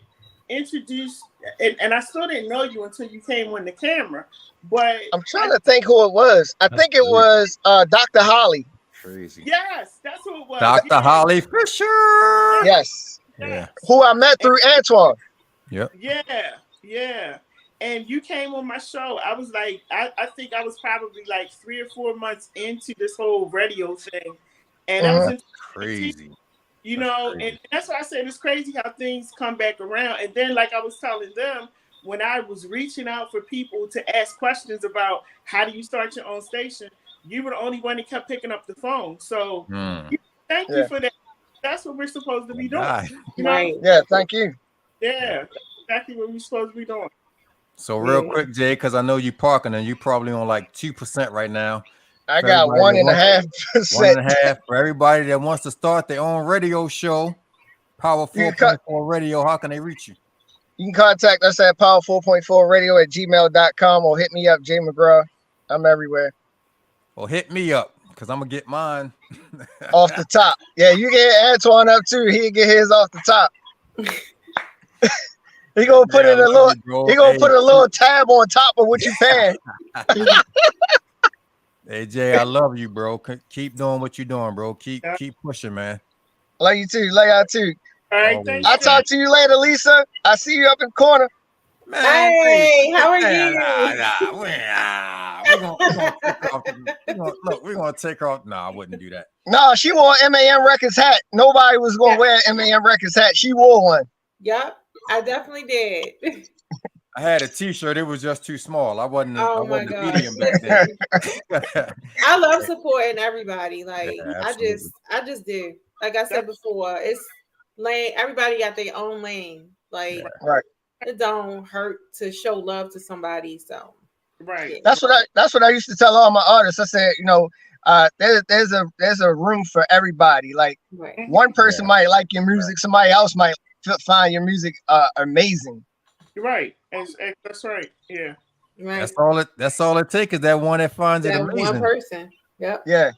introduced, and I still didn't know you until you came on the camera. But I'm trying to think who it was. I think it was Dr. Holly. Crazy. Yes, that's who it was. Dr. Holly Fisher. Yes. Yeah. Who I met through Antoine. Yep. Yeah. And you came on my show. I was like, I think I was probably like 3 or 4 months into this whole radio thing. And I was crazy. And that's why I said it's crazy how things come back around. And then, like I was telling them, when I was reaching out for people to ask questions about how do you start your own station, you were the only one that kept picking up the phone. So thank you for that. That's what we're supposed to be doing. Right. Yeah, thank you. Yeah, exactly what we're supposed to be doing. So real quick, Jay, because I know you parking and you probably on like 2% right now. I got 1.5%. 1.5 for everybody that wants to start their own radio show. Power 4.4 Radio. How can they reach you? You can contact us at power4.4radio@gmail.com or hit me up, Jay McGraw. I'm everywhere. Well, hit me up because I'm gonna get mine off the top. Yeah, you get Antoine up too. He'll get his off the top. He gonna put in a little. He gonna put a little tab on top of what you paying. Hey Jay, I love you, bro. Keep doing what you're doing, bro. Keep pushing, man. Love you too. Love y'all too. All right, thank I'll talk to you later, Lisa. I see you up in the corner. Man, hey, how are you? We're gonna take her off. No, I wouldn't do that. No, she wore an MAM Records hat. Nobody was gonna wear an MAM Records hat. She wore one. Yep, I definitely did. I had a T-shirt. It was just too small. I wasn't. Oh I wasn't my a medium back then. I love supporting everybody. Like Yeah, I just do. Like I said before, it's lane. Everybody got their own lane. Like right. It don't hurt to show love to somebody. So right. Yeah. That's what I used to tell all my artists. I said, there's a room for everybody. Like one person might like your music, somebody else might find your music amazing. You're right. That's right. Yeah. Right. That's all it takes is that one that finds it amazing. One person. Yep. Yeah.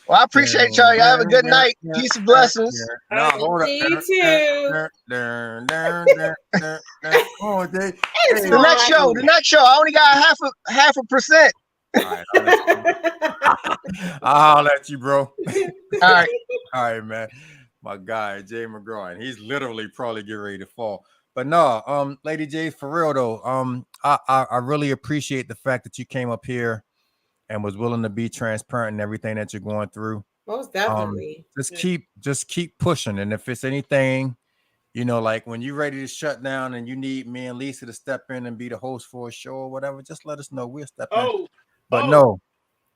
Well, I appreciate y'all. Y'all have a good night. Peace and blessings. No, hold up. You too. The next show. I only got half a percent. All right, I'll let you, bro. All right, man. My guy, Jay McGraw, and he's literally probably getting ready to fall. But no, Lady J, for real though, I really appreciate the fact that you came up here and was willing to be transparent in everything that you're going through. Most definitely. Just keep pushing. And if it's anything, like when you're ready to shut down and you need me and Lisa to step in and be the host for a show or whatever, just let us know. We'll step in. But no.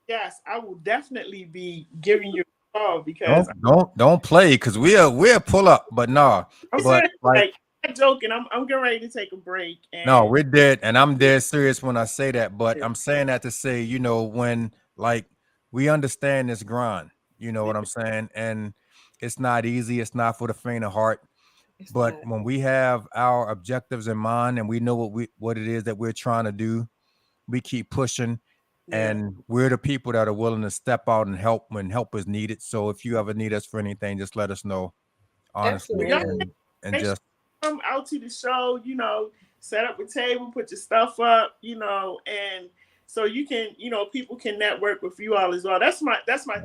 Yes, I will definitely be giving you a call because don't play because we'll pull up. But no. I'm joking. I'm getting ready to take a break. And no, we're dead, and I'm dead serious when I say that. But I'm saying that to say, when we understand this grind, you know what I'm saying, and it's not easy. It's not for the faint of heart. But when we have our objectives in mind and we know what it is that we're trying to do, we keep pushing, and we're the people that are willing to step out and help when help is needed. So if you ever need us for anything, just let us know, honestly, and just. Come out to the show, set up a table, put your stuff up, and so you can, people can network with you all as well. That's my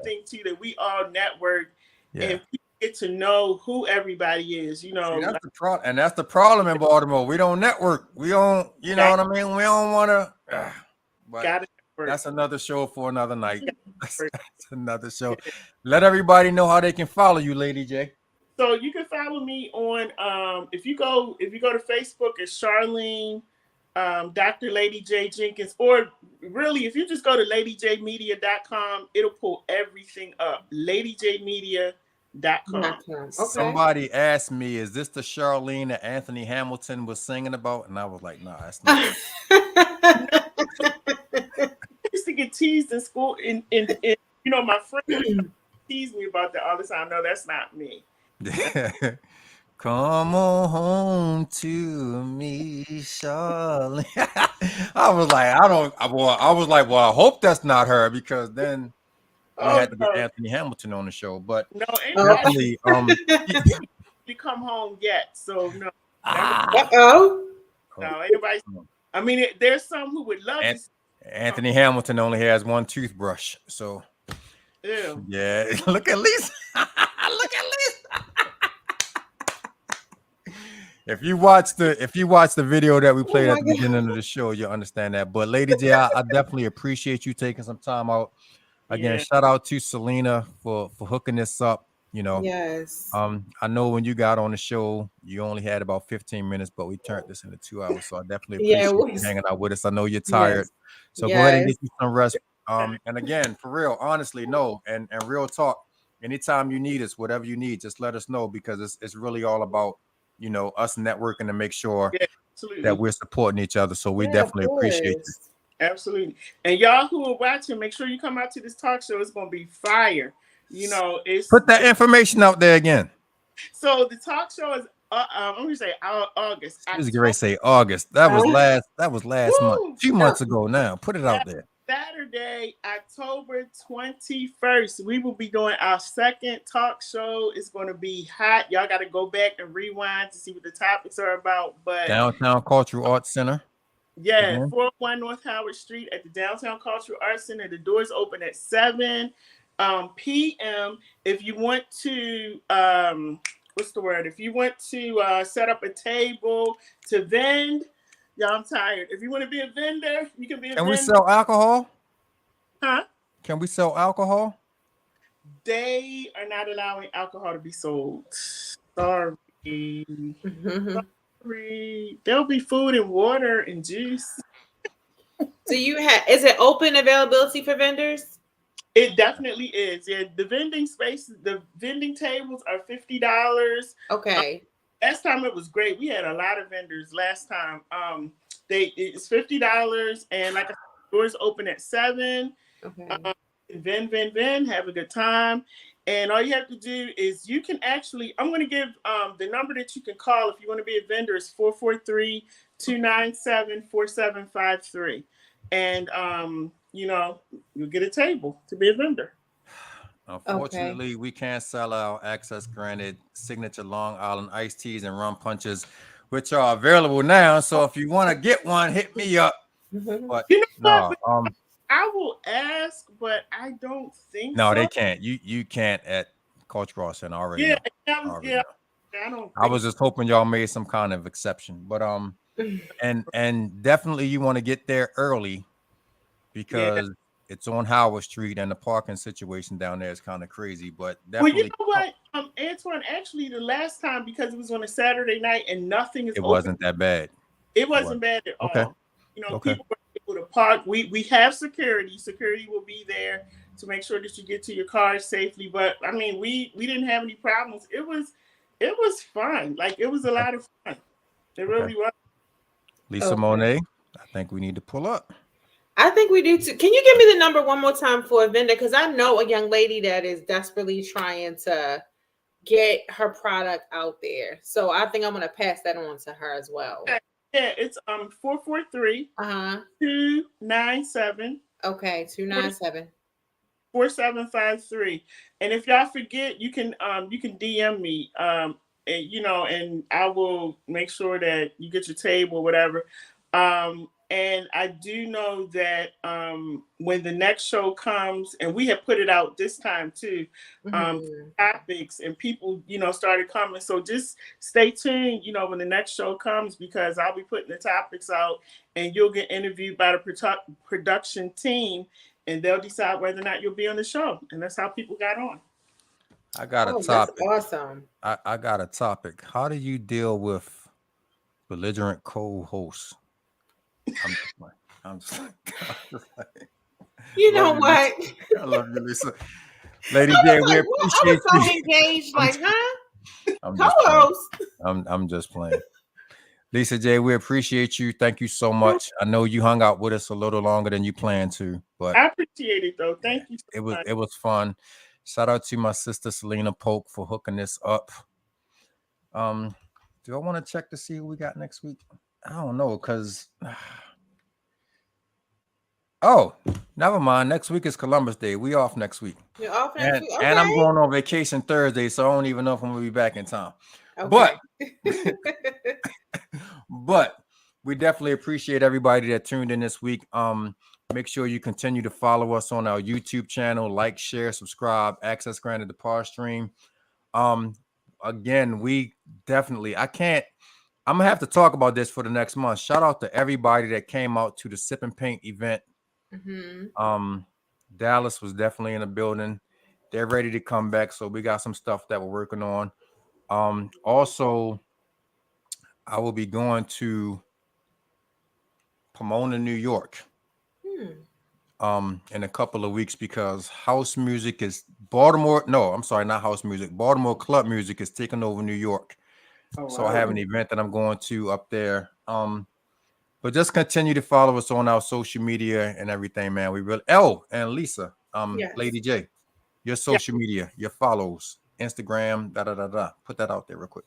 thing too, that we all network and people get to know who everybody is, See, that's the problem, and that's the problem in Baltimore. We don't network. We don't, know what I mean? We don't want to. But that's another show for another night. That's another show. Let everybody know how they can follow you, Lady J. So you can follow me on if you go to Facebook, it's Charlene, Dr. Lady J Jenkins, or really if you just go to ladyjmedia.com, it'll pull everything up. ladyjmedia.com. Okay. Somebody asked me, is this the Charlene that Anthony Hamilton was singing about? And I was like, nah, that's not. I used to get teased in school, and my friends tease me about that all the time. No, that's not me. Come on home to me, Charlene. I was like, well, I hope that's not her, because then we had to get Anthony Hamilton on the show. But no, luckily, you come home yet, so no. No, anybody. I mean, there's some who would love to. Anthony Hamilton only has one toothbrush, so. Ew. Yeah, look at Lisa. Look at Lisa. If you watch the video that we played at the beginning of the show, you'll understand that. But Lady J, I definitely appreciate you taking some time out. Again, shout out to Selena for hooking this up. Yes. I know when you got on the show, you only had about 15 minutes, but we turned this into 2 hours. So I definitely appreciate you hanging out with us. I know you're tired, so go ahead and get you some rest. And again, for real, honestly, and real talk. Anytime you need us, whatever you need, just let us know, because it's really all about us networking to make sure that we're supporting each other. So we definitely appreciate it. Absolutely. And y'all who are watching, make sure you come out to this talk show. It's going to be fire. You know, put that information out there again. So the talk show is I'm gonna say August. I was gonna say August. That was last month. 2 months ago now. Put it out there. Saturday, October 21st, we will be doing our second talk show. It's going to be hot. Y'all got to go back and rewind to see what the topics are about. But Downtown Cultural Arts Center. Yeah, 401 North Howard Street at the Downtown Cultural Arts Center. The doors open at 7 p.m. If you want to, If you want to set up a table to vend, y'all, I'm tired. If you want to be a vendor, you can be a vendor. Can we sell alcohol? Huh? Can we sell alcohol? They are not allowing alcohol to be sold. Sorry. Sorry. There'll be food and water and juice. Do you have? Is it open availability for vendors? It definitely is. Yeah, the vending spaces, the vending tables are $50. Okay. Last time it was great. We had a lot of vendors last time. It's $50, and like I said, doors open at 7. Okay. Vend, have a good time. And all you have to do is you can actually, I'm going to give the number that you can call if you want to be a vendor is 443-297-4753. And, you'll get a table to be a vendor. Unfortunately, we can't sell our access granted signature Long Island iced teas and rum punches, which are available now. So if you want to get one, hit me up. But I will ask, but I don't think no, so. they can't. You can't at Cultural Center already. I I was just hoping y'all made some kind of exception, but and definitely you want to get there early because it's on Howard Street and the parking situation down there is kind of crazy. But definitely, well, you know what, Antoine, actually the last time, because it was on a Saturday night and nothing is it open, wasn't that bad. It wasn't bad at okay. all. People were able to park. We have security. Security will be there to make sure that you get to your car safely. But I mean, we didn't have any problems. It was fun. Like, it was a lot of fun. It really was. Lisa Monet, I think we need to pull up. I think we do too. Can you give me the number one more time for a vendor? Because I know a young lady that is desperately trying to get her product out there. So I think I'm going to pass that on to her as well. Yeah, it's 443-297. Okay, 297. 4753. And if y'all forget, you can DM me. And I will make sure that you get your table or whatever. And I do know that when the next show comes, and we have put it out this time too, topics, and people, started coming. So just stay tuned, when the next show comes, because I'll be putting the topics out and you'll get interviewed by the production team, and they'll decide whether or not you'll be on the show. And that's how people got on. I got a topic. That's awesome. I got a topic. How do you deal with belligerent co-hosts? I'm just like, you know what? I love you, Lisa. Lady J, we appreciate you. I was so engaged, I'm co-host. I'm just playing. Lisa J, we appreciate you. Thank you so much. I know you hung out with us a little longer than you planned to, but I appreciate it though. Thank you. It was fun. Shout out to my sister Selena Polk for hooking this up. Do I want to check to see who we got next week? I don't know, because never mind. Next week is Columbus Day. We off next week. You're off next week? Okay. And I'm going on vacation Thursday, so I don't even know if I'm gonna be back in time. Okay. But we definitely appreciate everybody that tuned in this week. Make sure you continue to follow us on our YouTube channel, like, share, subscribe, access granted the par stream. Again, we definitely, I'm gonna have to talk about this for the next month. Shout out to everybody that came out to the Sip and Paint event. Dallas was definitely in the building. They're ready to come back, so we got some stuff that we're working on. Also, I will be going to Pomona, New York, in a couple of weeks, because house music is Baltimore club music is taking over New York. So I have an event that I'm going to up there. But just continue to follow us on our social media and everything, man. We really and Lisa, Yes. Lady J, your social media, your follows, Instagram, Put that out there real quick.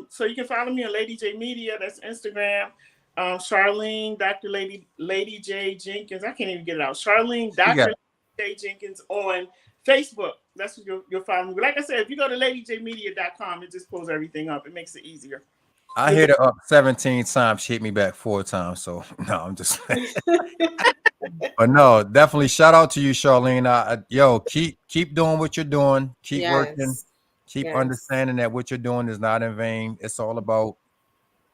So you can follow me on Lady J Media. That's Instagram. Charlene, Dr. Lady J Jenkins. I can't even get it out. Charlene, Dr. J Jenkins on Facebook. That's what you'll find me. But like I said, if you go to ladyjmedia.com, it just pulls everything up. It makes it easier. I hit her up 17 times. She hit me back 4 times. So no, I'm just but no, definitely shout out to you, Charlene. Yo, keep doing what you're doing. Keep working. Keep understanding that what you're doing is not in vain. It's all about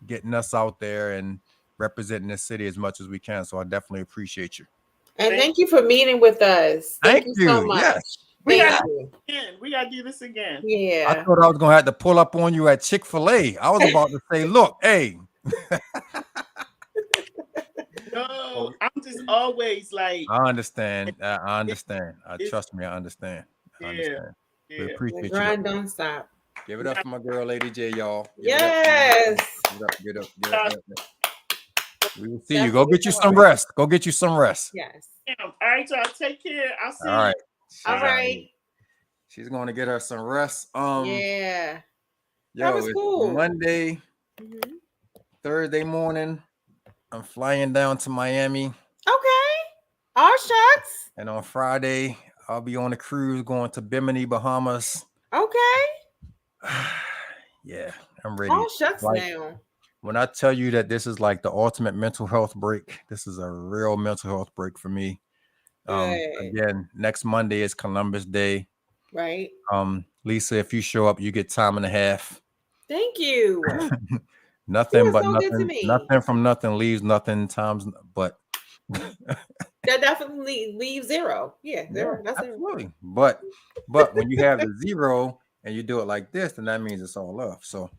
getting us out there and representing the city as much as we can. So I definitely appreciate you. And thank you for meeting with us. Thank you so much. Yes. We gotta do this again. Yeah. I thought I was gonna have to pull up on you at Chick-fil-A. I was about to say, look, hey. No, I'm just always like. I understand. Trust me, I understand. I understand. We appreciate you. The grind don't stop. Give it up for my girl, Lady J, y'all. Yes. Get up. We will see you. Go get you some rest. Yes. All right, y'all. Take care. I'll see you. All right. She's going to get her some rest. Yeah. That was cool. Monday, Thursday morning. I'm flying down to Miami. Okay. All shucks. And on Friday, I'll be on a cruise going to Bimini, Bahamas. Okay. Yeah, I'm ready. All shucks now. When I tell you that this is like the ultimate mental health break, this is a real mental health break for me. Again, next Monday is Columbus Day. Right. Lisa, if you show up, you get time and a half. Thank you. Nothing but nothing. Nothing from nothing leaves nothing times, but that definitely leaves zero. Yeah, zero. That's absolutely. Zero. But when you have the zero and you do it like this, then that means it's all love. So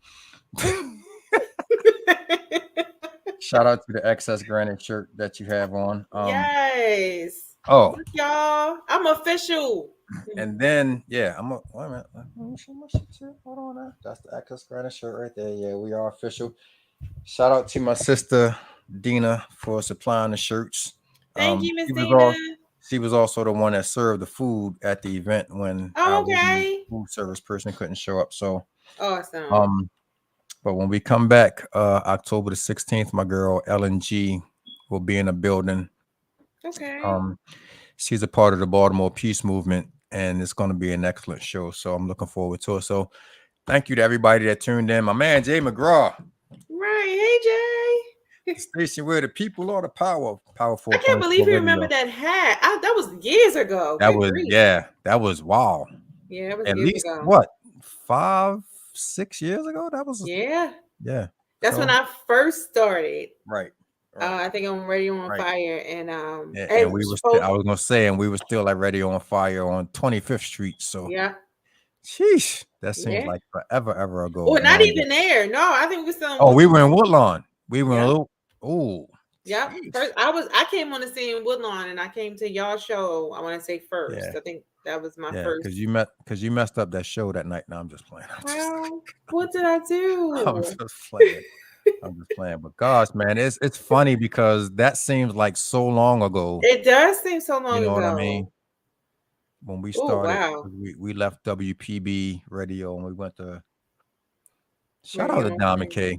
shout out to the Excess Granite shirt that you have on. Yes. Oh, look, y'all, I'm official. And then wait a minute. Let me show my shirt. Hold on now. That's the Excess Granite shirt right there. Yeah, we are official. Shout out to my sister Dina for supplying the shirts. Thank you, Miss Dina. She was also the one that served the food at the event when our food service person couldn't show up. So awesome. But when we come back, October the 16th, my girl Ellen G will be in the building. Okay. She's a part of the Baltimore Peace Movement, and it's going to be an excellent show. So I'm looking forward to it. So thank you to everybody that tuned in. My man Jay McGraw. Right. Hey, Jay. Station where the people are the powerful. I can't believe you remember that hat. That was years ago. That was wow. Yeah, it was at years least ago. What, 5-6 years ago? That was yeah. That's so, when I first started. Right. I think I'm Radio on Fire, and and we were still, I was gonna say, and we were still at Radio on Fire on 25th Street. So sheesh, that seems like forever ago. Oh, not even there. No, I think we were still. We were in Woodlawn. We were in Yep. First, I came on the scene in Woodlawn, and I came to y'all show. I want to say first. I think that was my first. Because you messed up that show that night. No, I'm just playing. What did I do? I'm just playing. But gosh, man, it's funny because that seems like so long ago. It does seem so long ago. You know what I mean? When we started, we left WPB radio and we went to shout out to Diamond K.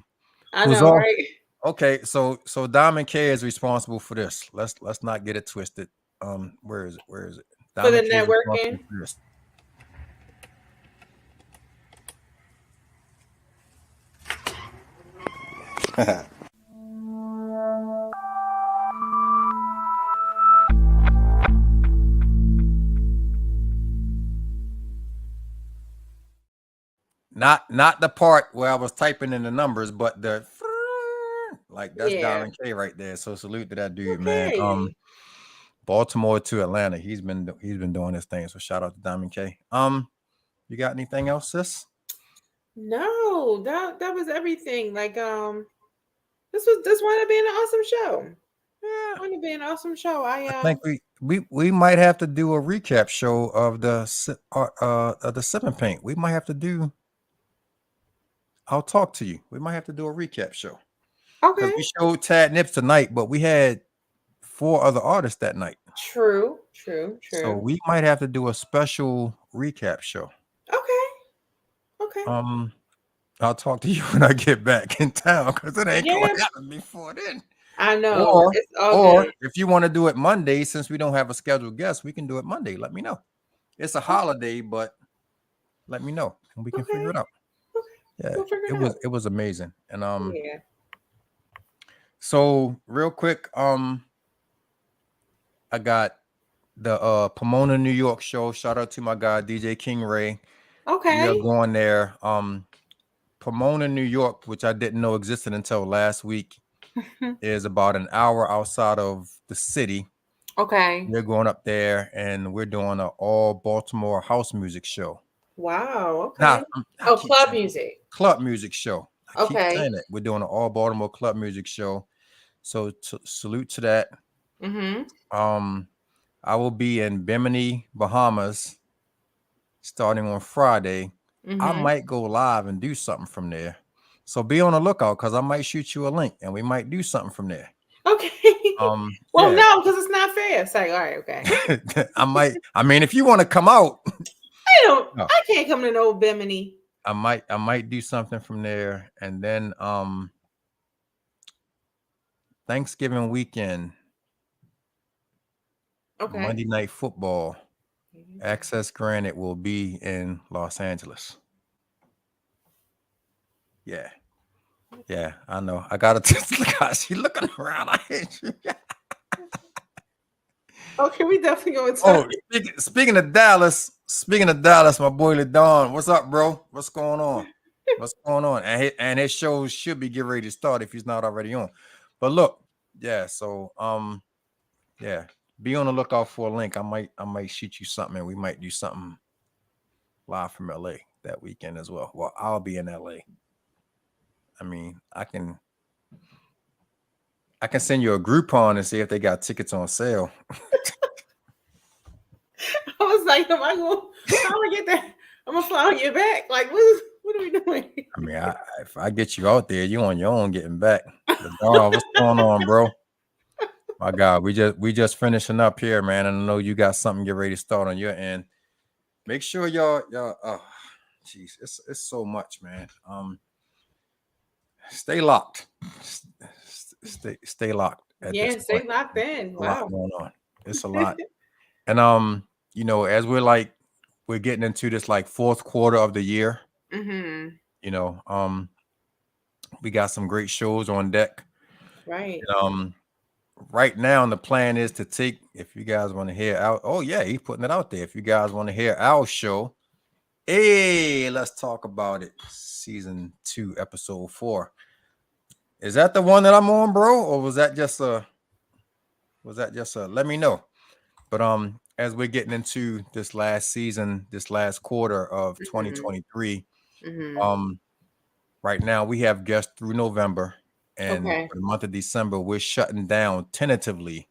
I know, right? Okay, so Diamond K is responsible for this. Let's not get it twisted. Where is it? For the networking. Not the part where I was typing in the numbers, but the that's Diamond K right there. So salute to that dude, man. Baltimore to Atlanta. He's been doing this thing. So shout out to Diamond K. You got anything else, sis? No, that was everything. Like this wanted to be an awesome show. Yeah, want to be an awesome show. I think we might have to do a recap show of the Sip and Paint. We might have to do I'll talk to you. We might have to do a recap show because Okay. we showed Tad Nips tonight, but we had 4 other artists that night. True. So we might have to do a special recap show. Okay. I'll talk to you when I get back in town because it ain't Yeah. going to happen before then. I know. Or, it's all good. if you want to do it Monday, since we don't have a scheduled guest, we can do it Monday. Let me know. It's a holiday, but let me know and we can figure it out. Yeah, We'll figure it out. It was amazing. And Yeah. so real quick, I got the Pomona, New York show. Shout out to my guy DJ King Ray. Okay. We are going there. Pomona, New York, which I didn't know existed until last week, is about an hour outside of the city. Okay. We're going up there and we're doing an all Baltimore house music show. Wow. Okay. Club music. Club music show. I keep Okay. saying it. We're doing an all Baltimore club music show. So salute to that. Mm-hmm. I will be in Bimini, Bahamas, starting on Friday. Mm-hmm. I might go live and do something from there. So be on the lookout because I might shoot you a link and we might do something from there. Okay. Well, no, because it's not fair. It's like, all right, okay. I mean, if you want to come out, I can't come to no Bimini. I might do something from there. And then Thanksgiving weekend, Monday Night Football, Access Granted will be in Los Angeles. Yeah, I know. I gotta look. She looking around. I hate you. Okay, we definitely going to talk. Speaking of Dallas, my boy LeDon, what's up, bro? What's going on? And his shows should be getting ready to start if he's not already on. But look, so be on the lookout for a link. I might shoot you something and we might do something live from LA that weekend as well. Well, I'll be in LA. I mean, I can send you a Groupon and see if they got tickets on sale. I was like, am I going to get that? I'm going to fly on your back. Like, what are we doing? I mean, if I get you out there, you on your own getting back. What's going on, bro? My God, we just finishing up here, man. And I know you got something get ready to start on your end. Make sure y'all oh jeez, it's so much, man. Stay locked. Stay locked. Stay locked in. Wow. A lot going on. It's a lot. And as we're getting into this like fourth quarter of the year. Mm-hmm. We got some great shows on deck. Right. And, right now the plan is to take, if you guys want to hear out, he's putting it out there. If you guys want to hear our show, hey, let's talk about it. Season 2, episode 4. Is that the one that I'm on, bro? Or was that just a let me know. But as we're getting into this last season, this last quarter of 2023, right now we have guests through November. And for the month of December, we're shutting down tentatively.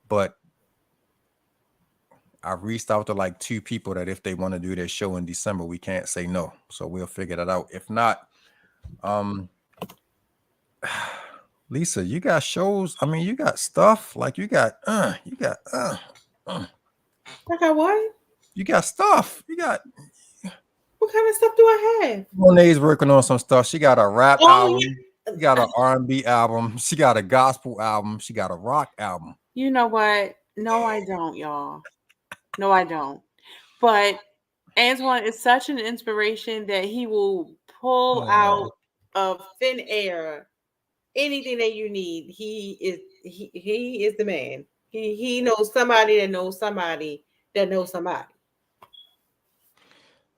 But I've reached out to like 2 people that if they want to do their show in December, we can't say no. So we'll figure that out. If not, Lisa, you got shows. I mean, you got stuff like you got I got what? You got stuff. You got. What kind of stuff do I have? Monet's working on some stuff. She got a rap album. Yeah. She got an R&B album. She got a gospel album. She got a rock album. You know what? No, I don't, y'all. No, I don't. But Antoine is such an inspiration that he will pull out of thin air anything that you need. He is the man. He knows somebody that knows somebody that knows somebody.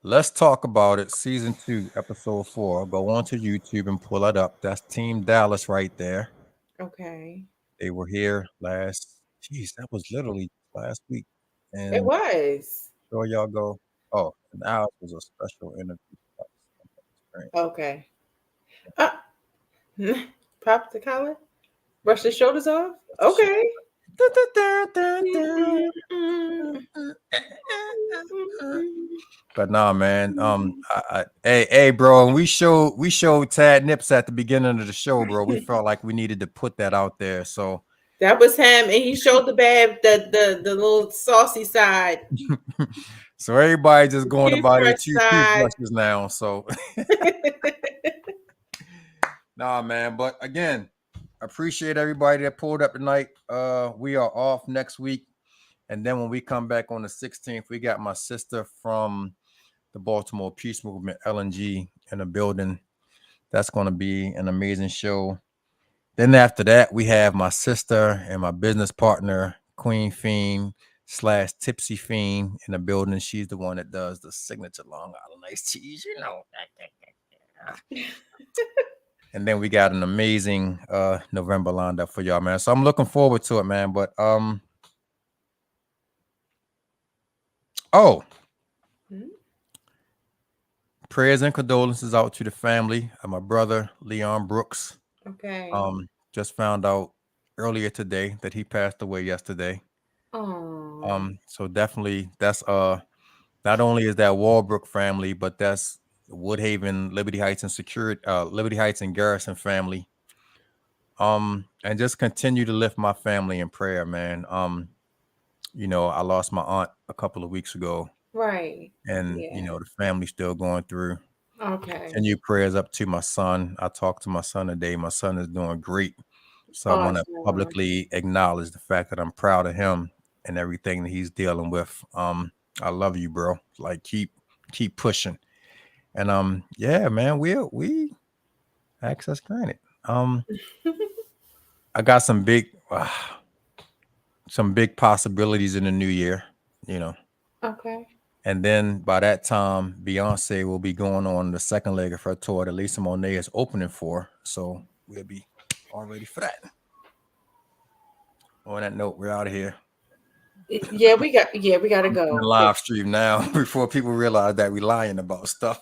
Let's talk about it. Season 2, episode 4. Go on to YouTube and pull it up. That's Team Dallas right there. Okay. They were here that was literally last week. And it was. So y'all go. Oh, and ours was a special interview. Okay. Pop the collar? Brush the shoulders off? Okay. But nah, man. Hey, bro, and we showed Tad Nips at the beginning of the show, bro. We felt like we needed to put that out there. So that was him, and he showed the bad, the little saucy side. so everybody just going about their Toothbrush side. toothbrushes now. So nah, man. But again, appreciate everybody that pulled up tonight. We are off next week. And then when we come back on the 16th, we got my sister from the Baltimore Peace Movement, LNG, in the building. That's going to be an amazing show. Then after that, we have my sister and my business partner, Queen Fiend / Tipsy Fiend, in the building. She's the one that does the signature Long Island iced teas, you know. And then we got an amazing November lined up for y'all, man. So I'm looking forward to it, man. But prayers and condolences out to the family of my brother Leon Brooks. Okay. Just found out earlier today that he passed away yesterday. Oh. So definitely that's not only is that Walbrook family, but that's Woodhaven, Liberty Heights and Garrison family. And just continue to lift my family in prayer, man. You know, I lost my aunt a couple of weeks ago. Right. And you know, the family's still going through. Okay. Continue prayers up to my son. I talked to my son today. My son is doing great. So I want to publicly acknowledge the fact that I'm proud of him and everything that he's dealing with. I love you, bro. Like keep pushing. And yeah, man, we access granted. I got some big possibilities in the new year, you know. Okay. And then by that time, Beyonce will be going on the second leg of her tour that Lisa Monet is opening for. So we'll be all ready for that. On that note, we're out of here. Yeah, we got to go. Live stream now before people realize that we're lying about stuff.